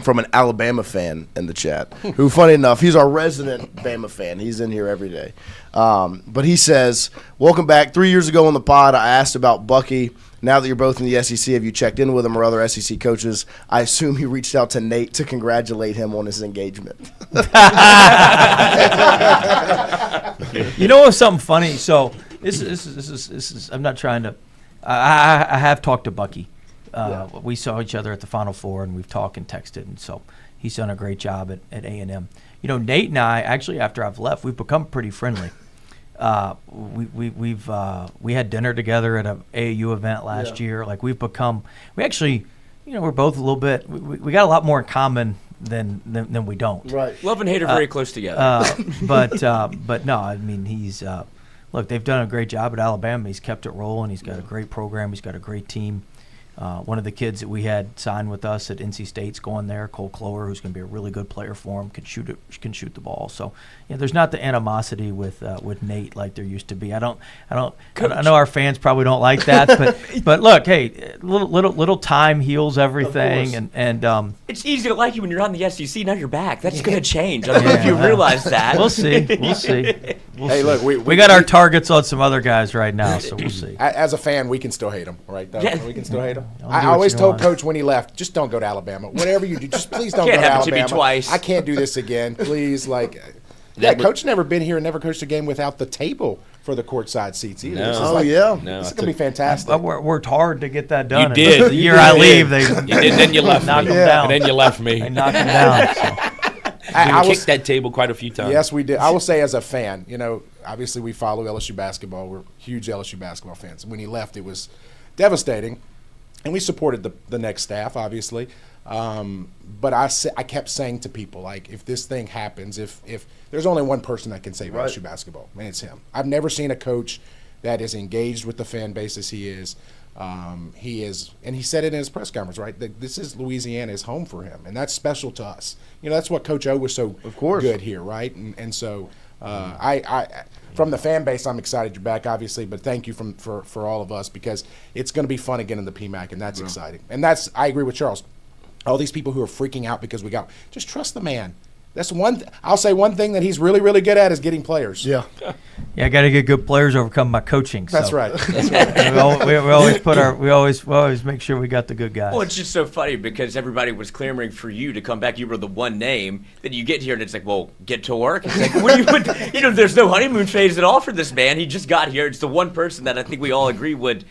from an Alabama fan in the chat who, funny enough, he's our resident Bama fan. He's in here every day. But he says, welcome back. 3 years ago on the pod, I asked about Bucky. Now that you're both in the SEC, have you checked in with him or other SEC coaches? I assume he reached out to Nate to congratulate him on his engagement. You know what's something funny? So this is I'm not trying to. I have talked to Bucky. We saw each other at the Final Four, and we've talked and texted, and so he's done a great job at A&M. You know, Nate and I, actually, after I've left, we've become pretty friendly. We had dinner together at an AAU event last year. Like, we actually, you know, we're both a little bit, we got a lot more in common than we don't. Right. Love and hate are very close together. But no, I mean, he's look, they've done a great job at Alabama. He's kept it rolling. He's got a great program. He's got a great team. One of the kids that we had signed with us at NC State's going there, Cole Clower, who's going to be a really good player for him, can shoot the ball. So, yeah, there's not the animosity with Nate like there used to be. I know our fans probably don't like that, but look, hey, little time heals everything, and it's easy to like you when you're on the SEC. Now you're back. That's going to change. I don't know if you realize that. We'll see. Hey, look, we got our targets on some other guys right now, so we'll see. As a fan, we can still hate them, right? Yeah. We can still hate them. I always told Coach when he left, just don't go to Alabama. Whatever you do, just please don't go to Alabama. Can't happen to me twice. I can't do this again. Please, Coach never been here and never coached a game without the table for the courtside seats either. No. This is going to be fantastic. I worked hard to get that done. You did. The year I leave, they then you left knocked me. them down. And then you left me. They knocked them down. So. We kicked that table quite a few times. Yes, we did. I will say, as a fan, you know, obviously we follow LSU basketball. We're huge LSU basketball fans. When he left, it was devastating. And we supported the next staff, obviously. But I kept saying to people, like, if this thing happens, if there's only one person that can save LSU basketball, and it's him. I've never seen a coach that is engaged with the fan base as he is. He is, and he said it in his press conference, right? That this is Louisiana is home for him, and that's special to us. You know, that's what Coach O was so good here, right? And so I from the fan base, I'm excited you're back, obviously, but thank you for all of us, because it's going to be fun again in the PMAC, and that's exciting. And I agree with Charles. All these people who are freaking out because just trust the man. That's I'll say one thing that he's really, really good at is getting players. Yeah. Yeah, I got to get good players, overcome my coaching. So. That's right. we always make sure we got the good guys. Well, it's just so funny because everybody was clamoring for you to come back. You were the one name. Then you get here and it's like, well, get to work. It's like, there's no honeymoon phase at all for this man. He just got here. It's the one person that I think we all agree would,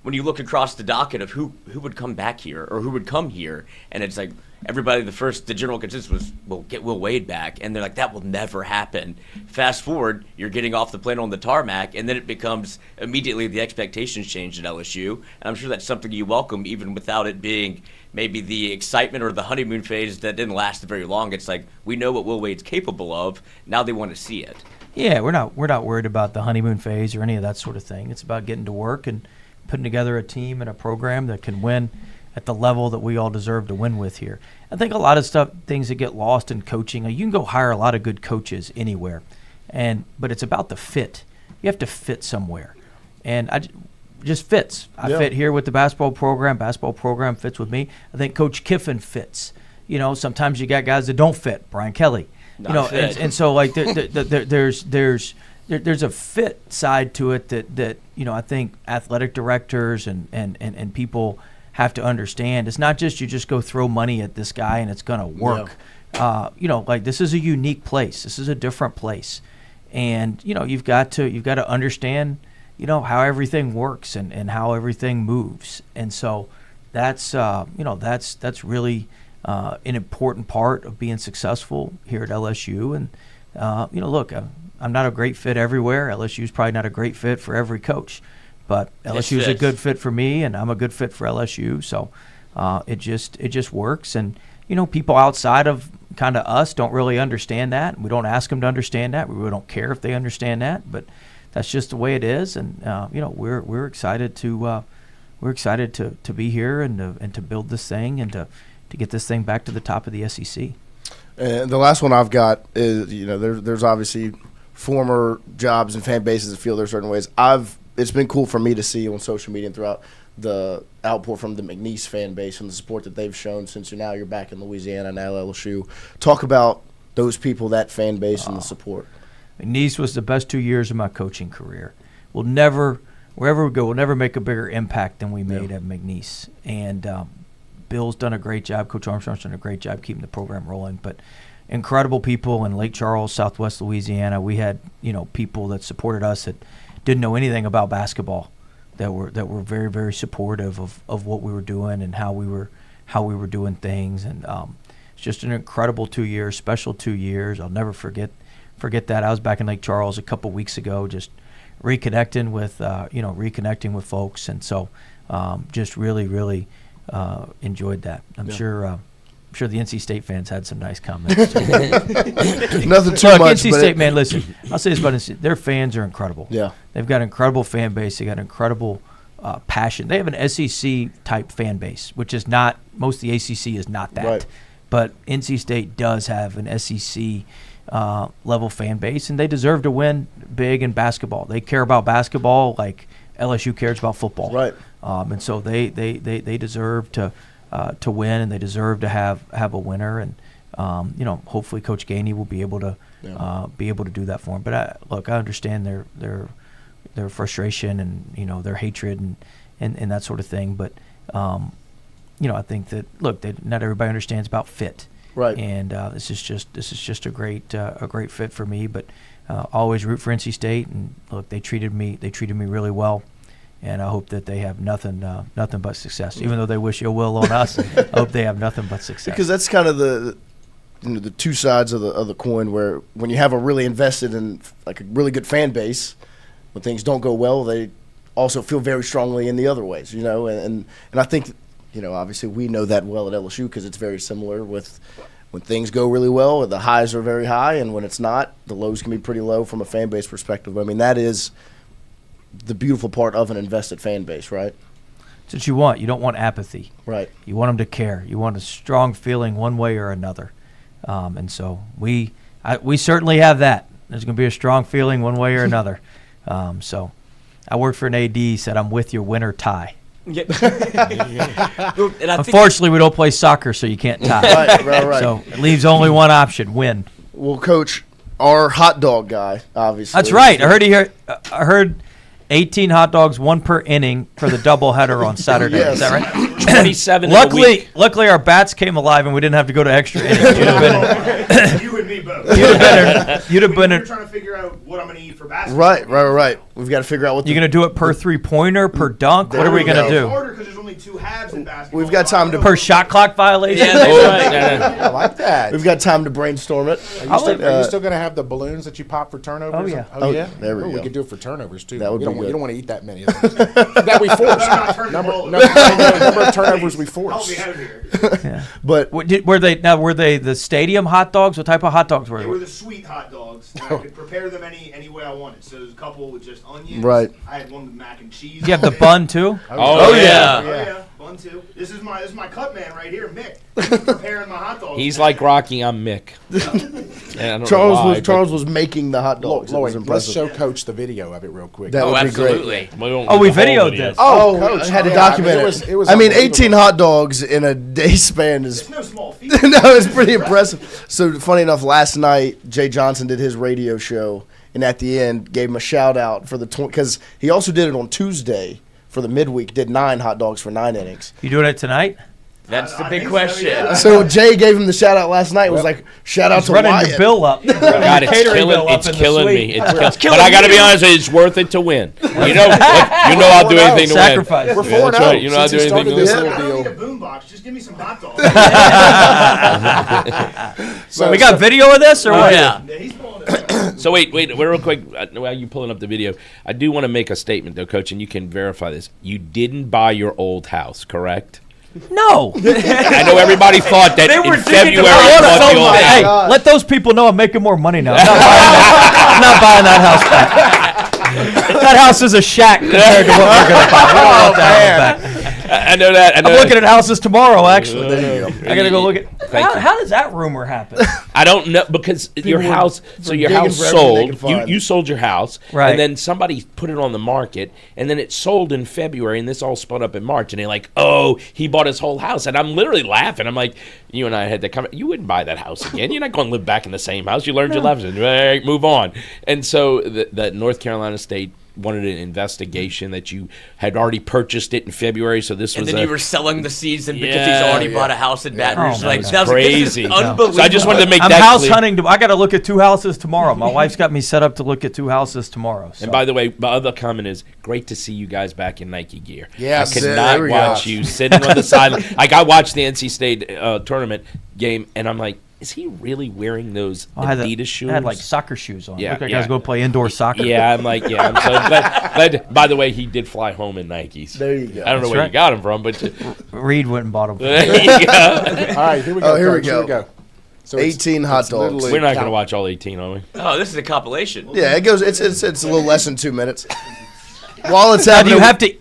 when you look across the docket of who would come back here or who would come here, and it's like everybody, the general consensus was, well, get Will Wade back, and they're like, that will never happen. Fast forward, you're getting off the plane on the tarmac, and then it becomes immediately the expectations change at LSU, and I'm sure that's something you welcome even without it being maybe the excitement or the honeymoon phase that didn't last very long. It's like, we know what Will Wade's capable of, now they want to see it. Yeah, we're not worried about the honeymoon phase or any of that sort of thing. It's about getting to work and putting together a team and a program that can win at the level that we all deserve to win with here. I think a lot of things that get lost in coaching, you can go hire a lot of good coaches anywhere. But it's about the fit. You have to fit somewhere, and just fits. I fit here with the basketball program. Basketball program fits with me. I think Coach Kiffin fits. Sometimes you got guys that don't fit. Brian Kelly. And so like there's a fit side to it that I think athletic directors and people have to understand. It's not just you just go throw money at this guy and it's gonna work. Like this is a unique place. This is a different place, and you've got to understand how everything works and how everything moves. And so that's really an important part of being successful here at LSU. And look, I'm not a great fit everywhere. LSU is probably not a great fit for every coach, but LSU is a good fit for me, and I'm a good fit for LSU. So it just works. And people outside of kind of us don't really understand that. We don't ask them to understand that. We really don't care if they understand that, but that's just the way it is. And we're excited to be here and to build this thing and to get this thing back to the top of the SEC. And the last one I've got is there's obviously former jobs and fan bases that feel their certain ways. It's been cool for me to see on social media and throughout the outpour from the McNeese fan base and the support that they've shown since you're back in Louisiana, now LSU. Talk about those people, that fan base, and the support. McNeese was the best 2 years of my coaching career. Wherever we go, we'll never make a bigger impact than we made at McNeese. And Bill's done a great job. Coach Armstrong's done a great job keeping the program rolling. But incredible people in Lake Charles, Southwest Louisiana. We had people that supported us that didn't know anything about basketball, that were very, very supportive of what we were doing and how we were doing things. And it's just an incredible 2 years, special 2 years. I'll never forget that. I was back in Lake Charles a couple weeks ago, just reconnecting with folks, and so just really, really enjoyed that. I'm sure the NC State fans had some nice comments too. Nothing too much. NC State, man, listen, I'll say this about NC. Their fans are incredible. Yeah, they've got an incredible fan base. They got incredible passion. They have an SEC type fan base, which is not most of the ACC is not that, right. But NC State does have an SEC level fan base, and they deserve to win big in basketball. They care about basketball like LSU cares about football, right? And so they deserve to win, and they deserve to have a winner. And hopefully Coach Gainey will be able to do that for them. But I understand their frustration and their hatred and that sort of thing. But I think that not everybody understands about fit. Right. And this is just a great fit for me. But always root for NC State, and look, they treated me really well, and I hope that they have nothing but success. Even though they wish ill will on us, I hope they have nothing but success. Because that's kind of the two sides of the coin. Where when you have a really invested in like a really good fan base, when things don't go well, they also feel very strongly in the other ways. And I think. Obviously we know that well at LSU because it's very similar with when things go really well, the highs are very high, and when it's not, the lows can be pretty low from a fan base perspective. I mean, that is the beautiful part of an invested fan base, right? That's what you want. You don't want apathy. Right. You want them to care. You want a strong feeling one way or another. And so we certainly have that. There's going to be a strong feeling one way or another. So I worked for an AD, said I'm with your winner tie. Yeah. Unfortunately, we don't play soccer, so you can't tie. Right. So it leaves only one option: win. Well, Coach, our hot dog guy, obviously. That's right. I heard 18 hot dogs, one per inning for the doubleheader on Saturday. Yes. Is that right? 27 in a week. Luckily, our bats came alive, and we didn't have to go to extra innings. You and me both. You'd have been. We're trying to figure out what I'm going to eat for basketball. Right. We've got to figure out what you're going to do it per 3-pointer, per dunk. What are we going to do? It's harder because there's only two halves in basketball. We've got time to per shot clock violation. Yeah, that's right. I like that. We've got time to brainstorm it. Are you still going to have the balloons that you pop for turnovers? Oh, yeah. Oh, yeah? There we go. We could do it for turnovers, too. That would be good. You don't want to eat that many of them. That we force. Number of turnovers we force. Help me out here. Yeah. But were they the stadium hot dogs? What type of hot dogs were They they? were the sweet hot dogs. And I could prepare them any way I wanted. So there's a couple with just onions. Right. I had one with mac and cheese. You have the bun too? Oh, yeah. Oh yeah, bun too. This is my cut man right here, Mick. He's preparing my hot dogs. He's like Rocky. I'm Mick. And I don't know why, Charles was making the hot dogs. It was Lloyd, let's impressive. show Coach the video of it real quick. That would be absolutely. great. We videoed this. Oh, Coach, I had to yeah, document I mean, it. it was I mean, unbelievable. 18 hot dogs in a day span is No small feat. no, it's pretty impressive. So funny enough, last night Jay Johnson did his radio show, and at the end gave him a shout out for the because he also did it on Tuesday for the midweek. Did 9 hot dogs for 9 innings. You doing it tonight? That's the big question. So Jay gave him the shout out last night. Was like shout out He's to running Wyatt. your bill up. God, it's killing me. It's killing but I got to be honest with you, it's worth it to win. You know, I'll do anything to win. Sacrifice. We're 4-0. That's right. You know, I'll do anything to win. This I little don't need deal. a boombox. Just give me some hot dogs. So we got video of this, or what? Yeah. Yeah, he's pulling it. So wait, real quick. While you pulling up the video, I do want to make a statement, though, Coach, and you can verify this. You didn't buy your old house, correct? No. I know everybody thought that in February. You bought the old house. Hey, let those people know I'm making more money now. I'm not buying that house back. That house is a shack compared to what we're going to buy. We don't want that house back. I know that. I'm looking at houses tomorrow, actually. There you go. I got to go look at. How does that rumor happen? I don't know because your were- house. So were your digging house for everything they sold. could You find. you sold your house, Right. and then somebody put it on the market, and then it sold in February, and this all spun up in March, and they're like, "Oh, he bought his whole house," and I'm literally laughing. I'm like, "You and I had that comment. You wouldn't buy that house again. You're not going to live back in the same house. You learned your lesson. Right, move on." And so the North Carolina State wanted an investigation that you had already purchased it in February, so this And was then you were selling the season because he's Yeah, already yeah. bought a house in Baton Rouge. Oh, Like that's that was crazy. This is unbelievable. So I just wanted to make I'm that house clear. hunting. I got to look at 2 houses tomorrow. My wife's got me set up to look at 2 houses tomorrow. So. And by the way, my other comment is great to see you guys back in Nike gear. Yes. I could There not we watch go. you sitting on the side. Like I watched the NC State tournament game, and I'm like, is he really wearing those Adidas shoes? I had like soccer shoes on. Yeah, Looked like yeah. I was going to play indoor soccer. Yeah, I'm like, yeah. I'm so glad. By the way, he did fly home in Nikes. There you go. I don't know That's where right. you got him from, but Reed went and bought them. there you go. All right, here we go. Oh, here we Coach, go. Here we go. So 18 hot it's dogs. literally- We're not going to watch all 18, are we? Oh, this is a compilation. Yeah, it goes. It's a little less than 2 minutes. While it's Now, happening,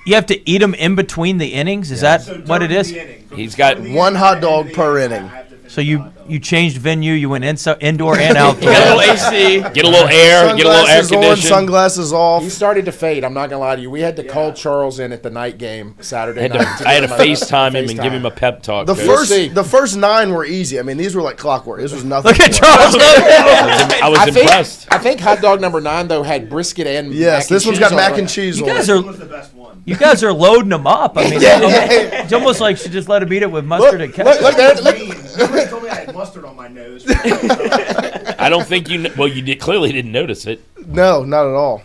you have to eat them in between the innings? Is that what it is? He's got one hot dog per inning. So you changed venue, you went indoor and outdoor. Got a little AC. get a little air, get a little air Sunglasses on, conditioning. sunglasses off. He started to fade. I'm not gonna lie to you. We had to call Charles in at the night game Saturday night. I had to give him FaceTime him and give him a pep talk. The Coach. the first 9 were easy. I mean, these were like clockwork. This was nothing. Look at for us. Charles. I was impressed. I think hot dog number 9 though had brisket and Yes, mac this and one's cheese got on mac it. and cheese You on guys it. are you guys are loading them up. I mean, it's almost like you just let him eat it with mustard and ketchup. Look there. Somebody told me I had mustard on my nose. I don't think you. Well, you clearly didn't notice it. No, not at all.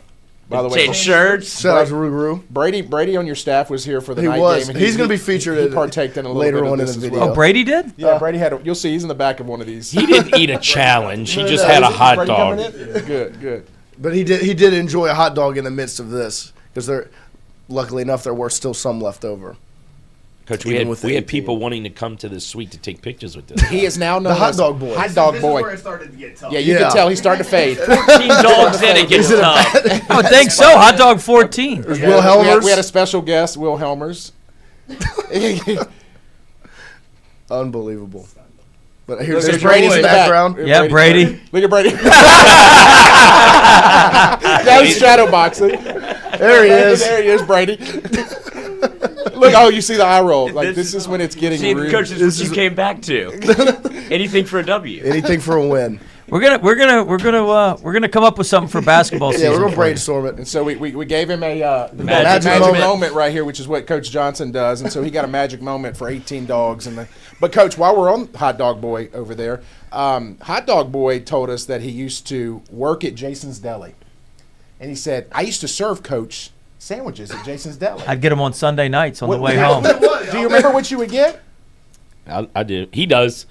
By the way, Change shirts. Shout out to Ruguru. Brady on your staff was here for the He night was. game. And He's going to be featured He partaked in a little later bit of on in this the as video. well. Oh, Brady did? Yeah, Brady had. You'll see. He's in the back of one of these. He didn't eat a challenge. He just had a Is hot Brady dog. coming in? Good. But he did enjoy a hot dog in the midst of this because luckily enough there were still some left over. Coach, Even we with had the 18. people wanting to come to this suite to take pictures with this. He is now known The hot as dog boy. Hot dog This boy. is where it started to get tough. Yeah, you Yeah. can tell he's starting to fade. 14 dogs in, it gets tough. I would think so. Hot dog 14. There's Yeah, Will Helmers. We had a special guest, Will Helmers. Unbelievable. But There's here's Brady's Brady in the back. background. Yeah, Brady. Look at Brady. Now he's shadow boxing. There he is. There he is, Brady. Look, oh, you see the eye roll. Like this is when it's getting See, rude. Coach, this is what you came back to. Anything for a W. Anything for a win. We're gonna come up with something for basketball season. Yeah, we're gonna for you. brainstorm it. And so we gave him a Magic magic moment. moment right here, which is what Coach Johnson does. And so he got a magic moment for 18 dogs. But Coach, while we're on Hot Dog Boy over there, Hot Dog Boy told us that he used to work at Jason's Deli, and he said, "I used to serve Coach sandwiches at Jason's Deli." I'd get them on Sunday nights on the way What- home. Do you remember what you would get? I do. He does.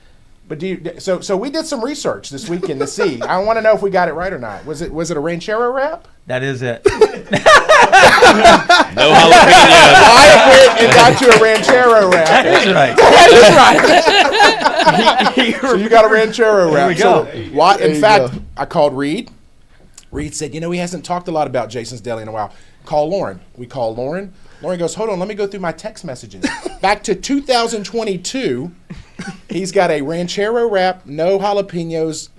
But do you? So we did some research this weekend to see. I want to know if we got it right or not. Was it a ranchero wrap? That is it. No jalapeno. I went and got you a ranchero wrap. That is right. That is right. So you got a ranchero wrap. There we go. So, why, There in you fact, go. I called Reed. Reed said, he hasn't talked a lot about Jason's Deli in a while. Call Lauren. We call Lauren. Lauren goes, hold on, let me go through my text messages. Back to 2022, he's got a ranchero wrap, no jalapenos,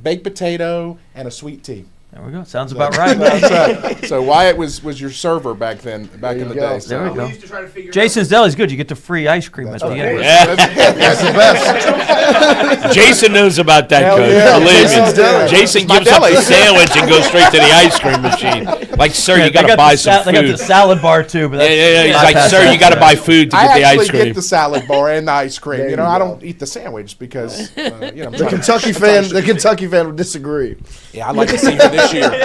baked potato, and a sweet tea. There we go. Sounds about right. So Wyatt was your server back in the day. So. There we go. Jason's Deli's good. You get the free ice cream at the end. That's the best. Jason knows about that, Hell Coach. yeah. Believe Jason's me. Deli. Jason My gives up deli. the sandwich and goes straight to the ice cream machine. Like, sir, you got to buy some They got the food. salad bar too. But that's He's like, sir, you got to buy food to I get the actually ice cream. get the salad bar and the ice cream. There You know, you I go. don't eat the sandwich because The Kentucky fan would disagree. Yeah, I'd like to see her this year. If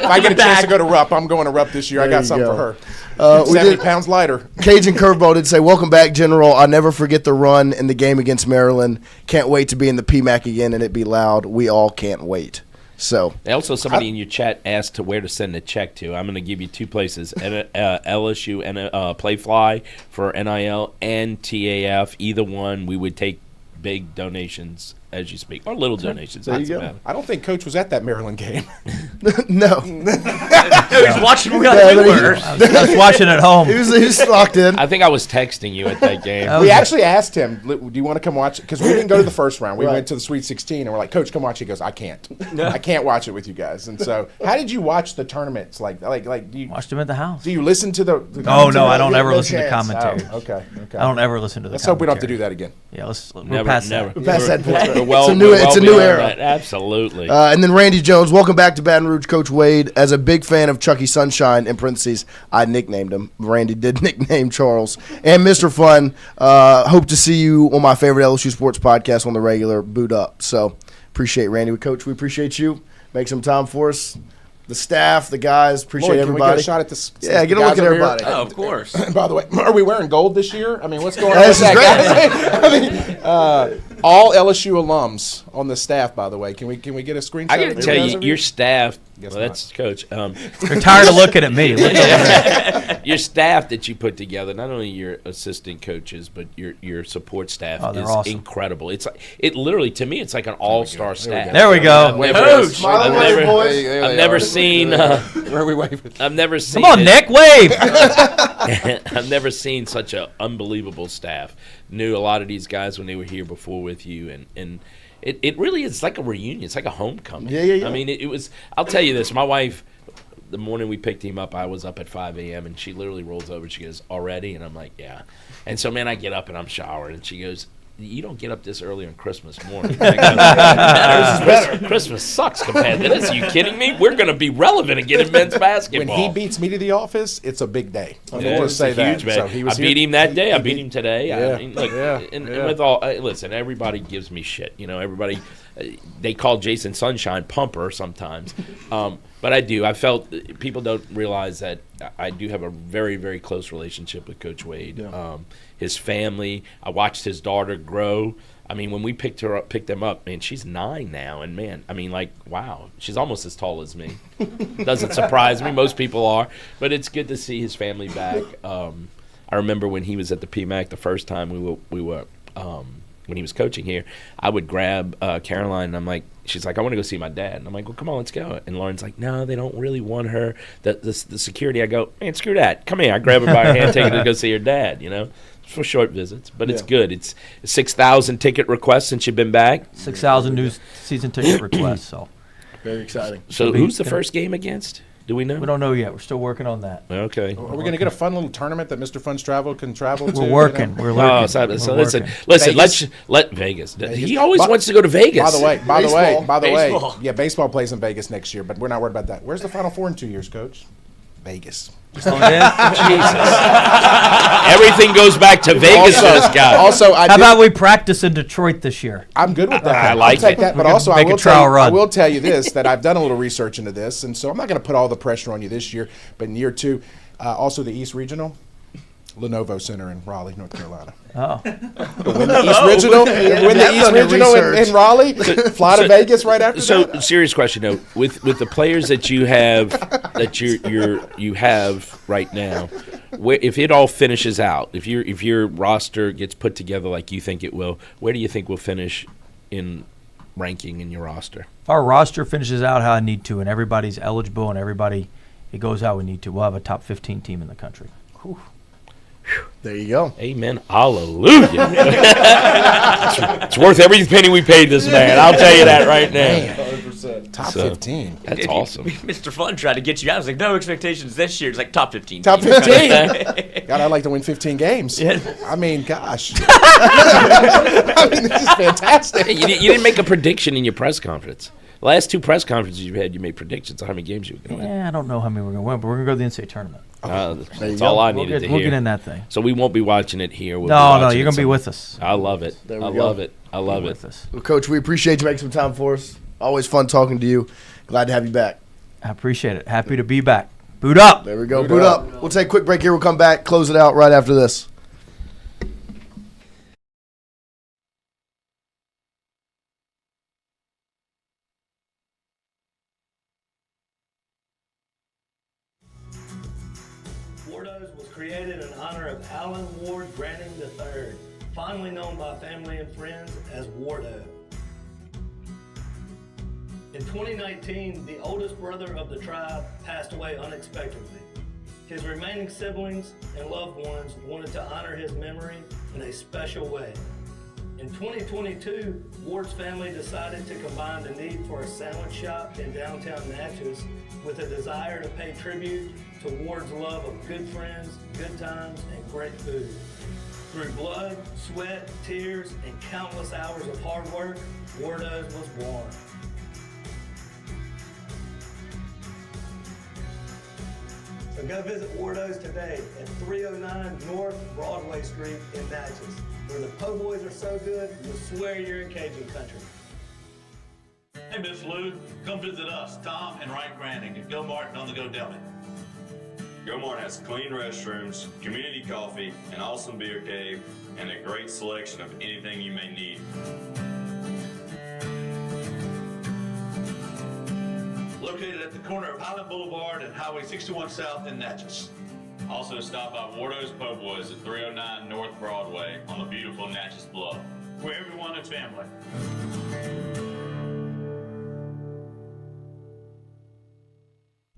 I get a chance to go to Rupp, I'm going to Rupp this year. I There got you something go. for her. We 70 did- pounds lighter. Cajun Curveball did say, "Welcome back, General. I'll never forget the run in the game against Maryland. Can't wait to be in the PMAC again and it be loud. We all can't wait." So Also, somebody in your chat asked to where to send a check to. I'm going to give you two places: LSU and Playfly for NIL and TAF. Either one, we would take big donations as you speak, or little donations. There you not so go. bad. I don't think Coach was at that Maryland game. no, He's watching we Yeah, were. I was watching at home. he was locked in. I think I was texting you at that game. We actually asked him, "Do you want to come watch it?" Because we didn't go to the first round. We went to the Sweet 16, and we're like, "Coach, come watch." He goes, "I can't. I can't watch it with you guys." And so, how did you watch the tournaments? Like, do you Watched him at the house. do you listen to the? Oh no, I don't No ever listen to chance. commentary. Oh, okay. I don't ever listen to the. Let's hope we don't have to do commentary. that again. Yeah, we're Never, past never. that. Past that point. We're well- It's a new- we're it's well a new beyond era. that. Absolutely. And then Randy Jones, welcome back to Baton Rouge, Coach Wade. As a big fan of Chucky Sunshine, in parentheses, I nicknamed him. Randy did nickname Charles. And Mr. Fun, hope to see you on my favorite LSU sports podcast on the regular, Boot Up. So appreciate Randy. Coach, we appreciate you. Make some time for us. The staff, the guys, appreciate Lloyd, everybody. Can we get a shot at this? Yeah, get a guys look at over here? everybody. Oh, of course. By the way, are we wearing gold this year? I mean, what's going on Yeah, with this is that, guys? I mean, all LSU alums on the staff, by the way. Can we get a screenshot? I got to of tell guys you, over your here? staff. Guess Well, that's Coach. You're tired of looking at me. Look over there. Your staff that you put together, not only your assistant coaches, but your support staff Oh, they're is awesome. incredible. It's like it literally to me, it's like an all-star staff. There we go. I've never seen. Where are we waving? I've never seen. Come on, Nick, wave. I've never seen such an unbelievable staff. Knew a lot of these guys when they were here before with you, and it really is like a reunion. It's like a homecoming. Yeah. I mean, it was. I'll tell you this. My wife, the morning we picked him up, I was up at 5 a.m. and she literally rolls over. She goes, "Already?" And I'm like, "Yeah." And so, man, I get up and I'm showered, and she goes, "You don't get up this early on Christmas morning." I go, Christmas sucks compared to this. Are you kidding me? We're going to be relevant again in men's When basketball. he beats me to the office, it's a big day. Let me Yeah, just it's say a that. huge man. So he was I beat here. him that day. I beat him today. Yeah. I mean, look, Yeah. and Yeah. with all, listen, everybody gives me shit. You know, everybody, they call Jason Sunshine Pumper sometimes. But I do. I felt people don't realize that I do have a very, very close relationship with Coach Wade. Yeah. His family. I watched his daughter grow. I mean, when we picked them up, man, she's 9 now, and man, I mean, like, wow, she's almost as tall as me. Doesn't surprise me. Most people are, but it's good to see his family back. I remember when he was at the PMAC the first time we were when he was coaching here, I would grab Caroline, and I'm like, she's like, I want to go see my dad, and I'm like, well, come on, let's go. And Lauren's like, no, they don't really want her. The security. I go, man, screw that. Come here. I grab her by her hand, take her to go see her dad. You know. For short visits, but it's good. It's 6,000 ticket requests since you've been back. 6,000 new season ticket requests. So very exciting. So who's the first game against? Do we know? We don't know yet. We're still working on that. Okay. Are we going to get a fun little tournament that Mr. Fun's Travel can travel to? We're working. You know? We're looking. So We're listen. working. Let's let Vegas. He always wants to go to Vegas. By the way, yeah, baseball plays in Vegas next year, but we're not worried about that. Where's the Final Four in 2 years, Coach? Vegas. Everything goes back to Vegas for this guy. Also, how about we practice in Detroit this year? I'm good with that. I like I'll take it. that. But We can also, make a I trial will run. tell you this, that I've done a little research into this, and so I'm not going to put all the pressure on you this year, but in year 2, also the East Regional, Lenovo Center in Raleigh, North Carolina. Oh. Win the East Regional, win the East Regional in Raleigh, fly to Vegas right after that. So, serious question though, with the players that you have, that you have right now, if it all finishes out, if your roster gets put together like you think it will, where do you think we'll finish in ranking in your roster? If our roster finishes out how I need to, and everybody's eligible, and it goes how we need to, we'll have a top 15 team in the country. There you go. Amen. Hallelujah. It's worth every penny we paid this man. I'll tell you that right now. 100%. Top 15. That's awesome. Mr. Fun tried to get you out. I was like, no expectations this year. It's like top 15. Top 15. God, I'd like to win 15 games. Yeah. I mean, gosh. I mean, this is fantastic. Hey, you didn't make a prediction in your press conference. The last 2 press conferences you had, you made predictions on how many games you were going to win. Yeah, I don't know how many we're going to win, but we're going to go to the NCAA tournament. That's all I needed to hear. We'll get in that thing. So we won't be watching it here. We'll No, you're going to be with us. I love it. I love it. I love it. With us. Well, Coach, we appreciate you making some time for us. Always fun talking to you. Glad to have you back. I appreciate it. Happy to be back. Boot up. There we go. Boot up. We'll take a quick break here. We'll come back, close it out right after this. Wardos was created in honor of Alan Ward Granning III, fondly known by family and friends as Wardo. In 2019, the oldest brother of the tribe passed away unexpectedly. His remaining siblings and loved ones wanted to honor his memory in a special way. In 2022, Ward's family decided to combine the need for a sandwich shop in downtown Natchez with a desire to pay tribute to Ward's love of good friends, good times, and great food. Through blood, sweat, tears, and countless hours of hard work, Wardo's was born. So go visit Wardo's today at 309 North Broadway Street in Natchez, where the po' boys are so good, you'll swear you're in Cajun country. Hey, Miss Lou, come visit us, Tom and Wright Granning at Go Martin on the Go Deli. Go Martin has clean restrooms, community coffee, an awesome beer cave, and a great selection of anything you may need. Located at the corner of Highland Boulevard and Highway 61 South in Natchez. Also stop by Wardo's Po' Boys at 309 North Broadway on the beautiful Natchez Bluff, where everyone is family.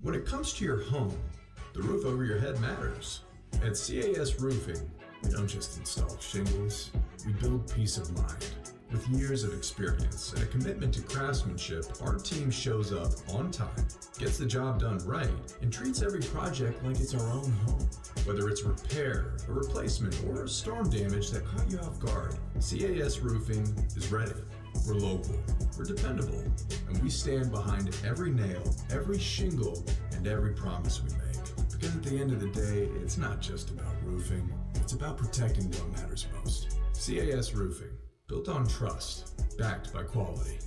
When it comes to your home, the roof over your head matters. At CAS Roofing, we don't just install shingles, we build peace of mind. With years of experience and a commitment to craftsmanship, our team shows up on time, gets the job done right, and treats every project like it's our own home. Whether it's repair, a replacement, or storm damage that caught you off guard, CAS Roofing is ready. We're local, we're dependable, and we stand behind every nail, every shingle, and every promise we make. Because at the end of the day, it's not just about roofing, it's about protecting what matters most. CAS Roofing, built on trust, backed by quality.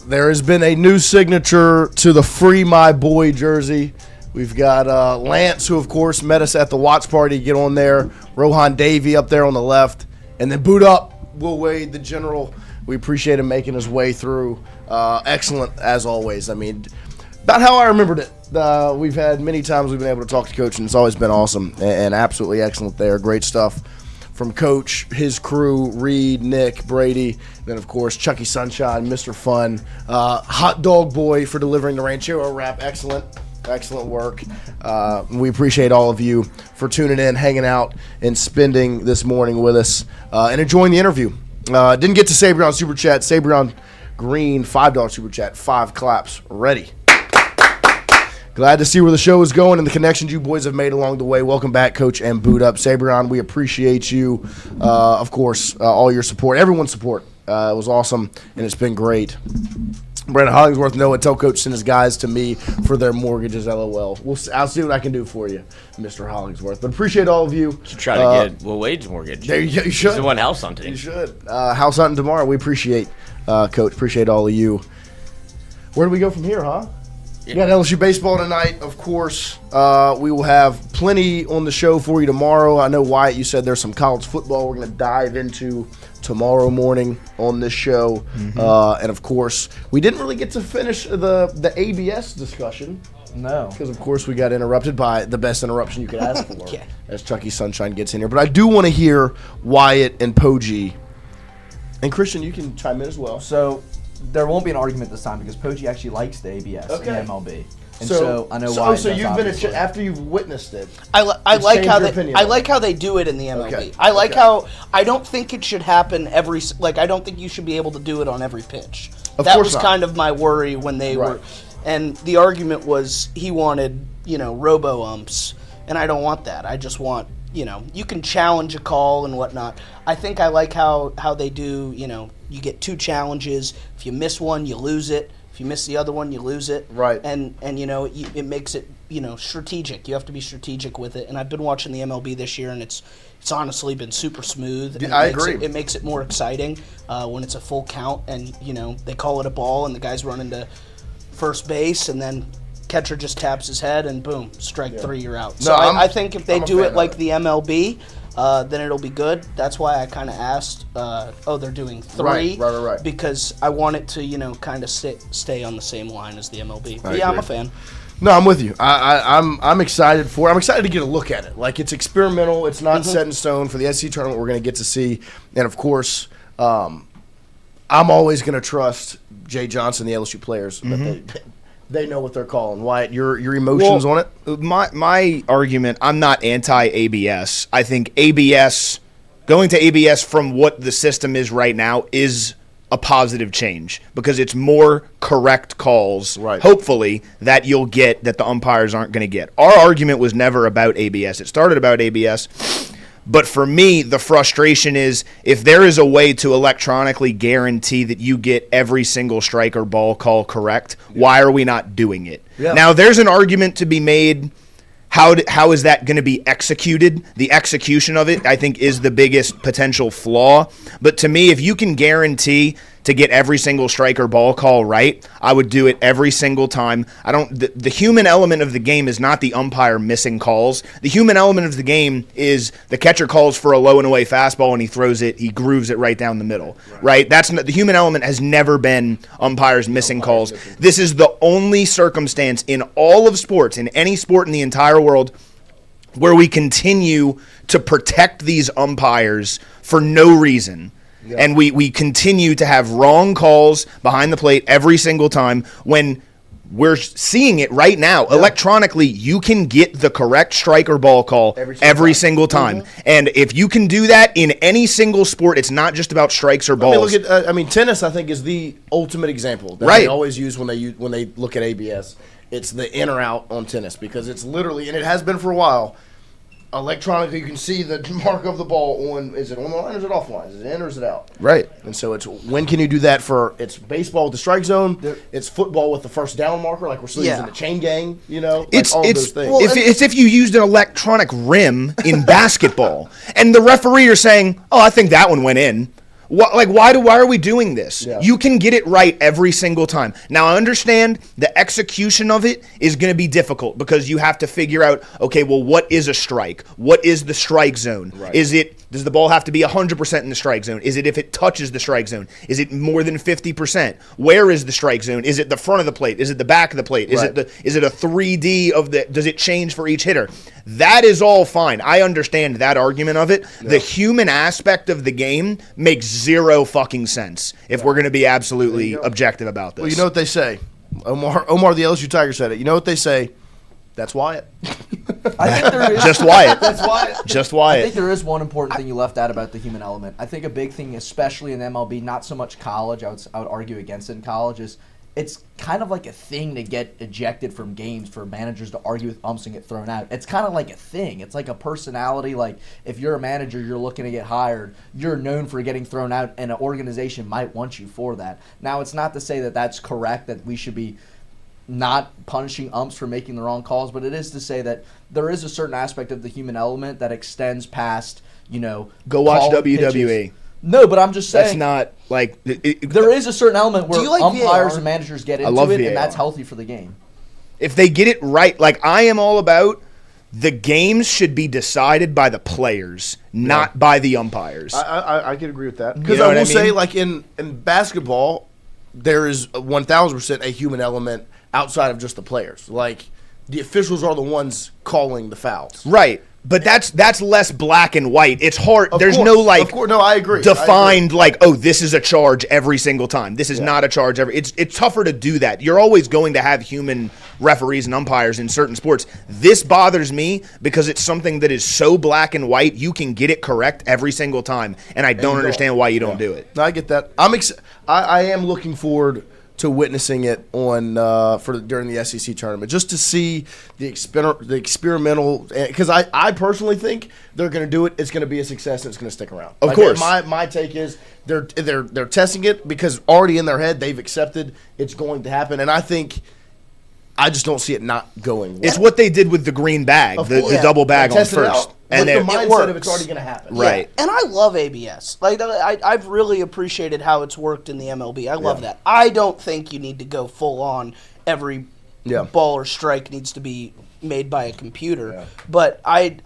there has been a new signature to the Free My Boy jersey. We've got Lance, who, of course, met us at the watch party. Get on there. Rohan Davey up there on the left. And then boot up Will Wade, the general. We appreciate him making his way through. Excellent, as always. I mean, about how I remembered it. We've had many times we've been able to talk to Coach, and it's always been awesome and absolutely excellent there. Great stuff from Coach, his crew, Reed, Nick, Brady, then, of course, Chucky Sunshine, Mr. Fun, Hot Dog Boy for delivering the Ranchero rap. Excellent work. We appreciate all of you for tuning in, hanging out, and spending this morning with us and enjoying the interview. Didn't get to Sabrion Super Chat. Sabrion Green, $5 Super Chat, 5 claps ready. Glad to see where the show is going and the connections you boys have made along the way. Welcome back, Coach and Boot Up. Sabrion, we appreciate you. Of course, all your support, everyone's support. It was awesome, and it's been great. Brandon Hollingsworth, Noah, tell Coach send his guys to me for their mortgages, LOL. I'll see what I can do for you, Mr. Hollingsworth. But appreciate all of you. Should try to get Will Wade's mortgage. There you should. He's the one house hunting. You should. House hunting tomorrow. We appreciate, Coach. Appreciate all of you. Where do we go from here, huh? We got LSU baseball tonight, of course. We will have plenty on the show for you tomorrow. I know, Wyatt, you said there's some college football we're going to dive into tomorrow morning on this show. And, of course, we didn't really get to finish the ABS discussion. No. Because, of course, we got interrupted by the best interruption you could ask for as Chucky Sunshine gets in here. But I do want to hear Wyatt and Poggi. And, Christian, you can chime in as well. So there won't be an argument this time because Poggi actually likes the ABS in MLB. And so I know why. So you've been after you've witnessed it. I like how they do it in the MLB. Okay. I like how I don't think it should happen I don't think you should be able to do it on every pitch. That was kind of my worry when they were, and the argument was he wanted robo umps, and I don't want that. I just want you can challenge a call and whatnot. I think I like how they do. You get 2 challenges. If you miss one, you lose it. If you miss the other one, you lose it. Right. And it makes it strategic. You have to be strategic with it. And I've been watching the MLB this year, and it's honestly been super smooth. And I agree. It makes it more exciting when it's a full count, and they call it a ball, and the guy's running to first base, and then catcher just taps his head, and boom, strike 3, you're out. So I think if they do it like the MLB, then it'll be good. That's why I kind of asked, they're doing 3. Right. Because I want it to, kind of stay on the same line as the MLB. But I'm a fan. No, I'm with you. I'm excited for it. I'm excited to get a look at it. Like, it's experimental. It's not set in stone. For the SEC tournament, we're going to get to see. And, of course, I'm always going to trust Jay Johnson, the LSU players. They know what they're calling. Wyatt, your emotions on it? My argument, I'm not anti-ABS. I think going to ABS from what the system is right now is a positive change because it's more correct calls, hopefully, that you'll get that the umpires aren't going to get. Our argument was never about ABS. It started about ABS. But for me, the frustration is if there is a way to electronically guarantee that you get every single strike or ball call correct, why are we not doing it? Yeah. Now, there's an argument to be made. How is that going to be executed? The execution of it, I think, is the biggest potential flaw. But to me, if you can guarantee to get every single strike or ball call right, I would do it every single time. The human element of the game is not the umpire missing calls. The human element of the game is the catcher calls for a low and away fastball and he grooves it right down the middle. Right? That's not, the human element has never been umpires missing calls. This is the only circumstance in all of sports, in any sport in the entire world, where we continue to protect these umpires for no reason. Yeah. And we continue to have wrong calls behind the plate every single time when we're seeing it right now. Yeah. Electronically, you can get the correct strike or ball call every single time. And if you can do that in any single sport, it's not just about strikes or balls. Tennis, I think, is the ultimate example that they always use when they look at ABS. It's the in or out on tennis because it's literally, and it has been for a while, electronically you can see the mark of the ball on, is it on the line or is it off the line? Is it in or is it out? Right. And so it's, when can you do that it's baseball with the strike zone, it's football with the first down marker, like we're still using the chain gang, It's all those things. Well, it's if you used an electronic rim in basketball and the referee are saying, I think that one went in. Why are we doing this? Yeah. You can get it right every single time. Now, I understand the execution of it is going to be difficult because you have to figure out, okay, well, what is a strike? What is the strike zone? Right. Does the ball have to be 100% in the strike zone? Is it if it touches the strike zone? Is it more than 50%? Where is the strike zone? Is it the front of the plate? Is it the back of the plate? Is Right. it a 3D of the? Does it change for each hitter? That is all fine. I understand that argument of it. Yeah. The human aspect of the game makes zero fucking sense if we're going to be absolutely objective about this. Well, you know what they say. Omar, the LSU Tiger said it. You know what they say? That's Wyatt. I think there is just Wyatt. That's Wyatt. Just Wyatt. I think there is one important thing you left out about the human element. I think a big thing, especially in MLB, not so much college. I would argue against it in college. Is it's kind of like a thing to get ejected from games for managers to argue with umps and get thrown out. It's kind of like a thing. It's like a personality. Like if you're a manager, you're looking to get hired, you're known for getting thrown out, and an organization might want you for that. Now, it's not to say that that's correct, that we should be not punishing umps for making the wrong calls, but it is to say that there is a certain aspect of the human element that extends past, go watch WWE. Pitches. No, but I'm just saying. That's not like... there is a certain element where umpires VAR? and managers get into it, and that's healthy for the game. If they get it right, like I am all about, the games should be decided by the players, not by the umpires. I can agree with that. Because I will say, like in basketball, there is 1,000% a human element outside of just the players. Like the officials are the ones calling the fouls. Right. But that's less black and white. It's hard. There's no I agree. Defined like, oh, this is a charge every single time. This is not a charge every. It's tougher to do that. You're always going to have human referees and umpires in certain sports. This bothers me because it's something that is so black and white. You can get it correct every single time, and I don't understand why you don't do it. No, I get that. I am looking forward to witnessing it on during the SEC tournament, just to see the experimental. Because I personally think they're going to do it. It's going to be a success and it's going to stick around. Of course, my take is they're testing it because already in their head they've accepted it's going to happen, and I just don't see it not going well. It's what they did with the green bag, the double bag on first. And the mindset of it's already going to happen. Right. Yeah. And I love ABS. Like I've really appreciated how it's worked in the MLB. I love that. I don't think you need to go full on every ball or strike needs to be made by a computer. Yeah. But I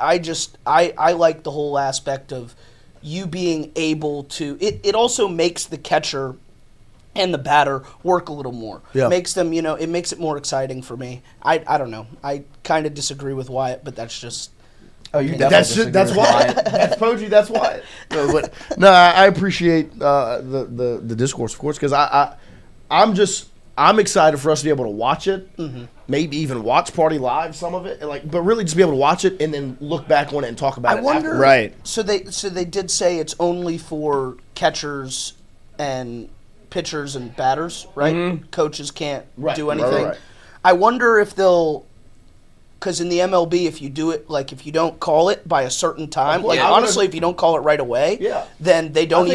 like the whole aspect of you being able to it also makes the catcher and the batter work a little more. Yeah. Makes them, it makes it more exciting for me. I don't know. I kind of disagree with Wyatt, but that's just. Oh, you definitely that's why. That's Poji. That's why. No, I appreciate the discourse, of course, because I'm excited for us to be able to watch it. Mm-hmm. Maybe even watch Party Live, some of it, but really just be able to watch it and then look back on it and talk about it. I wonder. After. Right. So they did say it's only for catchers and pitchers and batters, right? Mm-hmm. Coaches can't do anything. Right. I wonder if they'll. Because in the MLB, if you do it, if you don't call it by a certain time, honestly, if you don't call it right away, then they don't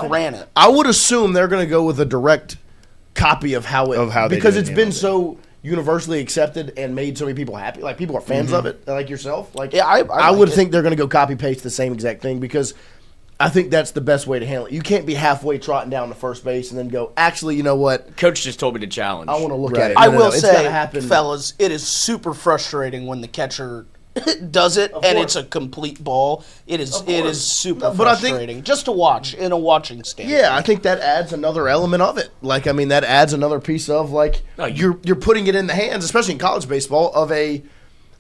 grant it. I would assume they're going to go with a direct copy of how because it's been so universally accepted and made so many people happy. Like people are fans of it, like yourself. I would think they're going to go copy paste the same exact thing because I think that's the best way to handle it. You can't be halfway trotting down to first base and then go, actually, you know what? Coach just told me to challenge. I want to look at it. I will say, fellas, it is super frustrating when the catcher does it and it's a complete ball. It is super frustrating just to watch in a watching standpoint. Yeah, I think that adds another element of it. That adds another piece of you're putting it in the hands, especially in college baseball, of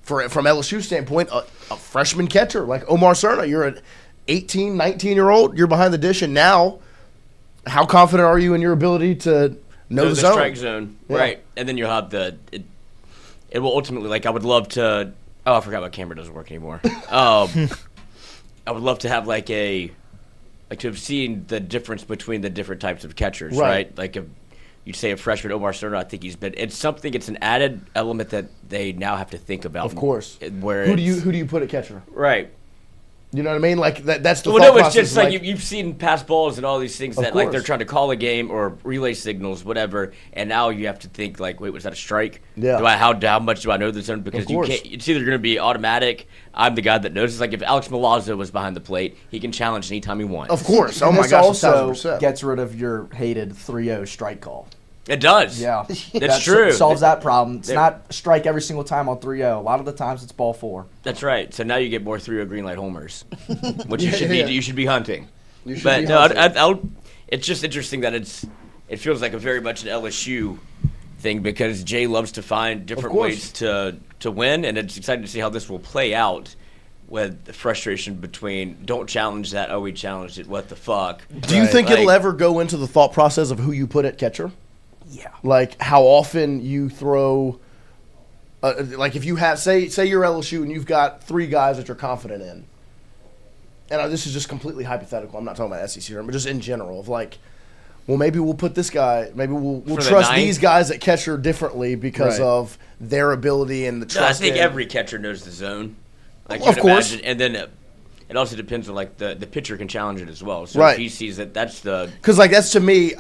from LSU standpoint, a freshman catcher like Omar Cerna. You're an 18, 19-year-old, you're behind the dish, and now how confident are you in your ability to know the zone? Strike zone, right. And then you'll have it will ultimately, I would love to, I forgot my camera doesn't work anymore. I would love to have to have seen the difference between the different types of catchers, right? If you'd say a freshman, Omar Cerna, I think it's an added element that they now have to think about. Of course. Where who do you put at catcher? Right. You know what I mean? Like that's the well, thought no, it's process. just like you've seen past balls and all these things that like they're trying to call a game or relay signals, whatever, and now you have to think like, wait, was that a strike? Yeah. How much do I know the zone? Because you can't. It's either going to be automatic. I'm the guy that knows. It's like if Alex Milazzo was behind the plate, he can challenge anytime he wants. Of course. Oh my This gosh, also 1,000%. gets rid of your hated 3-0 strike call. It does. Yeah, That's true. Solves that problem. It's not strike every single time on 3-0. A lot of the times it's ball 4. That's right. So now you get more 3-0 green light homers, which you should be hunting. You should But be no, hunting. it's just interesting that it feels like a very much an LSU thing because Jay loves to find different ways to win, and it's exciting to see how this will play out. With the frustration between don't challenge that, we challenged it, what the fuck. Do you think it'll ever go into the thought process of who you put at catcher? Yeah. Like how often you throw, like if you have, say you're LSU and you've got 3 guys that you're confident in. And this is just completely hypothetical. I'm not talking about SEC, but just in general of like, well, maybe we'll put this guy, maybe we'll trust these guys at catcher differently because of their ability and the trust. I think every catcher knows the zone. Like of course. Imagine. And then it also depends on like the pitcher can challenge it as well. So if he sees that, that's the because like that's to me,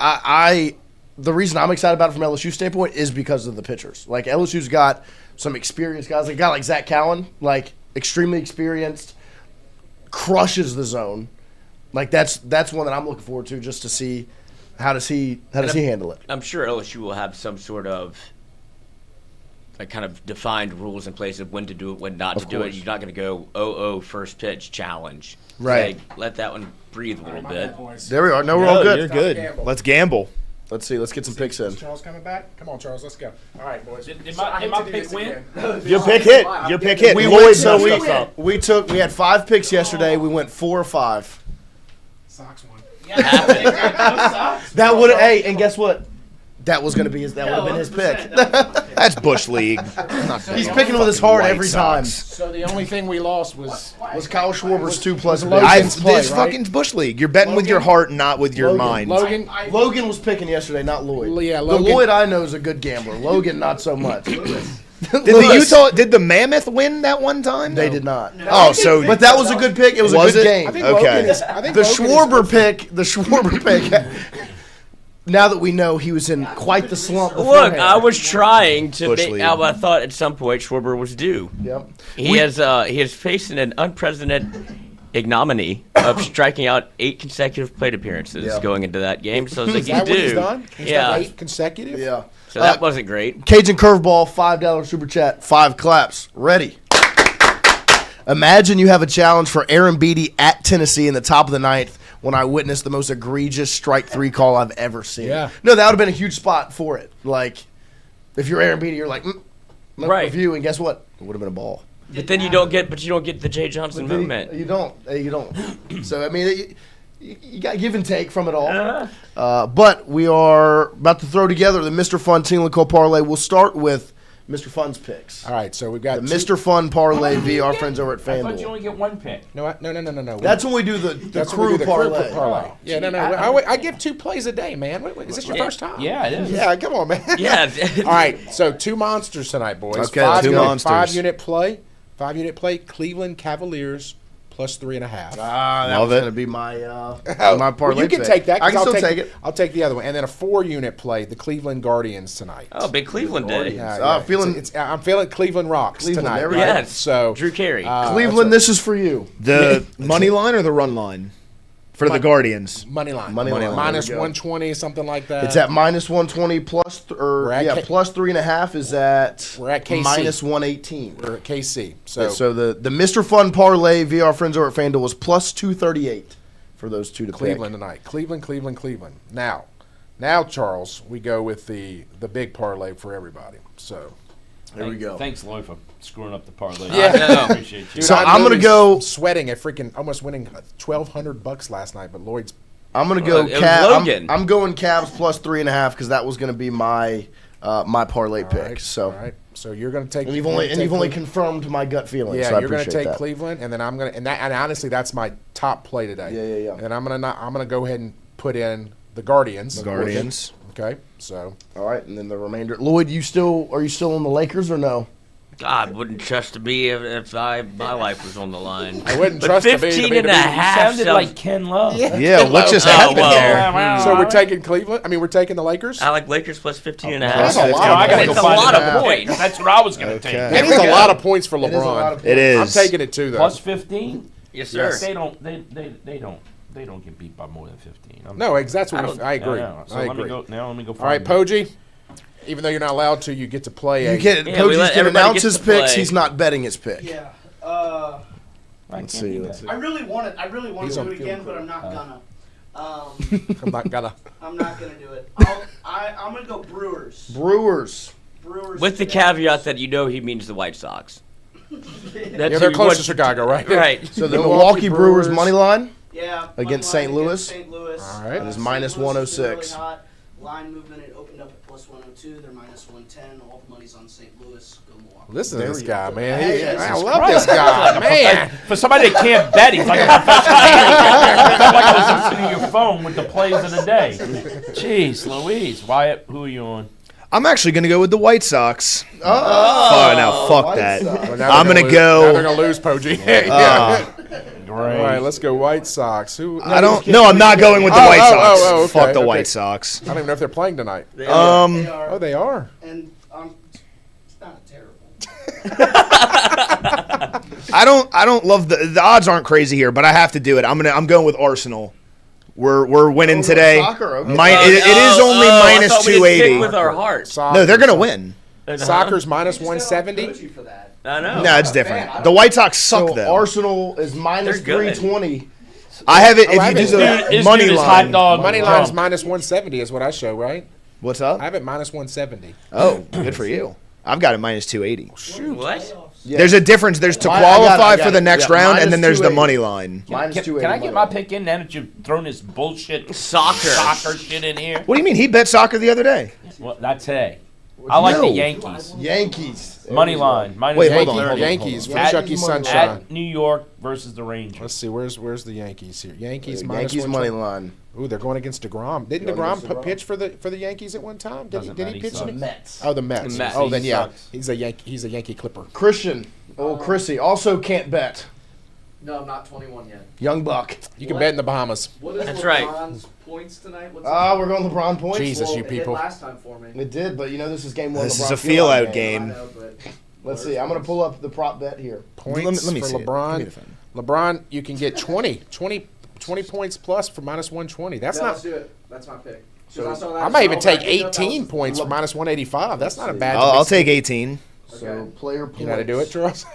the reason I'm excited about it from LSU standpoint is because of the pitchers. Like LSU's got some experienced guys. Like a guy like Zach Cowan, like extremely experienced, crushes the zone. Like that's one that I'm looking forward to just to see how does he handle it. I'm sure LSU will have some sort of like kind of defined rules in place of when to do it, when not to do it. You're not going to go 0-0 first pitch challenge. Right. Like, let that one breathe a little bit. There we are. No, we're all good. You're good. Let's gamble. Let's see. Let's get some picks in. Is Charles coming back? Come on, Charles. Let's go. All right, boys. Did my pick win? Your pick hit. Your pick hit. We Lloyd went, we had 5 picks yesterday. We went 4 or 5. Socks won. That would and guess what? That was going to be would have been his pick. That's Bush League. He's picking with his heart every time. So the only thing we lost was Kyle Schwarber's 2+ It's fucking Bush League. You're betting with your heart, not with your mind. Logan was picking yesterday, not Lloyd. Yeah, Logan. The Lloyd I know is a good gambler. Logan, not so much. Did the Mammoth win that one time? They did not. No. Oh, so but that was a good pick. It was a good game. I think okay. The Schwarber pick. Now that we know he was in quite the slump beforehand. Look, I was trying to make out. I thought at some point Schwarber was due. Yep. He is facing an unprecedented ignominy of striking out 8 consecutive plate appearances going into that game. So I was like, Is that what he's done? He's done 8 consecutive? Yeah. So that wasn't great. Cajun Curveball, $5 super chat, 5 claps. Ready. Imagine you have a challenge for Aaron Beatty at Tennessee in the top of the 9th when I witnessed the most egregious strike 3 call I've ever seen. Yeah. No, that would have been a huge spot for it. Like, if you're Aaron Beatty, you're like, right. Review, and guess what? It would have been a ball. But then you don't get the Jay Johnson movement. You don't. So I mean, you got give and take from it all. But we are about to throw together the Mr. Fun Tingle & Co. parlay. We'll start with Mr. Fun's picks. All right, so we've got the Mr. Fun parlay via our friends over at I thought you FanDuel. only get 1 pick. No. That's when we do the crew parlay. Yeah, no. I give 2 plays a day, man. Wait, is this your first time? Yeah, it is. Yeah, come on, man. Yeah. All right, so 2 monsters tonight, boys. Okay, 2 monsters. 5-unit play. 5-unit play. Cleveland Cavaliers plus 3.5. That was going to be my my parlay. Well, you can pick. take that. I can still take it. I'll take the other one, and then a 4-unit play. The Cleveland Guardians tonight. Oh, big Cleveland day. I'm feeling Cleveland rocks tonight. There we right? go. Yes. So Drew Carey. Cleveland, this is for you. The money line or the run line for the Guardians? Money line. Money line. Minus 120, something like that. It's at minus 120 plus plus 3.5 is at we're at KC. minus 118. We're at KC. So the Mr. Fun parlay via our friends over at FanDuel was plus 238 for those 2 to Cleveland pick. tonight. Cleveland. Now, Charles, we go with the big parlay for everybody. So here we go. Thanks, Lloyd, for screwing up the parlay. Yeah. I appreciate you. Dude, So I'm gonna go sweating at freaking almost winning $1,200 last night, but Lloyd's. I'm gonna go it was Cavs. Logan. I'm going Cavs plus 3.5 because that was gonna be my my parlay pick. Right, so all right. So you're gonna take. and you've only confirmed my gut feeling. Yeah, so you're gonna appreciate take that. Cleveland, and then I'm gonna and honestly that's my top play today. Yeah. And I'm gonna go ahead and put in the Guardians. The Guardians. Okay. So. All right, and then the remainder. Lloyd, are you still on the Lakers or no? God, wouldn't trust to be if my life was on the line. I wouldn't But trust to be 15 and a half Sounded sounds- like Ken Love. Yeah, what just happened there? So we're taking Cleveland. I mean, we're taking the Lakers. I like Lakers plus 15 and a That's half. a lot. I gotta It's go a find lot it of out. points. That's what I was going to take. That is a lot of points for LeBron. It is. I'm taking it too, though. Plus 15? Yes, sir. They don't get beat by more than 15. No, that's what I agree. So I let me agree. go now. Let me go. All right, Poggi. Even though you're not allowed to, you get to play. You get Yeah, we Poggi's let can everybody announce get his to picks. play. He's not betting his pick. Yeah. Let's see. I really want it. I really want He's to on do it field again, goal. but I'm not gonna. I'm not gonna. I'm not gonna do it. I'm gonna go Brewers. Brewers. With the caveat that he means the White Sox. Yeah, they're close to Chicago, right? Right. So the Milwaukee Brewers money line Yeah. against money St. line Louis. against St. Louis. All right. It is St. minus Louis has been 106. Really hot. Line movement, it opened up at plus 102. They're minus 110. All the money's on St. Louis. Go Milwaukee. Listen to this guy, man. Hey, I Jesus love this guy, man. For somebody that can't bet, he's like a professional. I felt like I was listening to your phone with the plays of the day. Jeez, Louise. Wyatt, who are you on? I'm actually going to go with the White Sox. Oh, now fuck White that. Sox. Well, now I'm they're going to lose. Now they're go. going to lose, Poggi. Yeah. Great. All right, let's go White Sox. Who? I don't. No, I'm not going with the White Sox. okay, Fuck the okay. White Sox. I don't even know if they're playing tonight. They are. Oh, they are. And it's not terrible. I don't love the odds aren't crazy here, but I have to do it. I'm going with Arsenal. We're winning today. Soccer, okay. It is only I minus thought we did pick 280. with our heart. No, they're gonna win. Soccer's minus 170. I know. No, it's different. The White Sox suck So though. Arsenal is minus They're good. 320. I have it. Oh, If I you have do it. the This money dude is line, hot dog. Money drunk. line's minus 170 is what I show, right? what's up? I have it minus 170. Oh, good for you. I've got it minus 280. Shoot. What? Yeah. There's a difference. There's to I got it, qualify I got for it. the next Yeah, round, and minus then there's the 280. money line. Minus Can 280 I get money my line. pick in now that you've thrown this bullshit Soccer shit in here? What do you mean? He bet soccer the other day. Well, not today. I like the No. Yankees. Yankees. There Money we go. line. Minus Wait, hold on, 130. hold on. Yankees for Yankees Chucky money line. Sunshine. At New York versus the Rangers. Let's see, where's the Yankees here? Yankees minus Yankees money 120. line. Ooh, they're going against DeGrom. Didn't Going DeGrom against DeGrom. pitch for the Yankees at one time? Doesn't Did he matter, he pitch? sucks. in it? Mets. Oh, the Mets. The Mets. Oh, then He yeah, sucks. he's a Yankee Clipper. Christian. Chrissy. Also can't bet. No, I'm not 21 yet. Young Buck. You can bet in the Bahamas. What is That's right. LeBron's points tonight? What's We're going LeBron points. Jesus, you it people. did last time for me. It did, but this is game one. This LeBron is a feel-out game. I know, but Let's see. I'm going to pull up the prop bet here. Points Let me for see it. LeBron. Give me the phone. LeBron, you can get 20 points plus for minus 120. That's yeah, not. let's do it. That's my pick. So I might even take 18 points for minus 185. That's not a bad. I'll take 18. So player points. You know how to do it, Charles?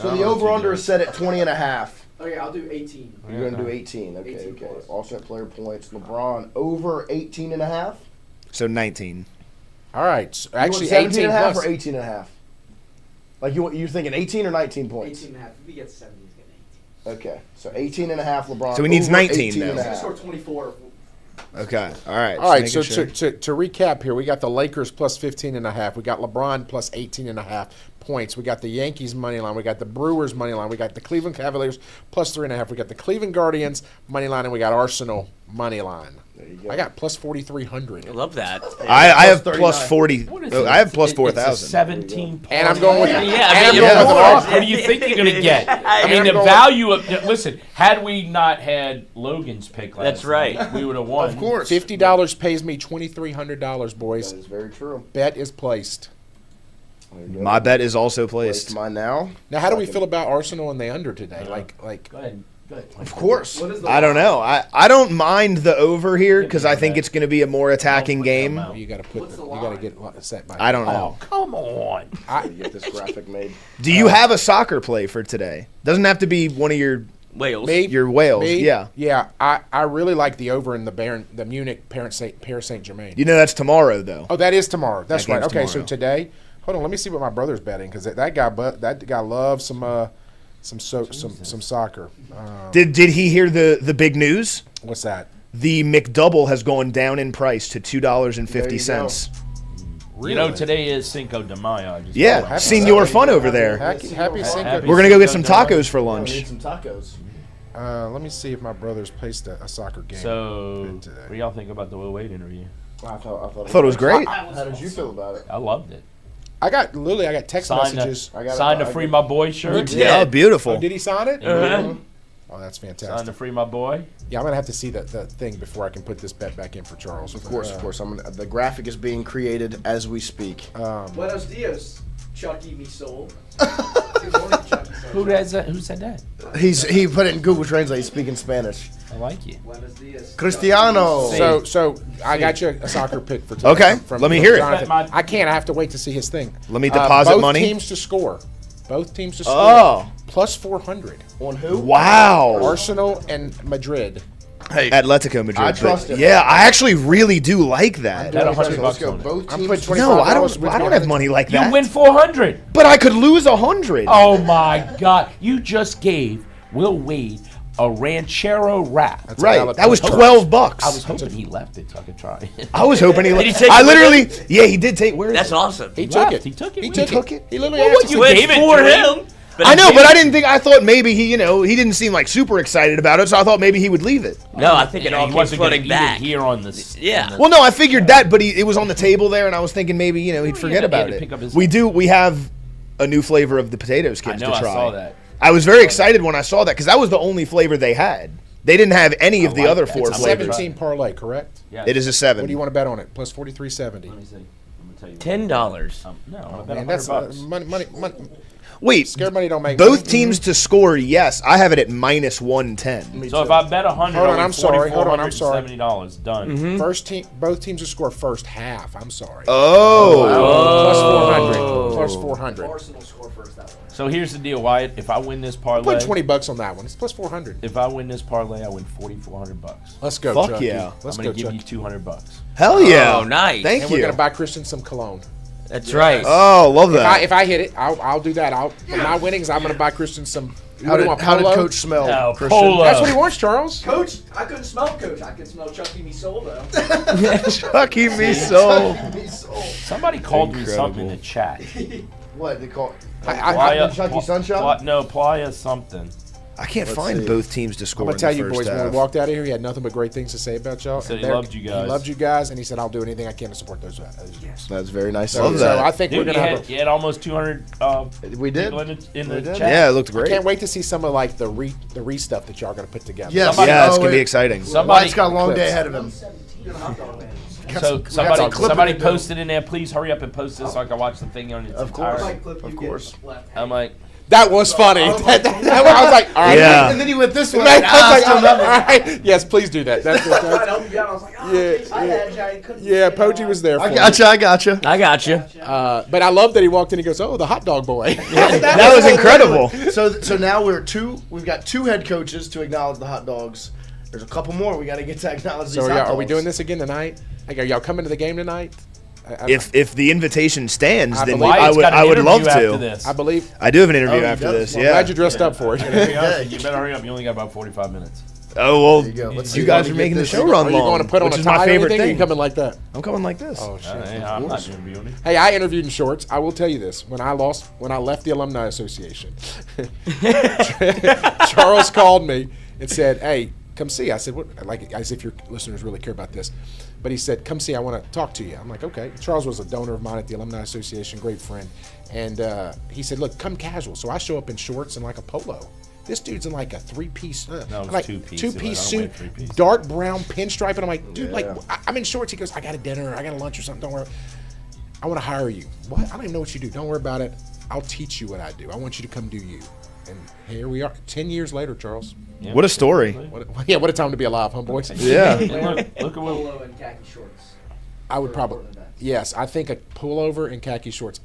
So the over-under is set at 20.5. Okay, I'll do 18. You're going to do 18. Okay, 18 okay. plus. Alternate player points. LeBron over 18.5. So 19. All right. So actually, 17 18 or plus. 18.5. Like you're thinking 18 or 19 points. 18 and a half. If he gets 70, he's getting 18. Okay, so 18.5 LeBron. So he needs over 19 18 now. and a He's half. going to score 24. Okay. All right. All right, just so making sure. to recap here, we got the Lakers plus 15.5. We got LeBron plus 18.5 points. We got the Yankees money line. We got the Brewers money line. We got the Cleveland Cavaliers plus 3.5. We got the Cleveland Guardians money line, and we got Arsenal money line. There you go. I got plus 4,300. I love that. I have Plus plus 40. What is oh, it? I have plus It's a 4,000. 17 And I'm going with Yeah, and I I'm mean, going yeah. with the What do you think you're going to get? I mean, I'm the going- value of listen. Had we not had Logan's pick last That's right. night, we would have won. Of course. $50 pays me $2,300, boys. That is very true. Bet is placed. There you go. My bet is also Placed placed. mine now. Now, how do we Second. feel about Arsenal and the under today? Like Go ahead. Go ahead. Of course. What is the I don't know. I don't mind the over here because I think it's going to be a more attacking game. you got to put What's the you got to line? get set by. I don't Oh, know. come on. Get this graphic made. Do you have a soccer play for today? Doesn't have to be one of your Wales. Me? whales. Me? Yeah. Yeah, I really like the over in the Munich Paris Saint Germain. You know that's tomorrow though. Oh, that is tomorrow. That's That right. game's Okay, so tomorrow. today, hold on. Let me see what my brother's betting because that guy loves some soccer. Did he hear the big news? What's that? The McDouble has gone down in price to $2.50. You know, today is Cinco de Mayo. I just Yeah, happy Senior Sunday. fun over there. Happy Cinco. Happy We're gonna go get Cinco some de Mayo. tacos for Need lunch. some tacos. Let me see if my brother's placed a soccer game. So, today. what do y'all think about the Wade interview? I thought It was great. How did you feel about it? I loved it. I got text messages. Signed to Free My Boy shirt. Yeah, beautiful. Oh, did he sign it? Oh, that's fantastic. Signed to Free My Boy. Yeah, I'm gonna have to see the thing before I can put this bet back in for Charles. Of course. The graphic is being created as we speak. Buenos dias, Chucky me soul. Who said that? He put it in Google Translate. He's speaking Spanish. I like you. Buenos dias. Cristiano. So I got you a soccer pick for today. Okay, let me hear it. Jonathan. I can't. I have to wait to see his thing. Let me deposit money. Both teams to score. Oh. Plus 400. On who? Wow. Arsenal and Madrid. Hey, Atletico Madrid. I trust it. Yeah, I actually really do like that. Bet $100 Let's go. on it. Both I'm teams. putting No, $25 I don't have money like You that. win 400. But I could lose 100. Oh my God! You just gave Will Wade a ranchero wrap. That's a Right, valid that was point. $12. I was hoping he left it so I could try. I was hoping he. Did he take I it with literally. Yeah, he did take. Where is That's it? awesome. He left. took it. He took it. He with him. took it. He literally Well, asked what us you to- gave it for to him. I know, but I didn't think. I thought maybe he didn't seem like super excited about it, so I thought maybe he would leave it. No, I think it all He came wasn't going to floating eat back. it here on this. Yeah. Well, no, I figured that, but it was on the table there, and I was thinking maybe he'd forget he had about to pick up it. his- We have a new flavor of the potato I skins know. to I try. saw that. I was very excited when I saw that because that was the only flavor they had. They didn't have any of the like other that. four It's a flavors. 17 parlay, correct? Yeah. It is a What 7. do you want to bet on it? Plus 43.70. Let me see. I'm gonna tell you. $10. No, I'm Oh, bet man, that's $100. money. Wait, Scared money don't make both money. teams to score, yes. I have it at minus 110. So if I bet 100, Hold on, I win I'm sorry. Hold on, I'm sorry. $470. Done. First team, both teams to score first half. I'm sorry. Oh. Plus 400. Arsenal score first that one. So here's the deal, Wyatt. If I win this parlay, Put $20 on that one. It's plus 400. if I win this parlay, I win $4,400. Let's go, Fuck Chucky. yeah. Let's I'm go, gonna give Chucky. you $200. Hell yeah. Oh, nice. Thank And you. we're gonna buy Christian some cologne. That's right. Oh, love that. If I hit it, I'll do that. For my winnings, I'm gonna buy Christian some. How did Polo? Coach smell, No, Christian? Polo. That's what he wants, Charles. Coach, I couldn't smell Coach. I could smell Chucky me soul though. Chucky me so. Somebody called me something in the chat. What they call? Playa, Chucky Sunshine? No, Playa something. I can't Let's find see. both teams to I'm score. gonna tell in the you, first boys. When half. we walked out of here, he had nothing but great things to say about y'all. Said And he loved you guys. He loved you guys, and he said, "I'll do anything I can to support those guys." That's very nice. So, Love so that. I think Dude, we're gonna have. you had almost 200 We did. people in the did. chat. Yeah, it looked I great. can't wait to see some of like the re stuff that y'all are gonna put together. Yes. Yeah, it's Oh, gonna be wait. exciting. White's got a long day ahead of him. So some somebody clipping to do. posted in there. Please hurry up and post this so I can watch the thing on its Of course. entirety. Of course. I'm like, That was funny. I was like, all right. Yeah. And then he went this way. I was like, still all nothing. right. Yes, please do that. That's I helped you out. I was like, oh, Yeah, I had you. I couldn't. yeah. Poggi was there. For I gotcha. I gotcha. I got you. But I love that he walked in. He goes, "Oh, the hot dog boy." That was incredible. So now we've got 2 head coaches to acknowledge the hot dogs. There's a couple more we got to get to acknowledge So these hot are we dogs. doing this again tonight? Like, are y'all coming to the game tonight? If the invitation stands, then believe- I would love After to. this. I believe. I do have an interview Oh, he after does? this. Well, Yeah. Glad you dressed up for it. You better hurry up. You only got about 45 minutes. Oh well, There you go. Let's see you if guys we are can making get the this. show Are run you long, going to put on which a is tie my or favorite anything? Or thing. you coming like that? I'm coming like this. Oh shit. Hey, I'm not interviewing. Hey, I interviewed in shorts. I will tell you this: when I left the Alumni Association, Charles called me and said, "Hey, come see." I said, "What?" Like as if your listeners really care about this. But he said, "Come see. I want to talk to you." I'm like, "Okay." Charles was a donor of mine at the Alumni Association, great friend, and he said, "Look, come casual." So I show up in shorts and like a polo. This dude's in like a three-piece, No, it was like two-piece. two-piece I don't suit, wear three-piece. dark brown pinstripe, and I'm like, dude, Yeah. like I'm in shorts. He goes, "I got a dinner, I got a lunch or something. Don't worry. I want to hire you." What? I don't even know what you do. Don't worry about it. I'll teach you what I do. I want you to come do you. And here we are, 10 years later, Charles. Yeah. What a story. What a time to be alive, huh, boys? Yeah. And look at what. Polo and khaki shorts. I would For probably, important events. yes, I think a pullover and khaki shorts,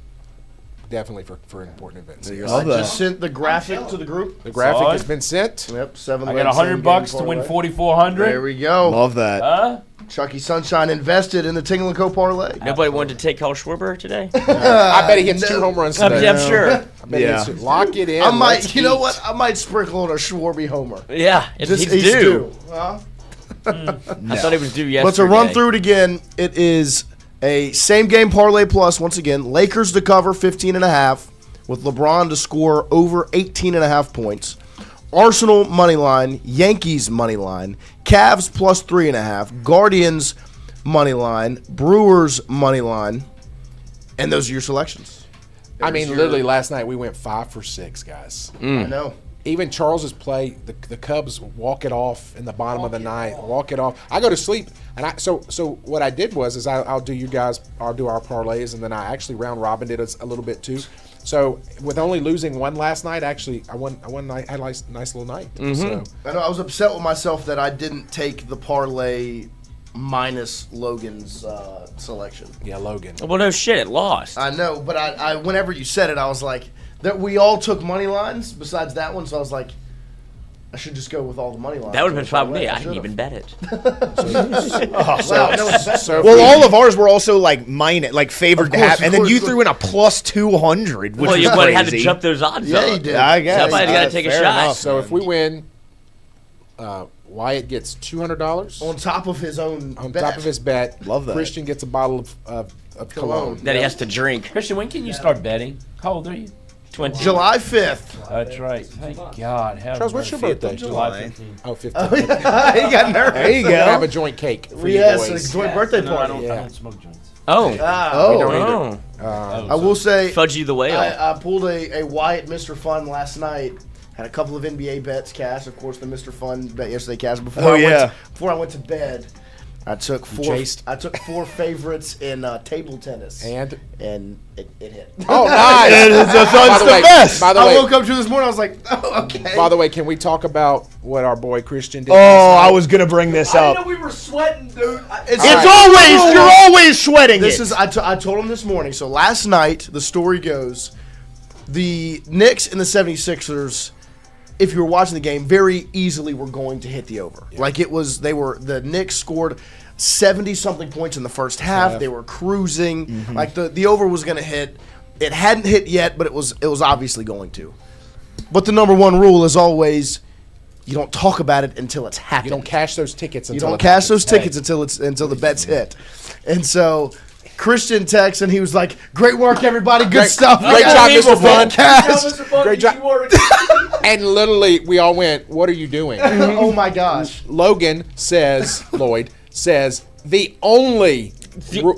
definitely for important events. I just sent the graphic to the group. The graphic Saw has it. been sent. Yep, 7 I legs, got same game $100 to win parlay. 4,400. There we go. Love that. Huh? Chucky Sunshine invested in the Tingle and Co parlay. Nobody wanted to take Carl Schwarber today? I bet he hits 2 home runs today. I'm sure. I bet he hits Yeah. 2. Lock it in. I might, let's you know eat. what? I might sprinkle on a Schwarby homer. Yeah, Just he's due. Huh? I thought he was due yesterday. But to run through it again, it is a same game parlay plus once again. Lakers to cover 15.5 with LeBron to score over 18.5 points. Arsenal money line, Yankees money line, Cavs plus 3.5, Guardians money line, Brewers money line, and those are your selections. I mean, literally last night we went 5 for 6, guys. I know. Even Charles's play, the Cubs walk it off in the bottom of the ninth. Walk it off. I go to sleep, and so what I did was I'll do our parlays, and then I actually round robin did a little bit too. So with only losing one last night, actually I won night, had a nice little night. So I know I was upset with myself that I didn't take the parlay minus Logan's selection. Yeah, Logan. Well, no shit, it lost. I know, but I whenever you said it, I was like, that we all took money lines besides that one, so I was like, I should just go with all the money lines. That would have been fine with me. I didn't even bet it. Well, all of ours were also like favored to have, and then you threw in a plus 200, which was you crazy. had to jump those odds Yeah, up. you did. I guess. Somebody's got to take a Fair shot. enough. So if we win, Wyatt gets $200 on top of his own on bet. top of his bet. Love that. Christian gets a bottle of cologne. That he has to drink. Christian, when can you start betting? How old are you? 20. July 5th. That's right. Thank God. Charles, what's your birthday? July 15th. Oh, 15. He got nervous. There you We're go. gonna have a joint cake for you Yes, boys. a joint birthday No, I party. don't smoke joints. Oh. We don't either. I will say, Fudgy the whale. I pulled a Wyatt Mr. Fun last night. Had a couple of NBA bets cash. Of course, the Mr. Fun bet yesterday cash. Before I went to bed, I took four favorites in table tennis, And it hit. oh, nice! That's the best. By the I way, woke up to this morning. I was like, oh, okay. by the way, can we talk about what our boy Christian did? Oh, last I night? was gonna bring this I up. didn't know we were sweating, dude. You're always sweating. This is I told him this morning. So last night, the story goes, the Knicks and the 76ers, if you were watching the game, very easily were going to hit the over. Yeah. Like the Knicks scored 70-something points in the first half. They were cruising. Mm-hmm. Like the over was going to hit. It hadn't hit yet, but it was obviously going to. But the number one rule is always, you don't talk about it until it's happened. You don't cash those tickets until until the bets hit. And so Christian texts and he was like, "Great work, everybody. Good stuff. Great job, Mr. Fun. Great job. And literally, we all went, "What are you doing?" Oh my gosh. Logan says, Lloyd says, the only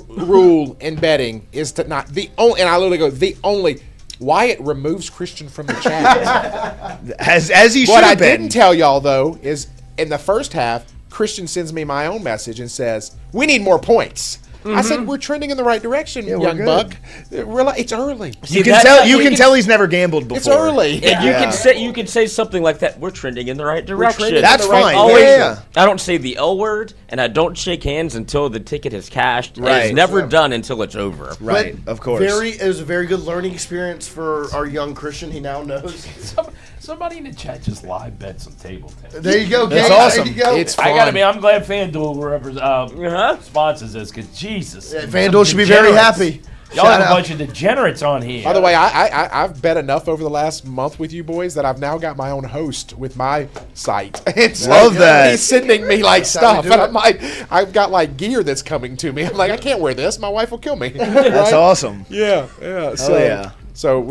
rule in betting is to not the only. And I literally go, the only. Wyatt removes Christian from the chat. as he should What I have been. didn't tell y'all though is in the first half, Christian sends me my own message and says, "We need more points." I said, "We're trending in the right direction, young buck. It's early." You can tell he's never gambled before. It's early. And you can say something like that. We're trending in the right direction. That's fine. Always, I don't say the L word, and I don't shake hands until the ticket is cashed. Right. It's never done until it's over. Right, of course. It was a very good learning experience for our young Christian. He now knows. Somebody in the chat just live bets on table tennis. There you go. That's gang. awesome. There you go. It's fun. I'm glad FanDuel sponsors this because Jesus. FanDuel should be very happy. Y'all have a bunch of degenerates on here. By the way, I've bet enough over the last month with you boys that I've now got my own host with my site. Love that. He's sending me like stuff, and I'm like, I've got like gear that's coming to me. I'm like, I can't wear this. My wife will kill me. That's awesome. Yeah. Oh yeah. So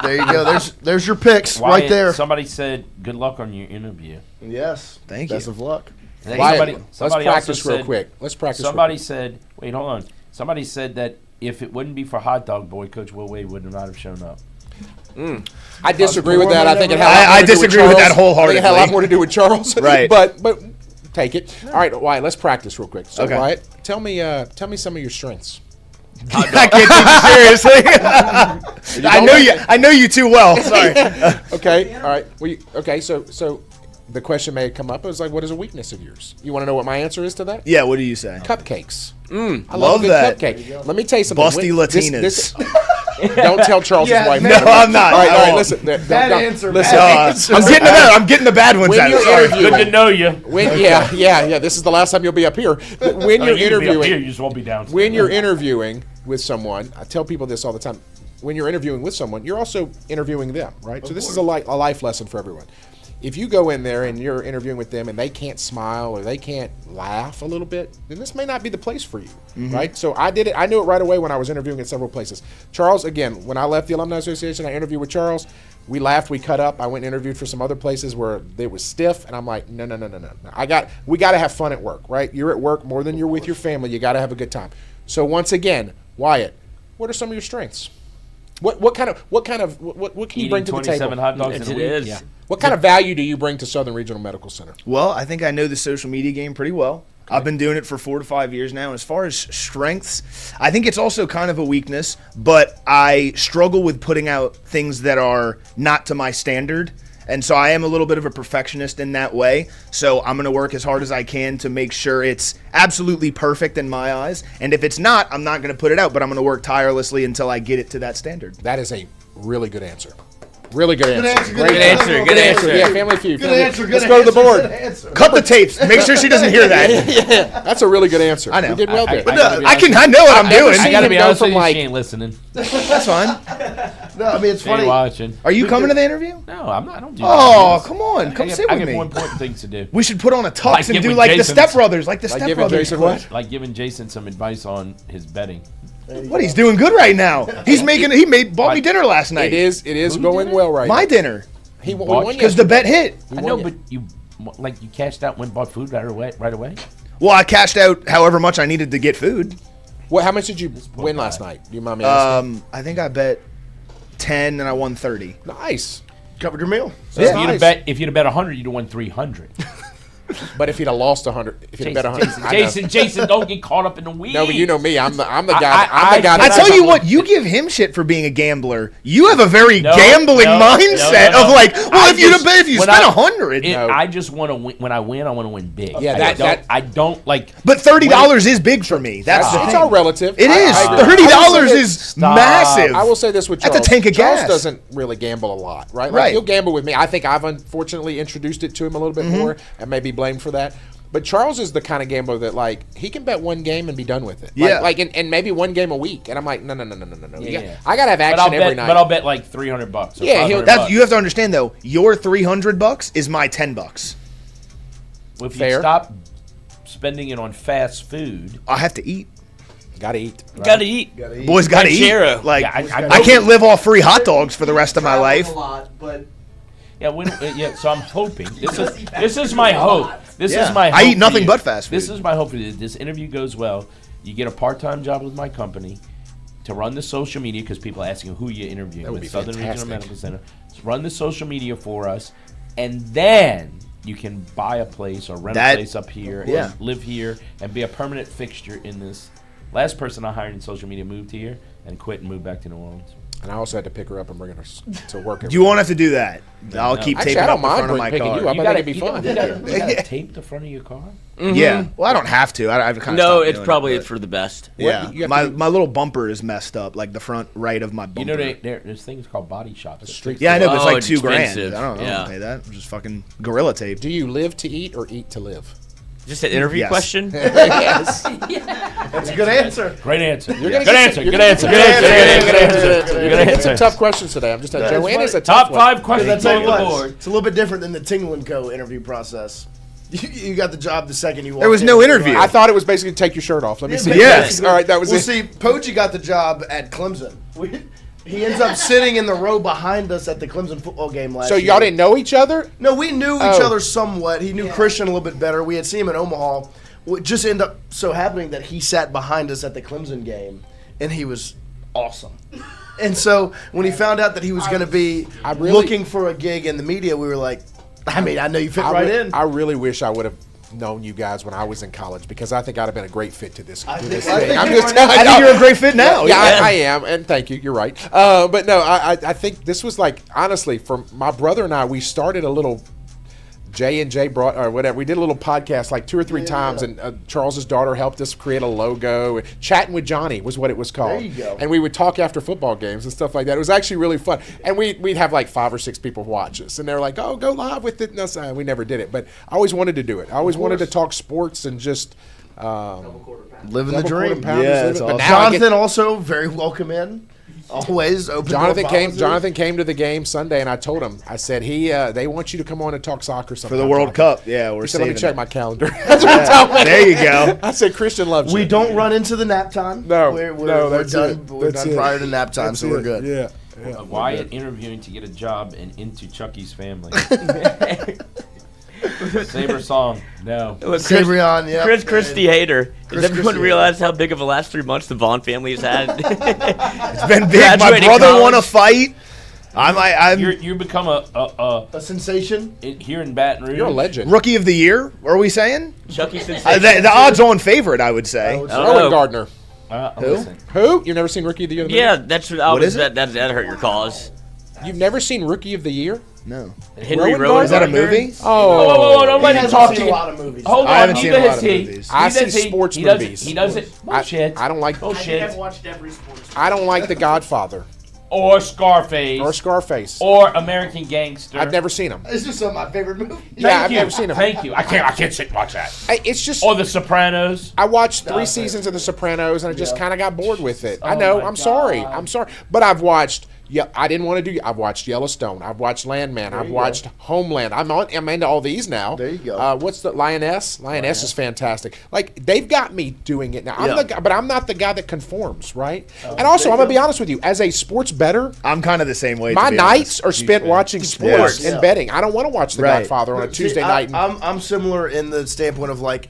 there you go. There's your picks Wyatt, right there. Somebody said, "Good luck on your interview." Yes. Thank you. Best of luck. Wyatt, let's practice also real quick. Let's practice. Somebody said, "Wait, hold on." Somebody said that if it wouldn't be for Hot Dog Boy, Coach Will Wade would not have shown up. I disagree with that. I think it had. I disagree with that wholeheartedly. I think it had a lot more to do with Charles. Right. But take it. All right, Wyatt. Let's practice real quick. So, Okay. Wyatt, tell me some of your strengths. I can't take you seriously. I know you too well. Sorry. Okay. All right. So the question may come up. It was like, what is a weakness of yours? You want to know what my answer is to that? Yeah. What do you say? Cupcakes. Love I love a good that. cupcake. Let me tell you something. Busty Latinas. Don't tell Charles' wife. No, I'm not. All right. I won't. Listen. Bad answer. Listen. I'm getting the bad ones When out. you're Sorry. interviewing, Good to know you. Yeah. This is the last time you'll be up here. When you're You'll be up here, interviewing, you just won't be downstairs. when you're interviewing with someone, I tell people this all the time. When you're interviewing with someone, you're also interviewing them, right? So this is a life lesson for everyone. If you go in there and you're interviewing with them and they can't smile or they can't laugh a little bit, then this may not be the place for you, right? So I did it. I knew it right away when I was interviewing at several places. Charles, again, when I left the Alumni Association, I interviewed with Charles. We laughed, we cut up. I went and interviewed for some other places where it was stiff, and I'm like, no. We got to have fun at work, right? You're at work more than you're with your family. You got to have a good time. So once again, Wyatt, what are some of your strengths? What can you bring to the table? 27 hot dogs in a week. is. Yeah. What kind of value do you bring to Southern Regional Medical Center? Well, I think I know the social media game pretty well. I've been doing it for 4 to 5 years now. And as far as strengths, I think it's also kind of a weakness, but I struggle with putting out things that are not to my standard. And so I am a little bit of a perfectionist in that way. So I'm going to work as hard as I can to make sure it's absolutely perfect in my eyes. And if it's not, I'm not going to put it out, but I'm going to work tirelessly until I get it to that standard. That is a really good answer. Really good answer. Good answer. Good answer. Yeah, Family Feud. Good answer. Let's go to the board. Cut the tapes. Make sure she doesn't hear that. That's a really good answer. I know. You did well there. I know what I'm doing. I gotta be honest with you, like, she ain't listening. That's fine. No, I mean, it's She ain't funny. watching. Are you coming to the interview? No, I'm not. I don't do Oh, that. come on. Come sit I with get me. more important things to do. We should put on a tux Like and do giving like the Jason- Step Brothers. Like the Like Step giving Brothers. Jason what? Like giving Jason some advice on his betting. What? He's doing good right now. He bought me dinner last night. It is going well right My now. dinner. He Bought won Because the bet hit. I know, but you cashed out when bought food right away. Well, I cashed out however much I needed to get food. Well, how much did you win last night? Do you mind me asking? I think I bet 10 and I won 30. Nice. Covered your meal. So if you'd have bet 100, you'd have won 300. But if he'd have lost 100, if he'd have bet 100, Jason, don't get caught up in the weeds. No, but you know me. I'm the guy. I tell you what, you give him shit for being a gambler. You have a very gambling mindset of like, well, if you spend 100, I just want to win. When I win, I want to win big. Yeah, I don't like. But $30 is big for me. That's the it's thing. all relative. It is. $30 is massive. I will say this with Charles. That's a tank of Charles gas. doesn't really gamble a lot, right? Like, Right. he'll gamble with me. I think I've unfortunately introduced it to him a little bit more and maybe blamed for that. But Charles is the kind of gambler that, like, he can bet one game and be done with it. Yeah. And maybe one game a week. And I'm like, no. Yeah. I got to have action every night. But I'll bet like $300 bucks. Yeah, you have to understand, though, your $300 is my $10. If Fair. you stop spending it on fast food, I have to eat. Got to eat. Gotta eat. Boys got to eat. Shero. Like, Yeah, I can't live off free hot dogs for the rest of my life. A lot, but so I'm hoping this is my hope. This is my hope I eat for nothing you. but fast food. This is my hope for you. This interview goes well. You get a part-time job with my company to run the social media because people are asking who you interviewing That would with be Southern Regional fantastic. Medical Center. So run the social media for us, and then you can buy a place or rent a place up here and live here and be a permanent fixture in this. Last person I hired in social media moved here and quit and moved back to New Orleans. And I also had to pick her up and bring her to work. You won't have to do that. I'll keep Actually, taping I up don't the front of mind my picking car. you up. I think it'd be fun. You gotta tape the front of your car? Yeah. Well, I don't have to. I've kind of No, stopped it's doing probably it, for the best. but- Yeah. You have My to- my little bumper is messed up, like the front right of my bumper. You know, there's things called body shops. Street Yeah, I know, but it's Oh, like it's $2,000. expensive. I don't Yeah. pay that. I'm just fucking gorilla tape. Do you live to eat or eat to live? Just an interview Yes. question? Yes. That's a good answer. Great answer. You're gonna Good get answer. some- Good you're answer. gonna Good get answer. some- Good answer. Good answer. You're Good gonna get some answer. tough questions today. I'm just telling you. Joanne is a Top tough one. 5 questions That's on the what board. it's a little bit different than the Tingle & Co. interview process. You got the job the second you walked There was in. no interview. I thought it was basically take your shirt off. Let me see. Yes. All right, that was Well, it. see, Pochi got the job at Clemson. He ends up sitting in the row behind us at the Clemson football game last So year. y'all didn't know each other? No, we knew each Oh. other somewhat. He knew Christian a little bit better. We had seen him in Omaha. It just ended up so happening that he sat behind us at the Clemson game, and he was awesome. And so when he found out that he was going to be looking for a gig in the media, we were like, I mean, I know you fit right in. I really wish I would have known you guys when I was in college because I think I'd have been a great fit to this. I to think- this I thing. think I'm you just are telling now. you. I think you're a great fit now. Yeah, I am, and thank you. You're right. But no, I think this was like honestly for my brother and I. We started a little J&J brought or whatever. We did a little podcast like 2 or 3 times, and Charles's daughter helped us create a logo. Chatting with Johnny was what it was called. There you go. And we would talk after football games and stuff like that. It was actually really fun. And we'd have like 5 or 6 people watch us, and they're like, "Oh, go live with it." No, sorry, we never did it, but I always wanted to do it. I always wanted to talk sports and just Living the double quarter dream. pounders, Yeah, live it's it. But awesome. now I get- Jonathan also very welcome in. Always open. Jonathan door came. policy. Jonathan came to the game Sunday, and I told him. I said, they want you to come on and talk soccer For sometime. the World Cup. Yeah, we're He said, "Let me saving check it. my calendar." That's what he told me. There you go. I said, "Christian loves We you." don't run into the nap time. No, we're no, that's done. it. We're That's done it. prior to nap time, That's so we're it. good. Yeah. Wyatt interviewing to get a job and into Chucky's family. Saber song. No. Sabrion, yeah. Chris Christie hater. Does everyone Christie realize how big of a last 3 months the Vaughn family has had? It's been big. My brother won a fight. You become a sensation here in Baton Rouge. You're a legend. Rookie of the year, are we saying? Chucky sensation. The odds-on favorite, I would say. Owen Gardner. Who? Who? You've never seen Rookie of the Year? Yeah, that's what I What was. is it? That hurt your cause. You've never seen Rookie of the Year? No. Henry Rowan Rowan. Is that a movie? Oh. Whoa, don't let him talk to seen you. a lot of movies. Hold I on, haven't seen neither a lot has of he. movies. I Neither see has he. sports He doesn't- movies. He doesn't. Bullshit. I don't like. Bullshit. I've watched every sports. I don't like The Godfather Or Scarface. or Scarface. Or American Gangster. I've never seen them. It's just some of my favorite movies. Yeah, I've never seen them. Thank you. I can't sit and watch that. It's just. Or The Sopranos. I watched 3 seasons of The Sopranos and I just kind of got bored with it. I Oh know. my I'm sorry. God. I'm sorry. But I've watched. Yeah, I didn't want to do. I've watched Yellowstone. I've watched Landman. I've watched Homeland. I'm into all these now. There you go. What's the Lioness? Lioness is fantastic. Like they've got me doing it now. But I'm not the guy that conforms, right? And also, I'm gonna be honest with you. As a sports bettor, I'm kind of the same way. my to be nights honest. are spent watching sports Yeah. and betting. I don't want to watch The Right. Godfather on a See, Tuesday night. I'm similar in the standpoint of like,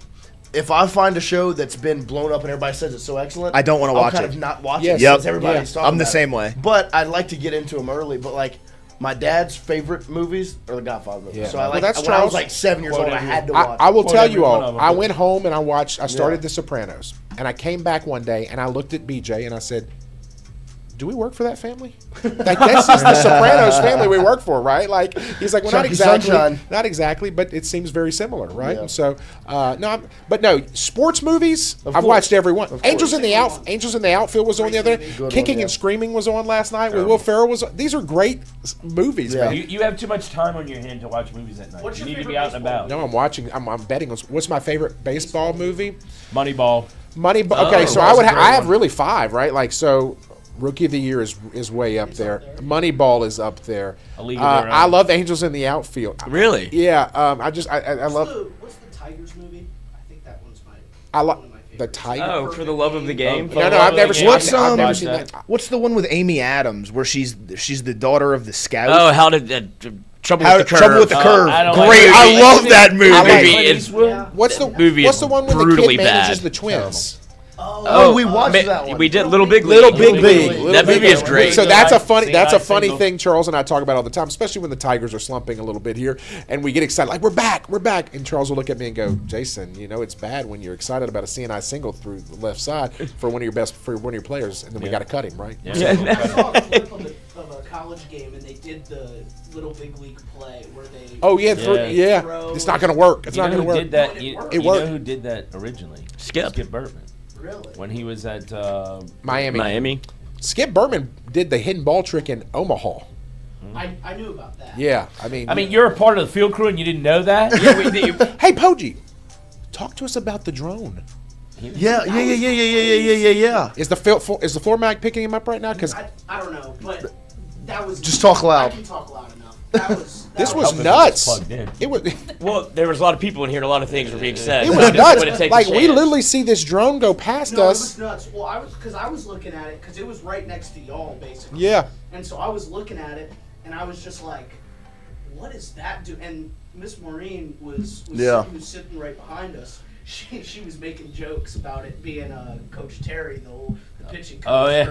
if I find a show that's been blown up and everybody says it's so excellent, I don't wanna I'll watch kind it. of not watch Yes. it Yep. because everybody's talking I'm the about same it. way. But I'd like to get into them early. But like, my dad's favorite movies are the Godfather movies. Yeah. So I Well, like that's when I was Charles. like 7 years old, I had to watch. I will Quote tell every you one all. of them. I went home and I started The Sopranos, and I came back one day and I looked at BJ and I said, "Do we work for that family? Like that's just the Sopranos family we work for, right?" Like he's like, "Well, not Chucky exactly, Sunshine. not exactly, but it seems very similar, right?" Yeah. And so, no, sports movies. I've course. watched every one. Of Angels course. in the Outfield was on the other day. Good Kicking one, yeah. and Screaming was on last night. With Will Ferrell was. These are great movies, Yeah. man. You have too much time on your hand to watch movies at night. What's you your need to be favorite out and about. No, I'm watching. I'm betting on. What's my favorite baseball movie? Moneyball. Moneyball. Okay, so I that's a great I have one. really 5, right? Like so, Rookie of the Year is way up there. Moneyball is up there. A League of Their Own. I love Angels in the Outfield. Really? Yeah. I love. What's the Tigers movie? I think that one's my. I love one of my the favorites. Tiger. Oh, for the love of the game. No, I've never seen. What's, I've never um, seen that. What's the one with Amy Adams where she's the daughter of the scout? Oh, how did Trouble with the Curve? Trouble with the Curve. I don't Great. like I it. love that movie. I like movie it. is What's the movie What's is the one where the brutally kid manages bad. the twins? Oh, we watched that one. We did Little Big League. Little Big League. That movie is great. So that's a funny Single. thing Charles and I talk about all the time, especially when the Tigers are slumping a little bit here, and we get excited like we're back, and Charles will look at me and go, "Jason, you know it's bad when you're excited about a CNI single through the left side for one of your players, and then we got to cut him, right?" I saw a clip of a college game, and they did the Little Big League play where they. Oh yeah, Yeah. throw- it's not going to work. It's You not know going to who work. did that? It You, worked. you It know worked. who did that originally? Skip. Bertman. Really? When he was at Miami. Skip Bertman did the hidden ball trick in Omaha. I knew about that. Yeah, I mean, you're a part of the field crew and you didn't know that? Hey, Poggi, talk to us about the drone. Yeah. Is the floor mag picking him up right now? Because I don't know, but that was. Just talk loud. I can talk loud enough. That was. this was nuts. Plugged in. It was. Well, there was a lot of people in here and a lot of things were being said. It so was I just wanted to nuts. take Like the we chance. literally see this drone go past No, it us. was nuts. Well, I was looking at it because it was right next to y'all, basically. Yeah. And so I was looking at it, and I was just like, "What is that do?" And Miss Maureen was sitting right behind us. She was making jokes about it being Coach Terry, the pitching coach. Oh, yeah.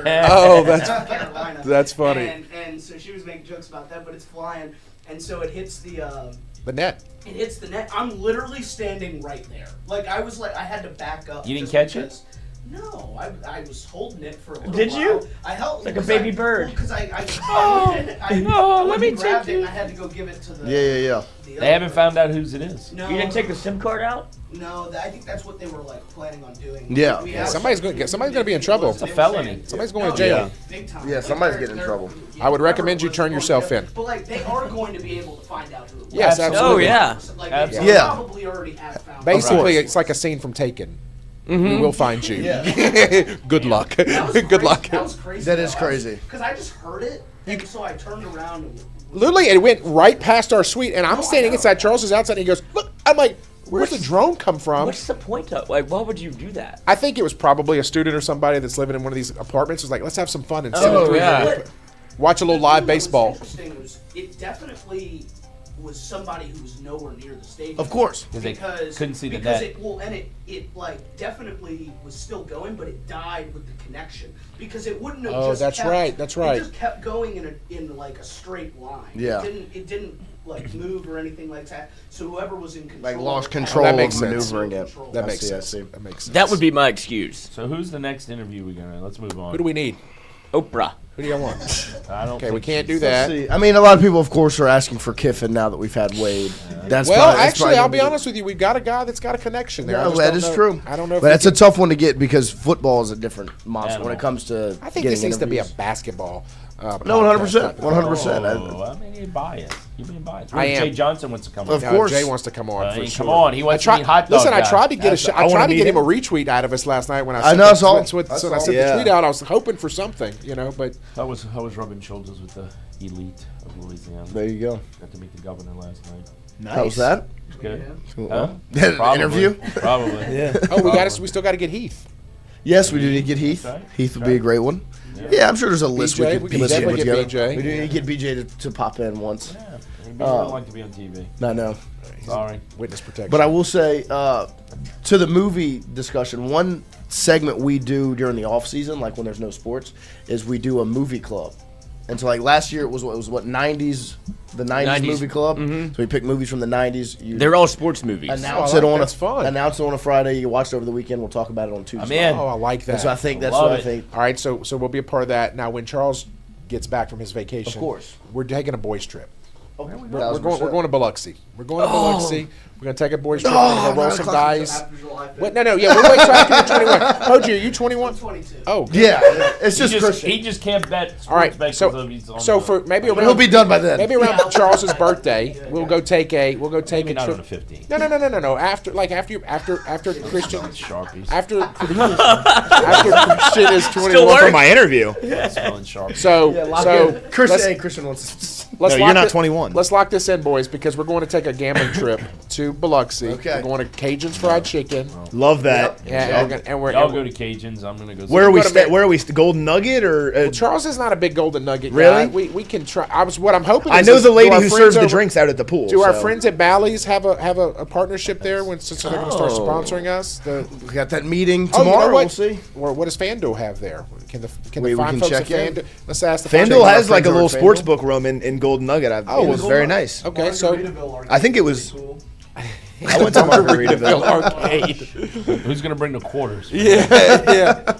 for Oh, South Carolina. that's funny. And so she was making jokes about that, but it's flying, and so it hits the net. It hits the net. I'm literally standing right there. Like I was like I had to back up. You didn't just catch it? because- No, I was holding it for a little Did while. you? I held Like a baby bird. Because I let me grabbed take it you. and I had to go give it to the. Yeah. the They other haven't bird. found out whose it is. No, You didn't take the SIM card out? No, I think that's what they were like planning on doing. Yeah. We Yeah, asked- somebody's gonna be in trouble. It's a felony. Somebody's going to No, jail. Big time. Yeah, Like, somebody's they're- getting in they're- trouble. I would whoever recommend you was turn going yourself to- in. But like they are going to be able to find out who it was. Yes, absolutely. Oh, yeah. Like, Absolutely. they Yeah. probably already have found out. Basically, it's like a scene from Taken. We will find you. Good luck. That was Good crazy. luck. That was crazy. That is crazy. Because I just heard it, and so I turned around and. Literally, it went right past our suite, and I'm No, I standing know. inside. Charles is outside, and he goes, "Look!" I'm like, "Where's the drone come from?" What's the point of like? Why would you do that? I think it was probably a student or somebody that's living in one of these apartments. Was like, "Let's have some fun and sit Oh, in yeah. But watch a little the live thing that was baseball." interesting was it definitely was somebody who was nowhere near the stadium. Of course. Because couldn't see the because net. it like definitely was still going, but it died with the connection because it wouldn't have Oh, just that's kept, right. That's right. It just kept going in like a straight line. Yeah. It didn't like move or anything like that. So whoever was in control Like lost had control That of makes sense. maneuvering it. That I makes see, I sense. see. That makes sense. That would be my excuse. So who's the next interview we're gonna? Let's move on. Who do we need? Oprah. Who do you want? I don't. Okay, think we can't do she's- that. See, I mean, a lot of people, of course, are asking for Kiffin now that we've had Wade. That's Well, probably, that's actually, probably I'll gonna be honest with you. We've got a guy that's got a connection there. I No, just that don't is know- true. I don't know. If But we that's a can- tough one to get because football is a different monster when Animal. it comes to. I think getting this needs to be a interviews. basketball. No, 100%, podcast. 100%. Oh, I mean, you're biased. You're being biased. I am. Jay Johnson wants to come Of on. course. Jay wants to come on. for Come sure. on, he wants I to eat hot dog Listen, I guy. tried to get I I wanna tried to meet get him him. a retweet out of us last night when I I sent know, the- I saw. when I I sent saw. the Yeah. tweet out. I was hoping for something, but How was rubbing shoulders with the elite of Louisiana? There you go. Got to meet the governor last night. Nice. How was that? It was good. Well, Huh? Probably. interview? Probably. Yeah. we still got to get Heath. Yes, we do need to get Heath. That's right. Heath would be a great one. Yeah, I'm sure there's a list BJ, we we could can definitely put get together. BJ. We do need to get BJ to pop in once. Yeah. Maybe I would like to be on TV. I know. Sorry. Witness protection. But I will say, to the movie discussion, one segment we do during the off season, like when there's no sports, is we do a movie club. And so, like last year, it was what 90s, the 90s movie club. Mhm. So we pick movies from the 90s. You They're all sports movies. announce Oh, it on that's fun. Announce it on a Friday. You watch it over the weekend. We'll talk about it on Tuesday. I'm in. Oh, I like that. And so I think that's Love what I it. think. All right, so we'll be a part of that. Now, when Charles gets back from his vacation, Of course. we're taking a boys trip. Okay, We're going to Biloxi. We're going to Biloxi. We're going to take a boys trip. We're going to roll some dice. Wait, no, yeah, we'll wait till after you're 21. Hoji, are you 21? 22. Oh, good. Yeah, it's just Christian. He just can't bet sports All right, bets so until he's on so the- for maybe around He'll be done by then. maybe around Charles's birthday, we'll go take a Maybe a not on trip. the 15. No. After Christian Sharpies. after Christian is 21 For from my interview. Smelling Sharpies. So Christian wants. let's No, lock you're not it- 21. Let's lock this in, boys, because we're going to take a gambling trip to Biloxi. Okay. We're going to Cajun's Fried Chicken. Love that. Yeah, and we're Y'all go to Cajuns. I'm gonna go. Where are we? Go to Where are we? Golden Nugget or? Well, Charles is not a big golden nugget Really? guy. We can try. What I'm hoping. I is know is the lady do our who friends serves the over- drinks out at the pool. Do our so- friends at Bally's have a partnership there? Since they're going to start sponsoring us. We got that meeting Oh, you know tomorrow. what? We'll see. Or what does FanDuel have there? Can the We fine can folks check at in. FanDuel? Let's ask the FanDuel fine- has like a friends little over at sports FanDuel? book room in Golden Nugget. It was very nice. Okay, so I think it was. I went to Margaritaville. Arcade. Who's gonna bring the quarters? yeah.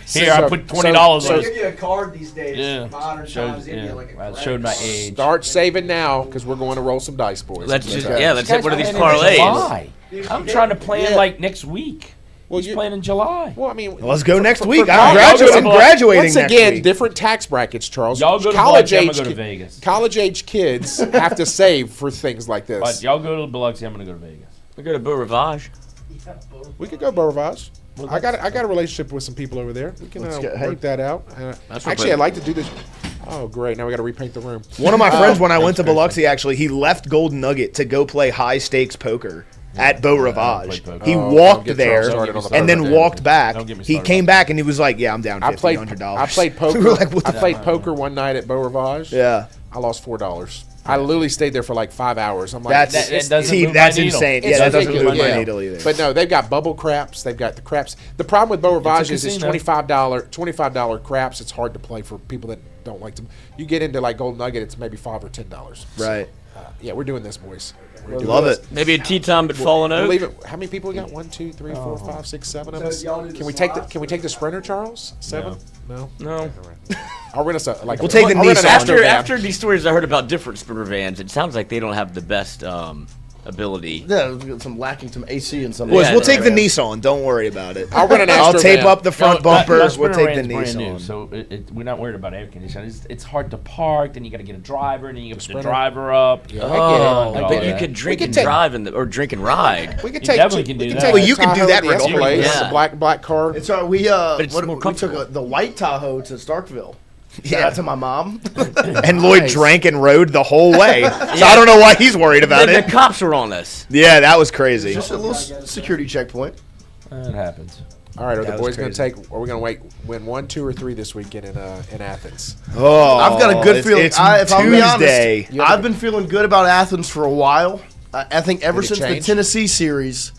Here, I put $20 so- on They give you a card these days. Yeah. Modern times, they give you like a I credit showed my card. age. Start saving now because we're going to roll some dice, boys. Let's just Okay. let's hit one of these Planning in parlays. July. I'm trying to plan Yeah. like next week. Well, He's playing in July. Well, I mean, Let's go next for week. college- I'm graduating Once next again, week. different tax brackets, Charles. Y'all go to college Biloxi, I'm age gonna go to ki- Vegas. College age kids have to save for things like But this. y'all go to Biloxi, I'm gonna go to Vegas. We go to Beau Rivage. We could go Beau Rivage. I got a relationship with some people over there. We can work that out. That's Actually, I'd like to do this. Oh, great! Now we got to repaint the room. One of my friends, when I went to Biloxi, actually, he left Golden Nugget to go play high stakes poker at Beau Rivage. poker. He Oh, walked don't get there Charles started on the and then poker. walked back. Don't get me He started came on back and he was like, "Yeah, I'm down I played $1,500." I played poker. We were like, what the I played poker one night at Beau Rivage. Yeah, I lost $4. I literally stayed there for like 5 hours. I'm like, that's That doesn't see, move my that's needle. insane. It's Yeah, that doesn't ridiculous. move my Yeah. needle either. But no, they've got bubble craps. They've got the craps. The problem with Beau Rivage is it's casino. $25 craps. It's hard to play for people that don't like to. You get into like Gold Nugget, it's maybe $5 or $10. Right. Yeah, we're doing this, boys. We're doing Love this. it. Maybe a tea time at Fallen Oak. Believe it. How many people we got? 1, 2, 3, 4, 5, 6, 7 of So us. y'all do the Can we take the slots? Can we take the Sprinter, Charles? 7? No. No. I'll rent us a like. We'll take the I'll rent an Nissan. Astro van. After these stories I heard about different sprinter vans, it sounds like they don't have the best ability. Yeah, we got some lacking some AC and some. Boys, Yeah, we'll take the yeah. Nissan. Don't worry about it. I'll rent an I'll Astro tape van. up the front bumper. We'll take the brand new, Nissan. so we're not worried about air conditioning. It's hard to park. Then you got to get a driver, and then you got to put the Sprinter? driver up. Yeah, Oh, I get it. but you could drink We and could take- drive or drink and ride. We could You take. definitely we can do could that. take Well, the you can do Tahoe, that the regardless. Escalade, Yeah. the black car. It's all right. We it's what, more we took comfortable. the white Tahoe to Starkville. Yeah. Shout out to my mom. And Lloyd Nice. drank and rode the whole way. So I don't know why he's worried about The it. cops were on us. Yeah, that was crazy. Just a little security checkpoint. It happens. All right, are That the was boys going to crazy. take? Are we going to win 1, 2, or 3 this weekend in Athens? Oh, I've got a good feeling. It's If I'm being Tuesday. honest, I've been feeling good about Athens for a while. I think ever Did it since the change? Tennessee series,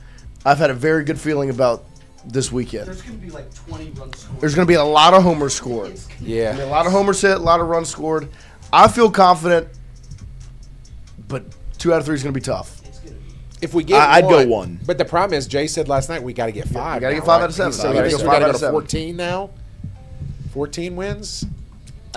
I've had a very good feeling about this weekend. There's going to be like 20 runs scored. There's going to be a lot of homers scored. Yeah. A lot of homers hit, a lot of runs scored. I feel confident, but 2 out of 3 is going to be tough. If we get I'd go 1. But the problem is, Jay said last night we got to get 5. We got to get now, 5 right? out of 7. So we got to we go got 5 to out go of to 7. 14 now. 14 wins.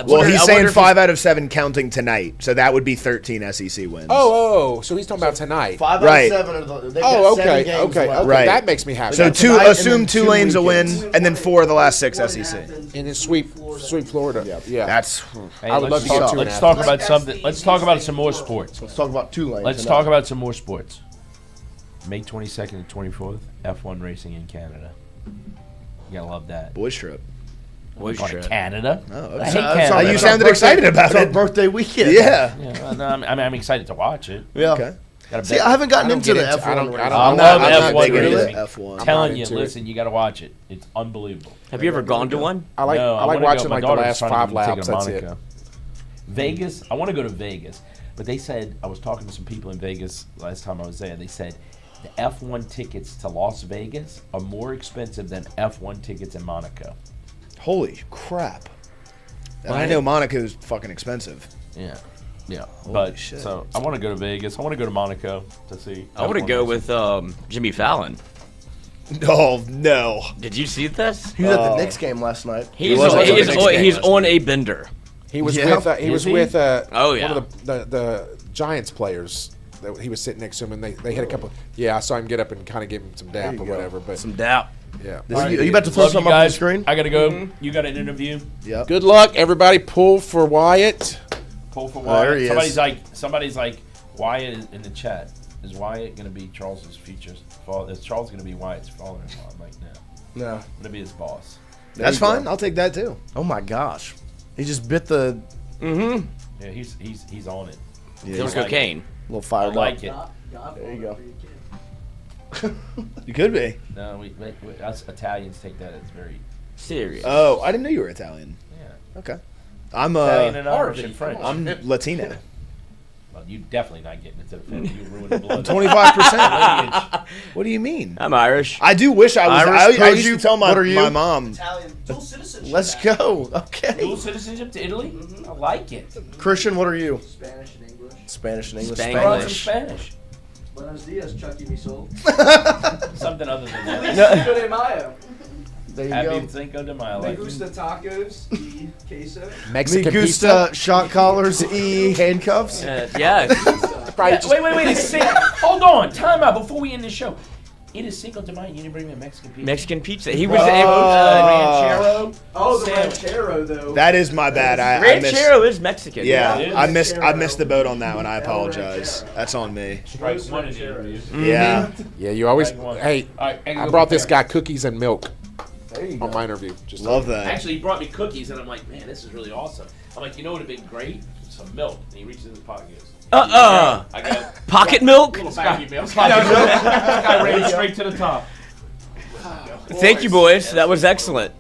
Well, he's saying if 5 out of 7 counting tonight, so that would be 13 SEC wins. Oh, so he's talking about tonight. 5 Right. out of 7 are the, they've Oh, got 7 okay, games okay, left. okay. Right. That makes me happy. So Tonight and assume then 2 Tulane's a weekends. win, and then 4 of the last 6 SEC. And then sweep Florida. Yeah. That's Hey, I would love to let's get talk- 2 in Let's talk Athens. about something. Let's talk about some more sports. Let's talk about Tulane. Let's tonight. talk about some more sports. May 22nd and 24th, F1 racing in Canada. You gotta love that. boys trip. Boys Going trip. to Canada. Oh, I okay. hate It's Canada. our- You it's our sounded birthday- excited about it's our it. birthday weekend. Yeah. Yeah, no, I'm excited to watch it. Yeah. Okay. Gotta See, bet. I haven't gotten I don't into get the into- F1. I don't- race. I don't- I I'm love not- I'm F1 not big into racing. F1. I'm Telling not you, into it. listen, you got to watch it. It's unbelievable. Have you ever gone to one? I like No, I like wanna go. watching My like the daughter's last trying to 5 get me to take laps. her to That's it. Monaco. Vegas. I want to go to Vegas, but they said I was talking to some people in Vegas last time I was there. They said the F1 tickets to Las Vegas are more expensive than F1 tickets in Monaco. Holy crap. And I know Monaco's fucking expensive. Yeah, yeah. Holy but shit. so I want to go to Vegas. I want to go to Monaco to see. I want to F1 go racing. with Jimmy Fallon. Oh, no. Did you see this? He was at the Knicks game last night. He's was on, at the he's Knicks on, game he's last on a bender. He was Yeah. with he Is was he? with Oh, yeah. one of the Giants players. That he was sitting next to him, and they had a couple. Yeah, I saw him get up and kind of give him some dap or whatever. But Some doubt. yeah. Are you about to throw Love you something up on the guys. screen? I gotta go. You got an interview. Yep. Good luck, everybody. Pull for Wyatt. Pull for Oh, there Wyatt. he is. Somebody's like Wyatt is in the chat. Is Wyatt gonna be Charles's future father? Is Charles gonna be Wyatt's father-in-law? I'm like, no. No. I'm gonna be his boss. That's you go. fine. I'll take that too. Oh my gosh. He just bit the Yeah, he's on it. yeah, Feels like cocaine. little I fired like up. it. There you go. You could be. No, we us Italians take that as very Serious. Oh, I didn't know you were Italian. yeah. Okay. I'm Italian and Irish and French. I'm Latino. Well, you definitely not getting into the family. You ruined the blood. 25%. What do you mean? I'm Irish. I do wish I was. Irish, I used Koji, to tell what are you? my mom. Italian dual citizenship. Let's go. Okay. Dual citizenship to Italy. I like it. Christian, what are you? Spanish and English. Spanish and English. Spanglish. Throw out some Spanish. Buenos dias, Chucky mi sol. Something other than that. Cinco de Mayo. There you Happy go. Cinco de Mayo. Me Like, gusta tacos y queso. Me Mexican gusta shot collars, handcuffs. Yeah. wait. It's hold on. Time out before we end the show. It is Cinco de Mayo. You didn't bring me a Mexican pizza. Mexican pizza. He was ranchero. Oh, the sandwich. ranchero though. That is my bad. I missed. ranchero is Mexican. Yeah, it is. I missed the boat on that one. I apologize. That's on me. Strike one in the interview. Yeah. Yeah, you always. Like one. Hey, All right, I brought this guy cookies and milk There you on go. my interview. Just Love that. Actually, he brought me cookies, and I'm like, man, this is really awesome. I'm like, you know what would have been great? Some milk. And he reaches in his pocket and goes, I got Pocket milk? little baggy milk. This guy ran straight to the top. Thank you, boys. That was excellent.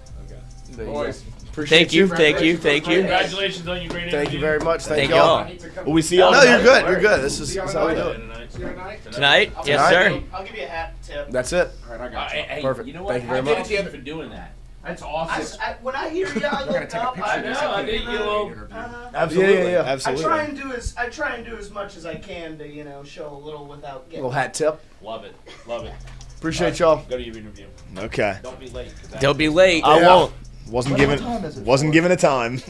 Boys, Thank you. congratulations on your great interview. Thank you very much. Thank Thank y'all. y'all. Will we see y'all? No, you're tonight? good. You're good. This is how we do it. Tonight? Yes, sir. I'll give you a hat tip. That's it. All right, I got you. Hey, Perfect. you know what? Thank you very I much. get it for doing that. That's awesome. When I hear you, I look up. I know. I did you a little. Absolutely. Yeah. I Absolutely. try and do as much as I can to show a little without getting. Little hat tip. Love it. Love it. Appreciate y'all. Go to your interview. Okay. Don't be late. 'Cause Don't be late. I won't. Wasn't What time is it given for? a time.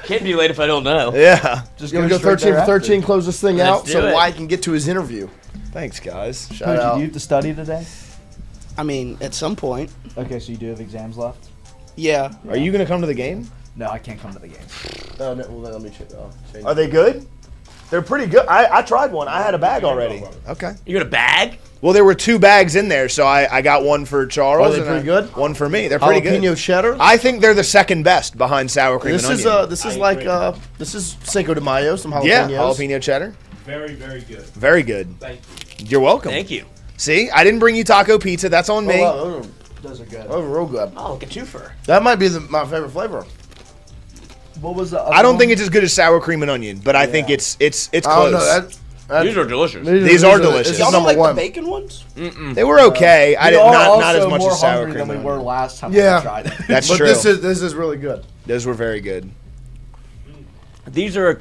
Can't be late if I don't know. Yeah. Just gonna go 13 for 13, close this thing Let's out do so it. Wyatt can get to his interview. Thanks, guys. Shout out. Do you have to study today? I mean, at some point. Okay, so you do have exams left? Yeah. Are you gonna come to the game? No, I can't come to the game. Oh, no, well, let me check. Change Are they good? They're pretty good. I tried one. I had a bag already. Okay. You got a bag? Well, there were 2 bags in there, so I got one for Charles. Are they and pretty good? One for me. They're pretty good. Jalapeno cheddar. I think they're the second best behind sour cream This and is onion. this is like this is Cinco de Mayo. Some jalapenos. Yeah, jalapeno cheddar. Very, very good. Very good. Thank you. You're welcome. Thank you. See, I didn't bring you taco pizza. That's on me. Those are good. Those are real good. Oh, look at twofer. That might be my favorite flavor. What was the other I don't one? think it's as good as sour cream and onion, but I think it's close. I don't know. These are delicious. These are delicious. Y'all don't number like one. the bacon ones? They were okay. I We did are not as also much more as sour hungry cream. than we and were onion. last time Yeah. we tried it. That's But true. this is really good. Those were very good. These are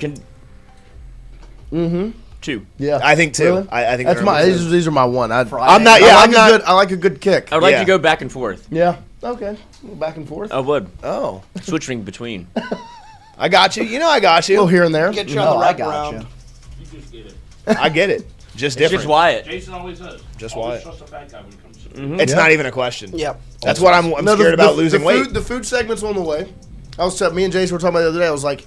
two. Yeah, I think two. Really? I think that's they're my. number two. These are my one. I'm not. Yeah, I'm not. I like a good kick. I would like Yeah. to go back and forth. Yeah. Okay. Back and forth. I would. Oh, Switching between. I got you. You know, I got A little you. here and there. Get you on the I wrap got around. You just get it. I get it. Just It's different. just Wyatt. Jason always says. Just always Wyatt. trust a fat guy when it comes to It's not even a question. Yep. That's what I'm No, scared about losing the weight. Food, the food segment's on the way. Me and Jason were talking about the other day. I was like,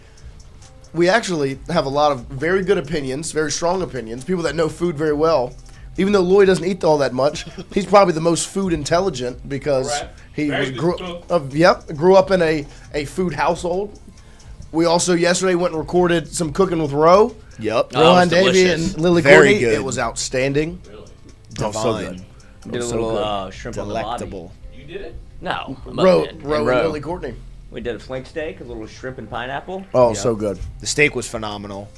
we actually have a lot of very good opinions, very strong opinions, people that know food very well. Even though Lloyd doesn't eat all that much, he's probably the most food intelligent because Correct. he Very was, good cook. grew up in a food household. We also yesterday went and recorded some Cooking with Roe. Yep. Oh, it was Rohan Davey delicious. and Lily Very Courtney. good. It was outstanding. Oh, so Divine. good. Did a so little good. shrimp on the body. Delectable. You did it? No. Roe and and Lily Courtney. We did a flank steak, a little shrimp and pineapple. Oh, so good. The steak was phenomenal.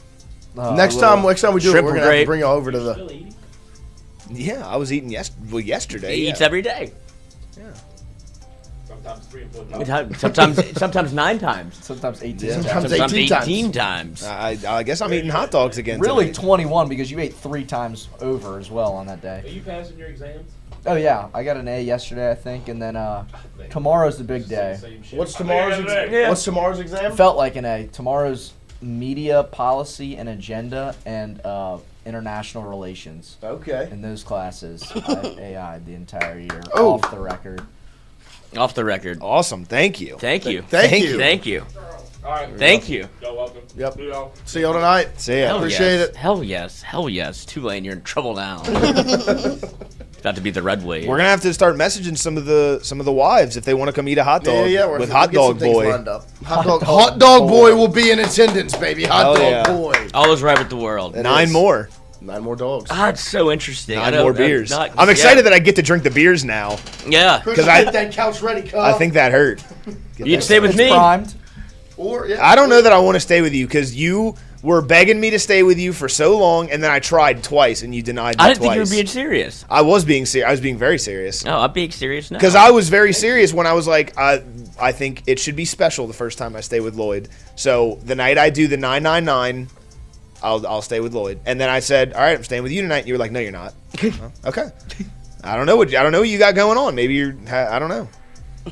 Next time we do it, Shrimp we're were gonna have to great. bring you over to the. Still eating? Yeah, I was eating yesterday. He yeah. eats every day. Sometimes 3 and 4 times. Sometimes 9 times. Sometimes 18. Yeah. Sometimes Sometimes 18 times. I guess I'm eating hot dogs again. Really tonight. 21 because you ate 3 times over as well on that Are day. you passing your exams? Oh yeah, I got an A yesterday I think, and then tomorrow's the big day. Same shit. What's tomorrow's Yeah. What's tomorrow's exam? Felt like an A. Tomorrow's media policy and agenda and international relations. Okay. In those classes, I AI'd the entire year Oh. off the record. Off the record. Awesome. Thank you. Thank you. Thank you. Thank you. All right. Thank you. You're welcome. Yep. See y'all. See y'all tonight. See ya. Hell Appreciate yes. it. Hell yes. Hell yes. Tulane, you're in trouble now. About to be the red wave. We're gonna have to start messaging some of the wives if they want to come eat a hot dog Yeah, with Hot Dog Boy. Hot Dog Boy will be in attendance, baby. Hot Hell Dog yeah. Boy. All is right with the world. Nine more. 9 more dogs. Ah, it's so interesting. I Nine don't- more beers. not- I'm excited that I get to drink the beers now. Yeah. Because I- that couch ready, cuz. I think that hurt. You'd stay with It's me. primed. Or yeah. I don't know that I want to stay with you because you were begging me to stay with you for so long, and then I tried twice, and you denied me I didn't twice. think you were being serious. I was being serious. I was being very serious. No, I'm being serious now. Because I was very serious when I was like, I think it should be special the first time I stay with Lloyd. So the night I do the 999, I'll stay with Lloyd. And then I said, all right, I'm staying with you tonight. And you were like, no, you're not. Oh, okay. I don't know what you got going on. Maybe you're. I don't know.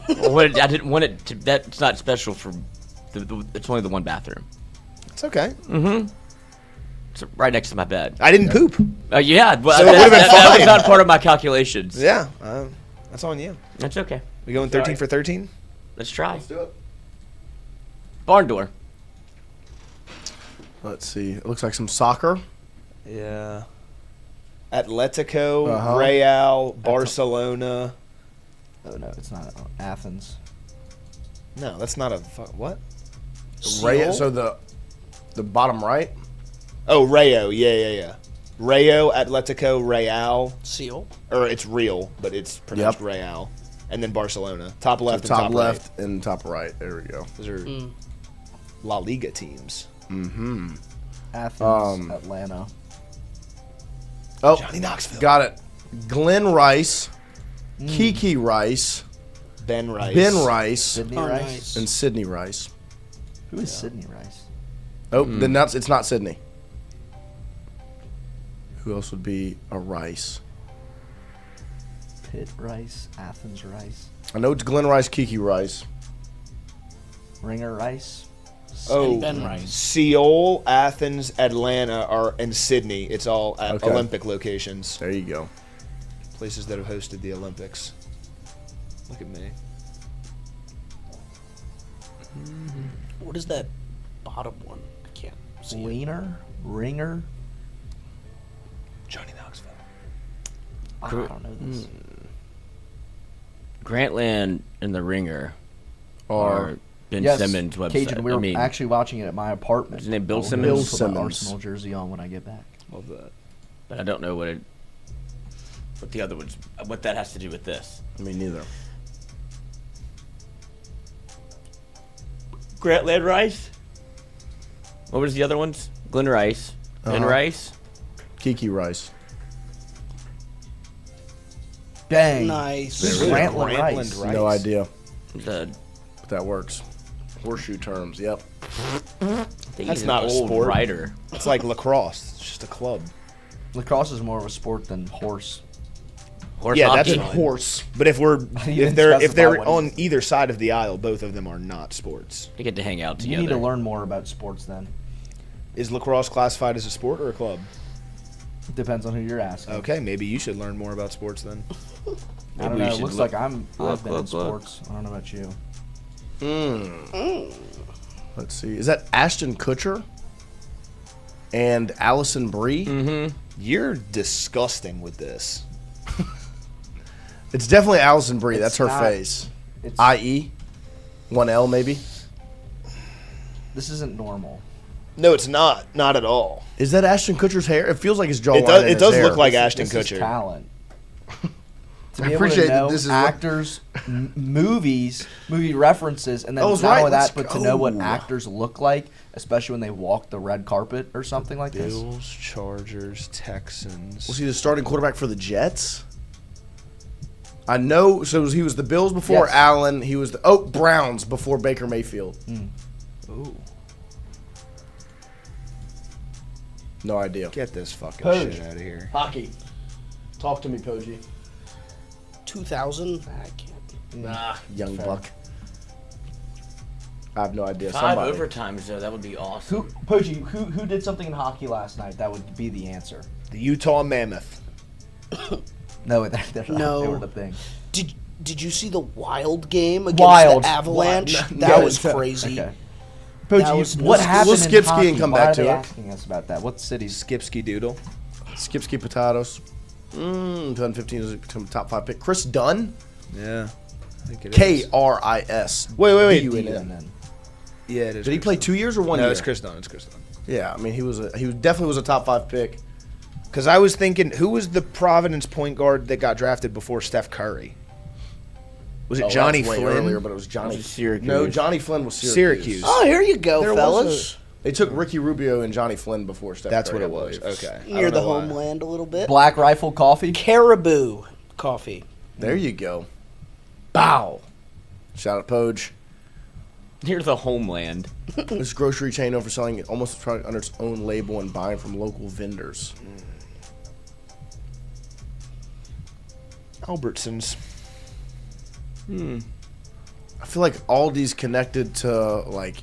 I didn't want it to. That's not special for. It's only the one bathroom. It's okay. Mm-hmm. It's right next to my bed. I didn't poop. Yeah, well, So it would've been that was fine. not part of my calculations. Yeah, that's on you. That's okay. We going 13 for 13? Let's try. Let's do it. Barn door. Let's see. It looks like some soccer. Yeah. Atletico, Uh-huh. Real, Barcelona. Oh no, it's not Athens. No, that's not a what? Ray, so the bottom right. Oh, Rayo. Yeah. Rayo, Atletico, Real. Seal. Or it's real, but it's pronounced Yep. Real. And then Barcelona. Top left So and top top left right. and top right. There we go. Those are La Liga teams. Mm-hmm. Athens, Atlanta. Oh, Johnny Knoxville. got it. Glenn Rice, Kiki Rice, Ben Rice. Ben Rice, Sydney Oh, Rice. nice. and Sydney Rice. Who is Sydney Rice? Oh, then it's not Sydney. Who else would be a Rice? Pitt Rice, Athens Rice, I know it's Glenn Rice, Kiki Rice. Ringer Rice. Oh, Ben Rice. Seoul, Athens, Atlanta, and Sydney. It's all at Okay. Olympic locations. There you go. Places that have hosted the Olympics. Look at me. What is that bottom one? I can't see. Wiener, Ringer. Johnny Knoxville. I don't know this. Grantland and the Ringer Or are Ben Yes, Simmons' website. Cajun, we I were mean, actually watching it at my apartment. Is his name Bill I'll Simmons? put my Simmons. Arsenal jersey on when I get back. Love that. but I don't know what it. what the other ones, what that has to do with this. Me neither. Grantland Rice. What was the other ones? Glen Rice. Glen Rice. Kiki Rice. Dang. Nice. Grantland Rice. No idea. The But that works. Horseshoe terms. Yep. That's not a sport. Writer. It's like lacrosse. It's just a club. Lacrosse is more of a sport than horse. Horse Yeah, hockey. that's horse. But if they're on either side of the aisle, both of them are not sports. They get to hang out together. You need to learn more about sports then. Is lacrosse classified as a sport or a club? Depends on who you're asking. Okay, maybe you should learn more about sports then. I don't know. It looks like I've been in sports. I don't know about you. Let's see. Is that Ashton Kutcher and Allison Brie? Mm-hmm. You're disgusting with this. It's definitely Allison Brie. That's her not. face. It's, I.E. 1L maybe. This isn't normal. No, it's not. Not at all. Is that Ashton Kutcher's hair? It feels like his jawline. It does look like This Ashton is Kutcher. talent. To I be able appreciate to know that this is actors, movie references, and then Oh, not it's right. only Let's that, but to know what go. actors look like, especially when they walk the red carpet or something like this. Bills, Chargers, Texans. Was he the starting quarterback for the Jets? I know. So he was the Bills before Yes. Allen. He was the Browns before Baker Mayfield. Ooh. No idea. Get this fucking Poj. shit out of here. Hockey. Talk to me, Poggi. 2000. I can't. Nah, young buck. I have no idea. 5 Somebody. overtimes though. That would be awesome. Who did something in hockey last night? That would be the answer. The Utah Mammoth. No, they're not. No. They were the thing. Did you see the Wild game against Wild. the Avalanche? Wild. That No, was okay. crazy. Okay. That Poggi, was what nuts. happened We'll in skip ski hockey? and come Why back are to they it. asking us about that? What cities? Skipsky Doodle. Skipsky Potatoes. 2015 is a top 5 pick. Chris Dunn. Yeah. I think it is. K-R-I-S. Wait. D-U-N-N. Yeah, it is. Did he play 2 years or 1 year? No, it's Chris Dunn. It's Chris Dunn. Yeah, I mean he definitely was a top 5 pick. Because I was thinking, who was the Providence point guard that got drafted before Steph Curry? Was it Johnny that was way Flynn? earlier, but it was Johnny. Was it Syracuse? No, Johnny Flynn was Syracuse. Syracuse. Oh, here you go, There fellas. They took Ricky Rubio and Johnny Flynn before Steph That's Curry, what I it was. believe. Okay. Near the homeland a little bit. Black Rifle Coffee. Caribou Coffee. There you go. Bow. Shout out Poj. Near the homeland. This grocery chain known for selling it almost under its own label and buying from local vendors. Albertsons. I feel like Aldi's connected to like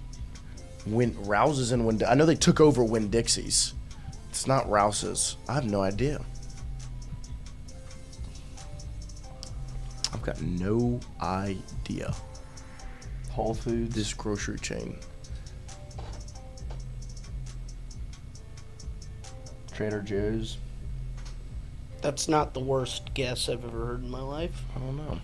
Rouse's and Winn. I know they took over Winn Dixie's. It's not Rouse's. I have no idea. I've got no idea. Whole Foods. This grocery chain. Trader Joe's. That's not the worst guess I've ever heard in my life. I don't know.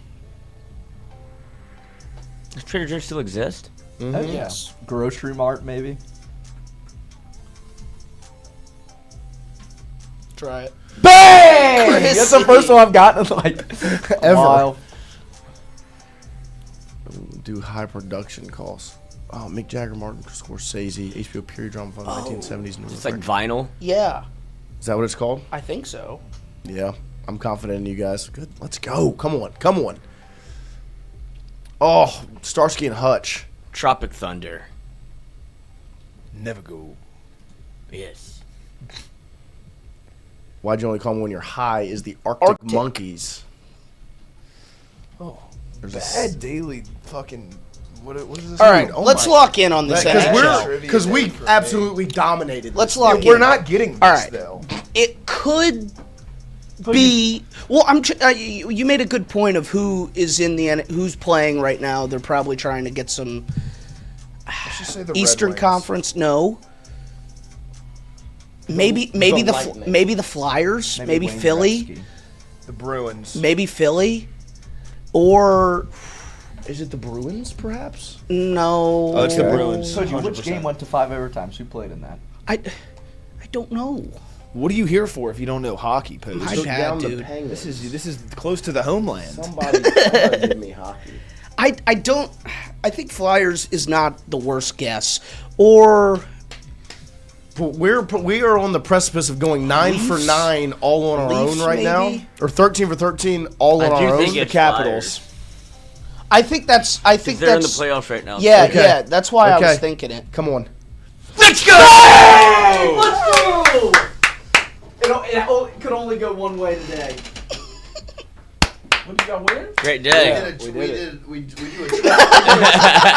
Does Trader Joe's still exist? Oh, yeah. Yes. Grocery Mart, maybe. Try it. Bang! Chrissy. That's the first one I've gotten in like Ever. while. Do high production costs. Oh, Mick Jagger, Martin Scorsese, HBO period drama from the 1970s. New It's like York. vinyl. Yeah, Is that what it's called? I think so. Yeah, I'm confident in you guys. Good, let's go. Come on. Oh, Starsky and Hutch. Tropic Thunder. Never go. Yes. Why'd you only call them when you're high? Is the Arctic Monkeys. Oh, There's a bad daily fucking. What is this? All right, oh let's my- lock in on this NHL. Because we absolutely dominated. Let's this. lock in. We're not getting this All right. though. It could be. Well, you made a good point of who is in who's playing right now. They're probably trying to get some Let's just say the Eastern Red Wings. Conference. No. Maybe the Lightning. maybe the Flyers. Maybe Wayne Philly. Gretzky. The Bruins. Maybe Philly. Or Is it the Bruins, perhaps? no. Oh, it's the Bruins. So, which 100%. game went to 5 overtimes? Who played in that? I don't know. What are you here for if you don't know hockey, Post? I had, dude. This is close to the homeland. Somebody give me hockey. I think Flyers is not the worst guess. Or we are on the precipice of going 9 for 9 all on our Leafs, own right maybe? now, or 13 for 13 all on our own. The Capitals. I think that's. They're in the playoffs right now. Yeah, Okay. yeah. That's why I Okay. was thinking it. Come on. Let's go! Let's go! It could only go one way today. What did y'all win? Great day. We do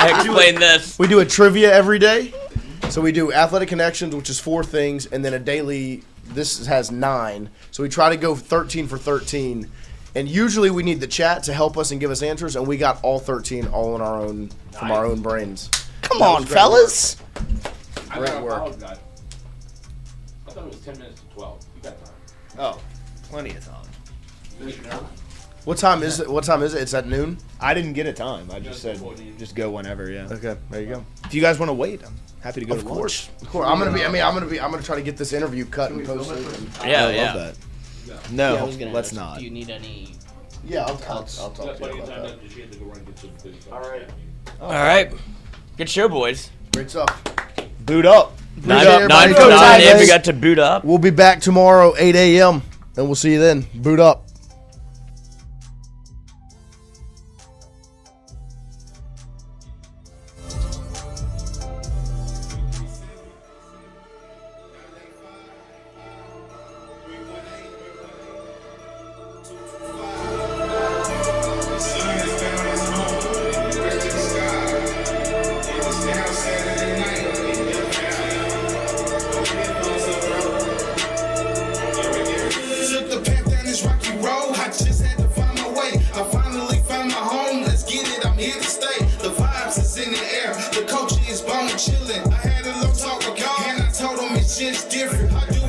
Explain this. We do a trivia every day. So we do athletic connections, which is 4 things, and then a daily. This has 9. So we try to go 13 for 13. And usually we need the chat to help us and give us answers, and we got all 13 all on our own from our own brains. Come on, fellas. Great work. I thought it was 10 minutes to 12. You got time. Oh, plenty of time. What time is it? It's at noon. I didn't get a time. I just said just go whenever. Yeah. Okay, there you go. If you guys want to wait, I'm happy to go. Of course. I'm gonna try to get this interview cut and posted. Yeah, I yeah. love that. No, Yeah, I was gonna let's ask, not. Do you need any? Yeah, I'll talk to you about that. All right. All right. Good show, boys. Great stuff. Boot up. 9 everybody. for Go 9. Tigers. And we got to boot up. We'll be back tomorrow, 8 a.m., and we'll see you then. Boot up. Took the path down this rocky road. I just had to find my way. I finally found my home. Let's get it. I'm here to stay. The vibes is in the air. The culture is bone chilling. I had a little talk with God, and I told him it's just different. I do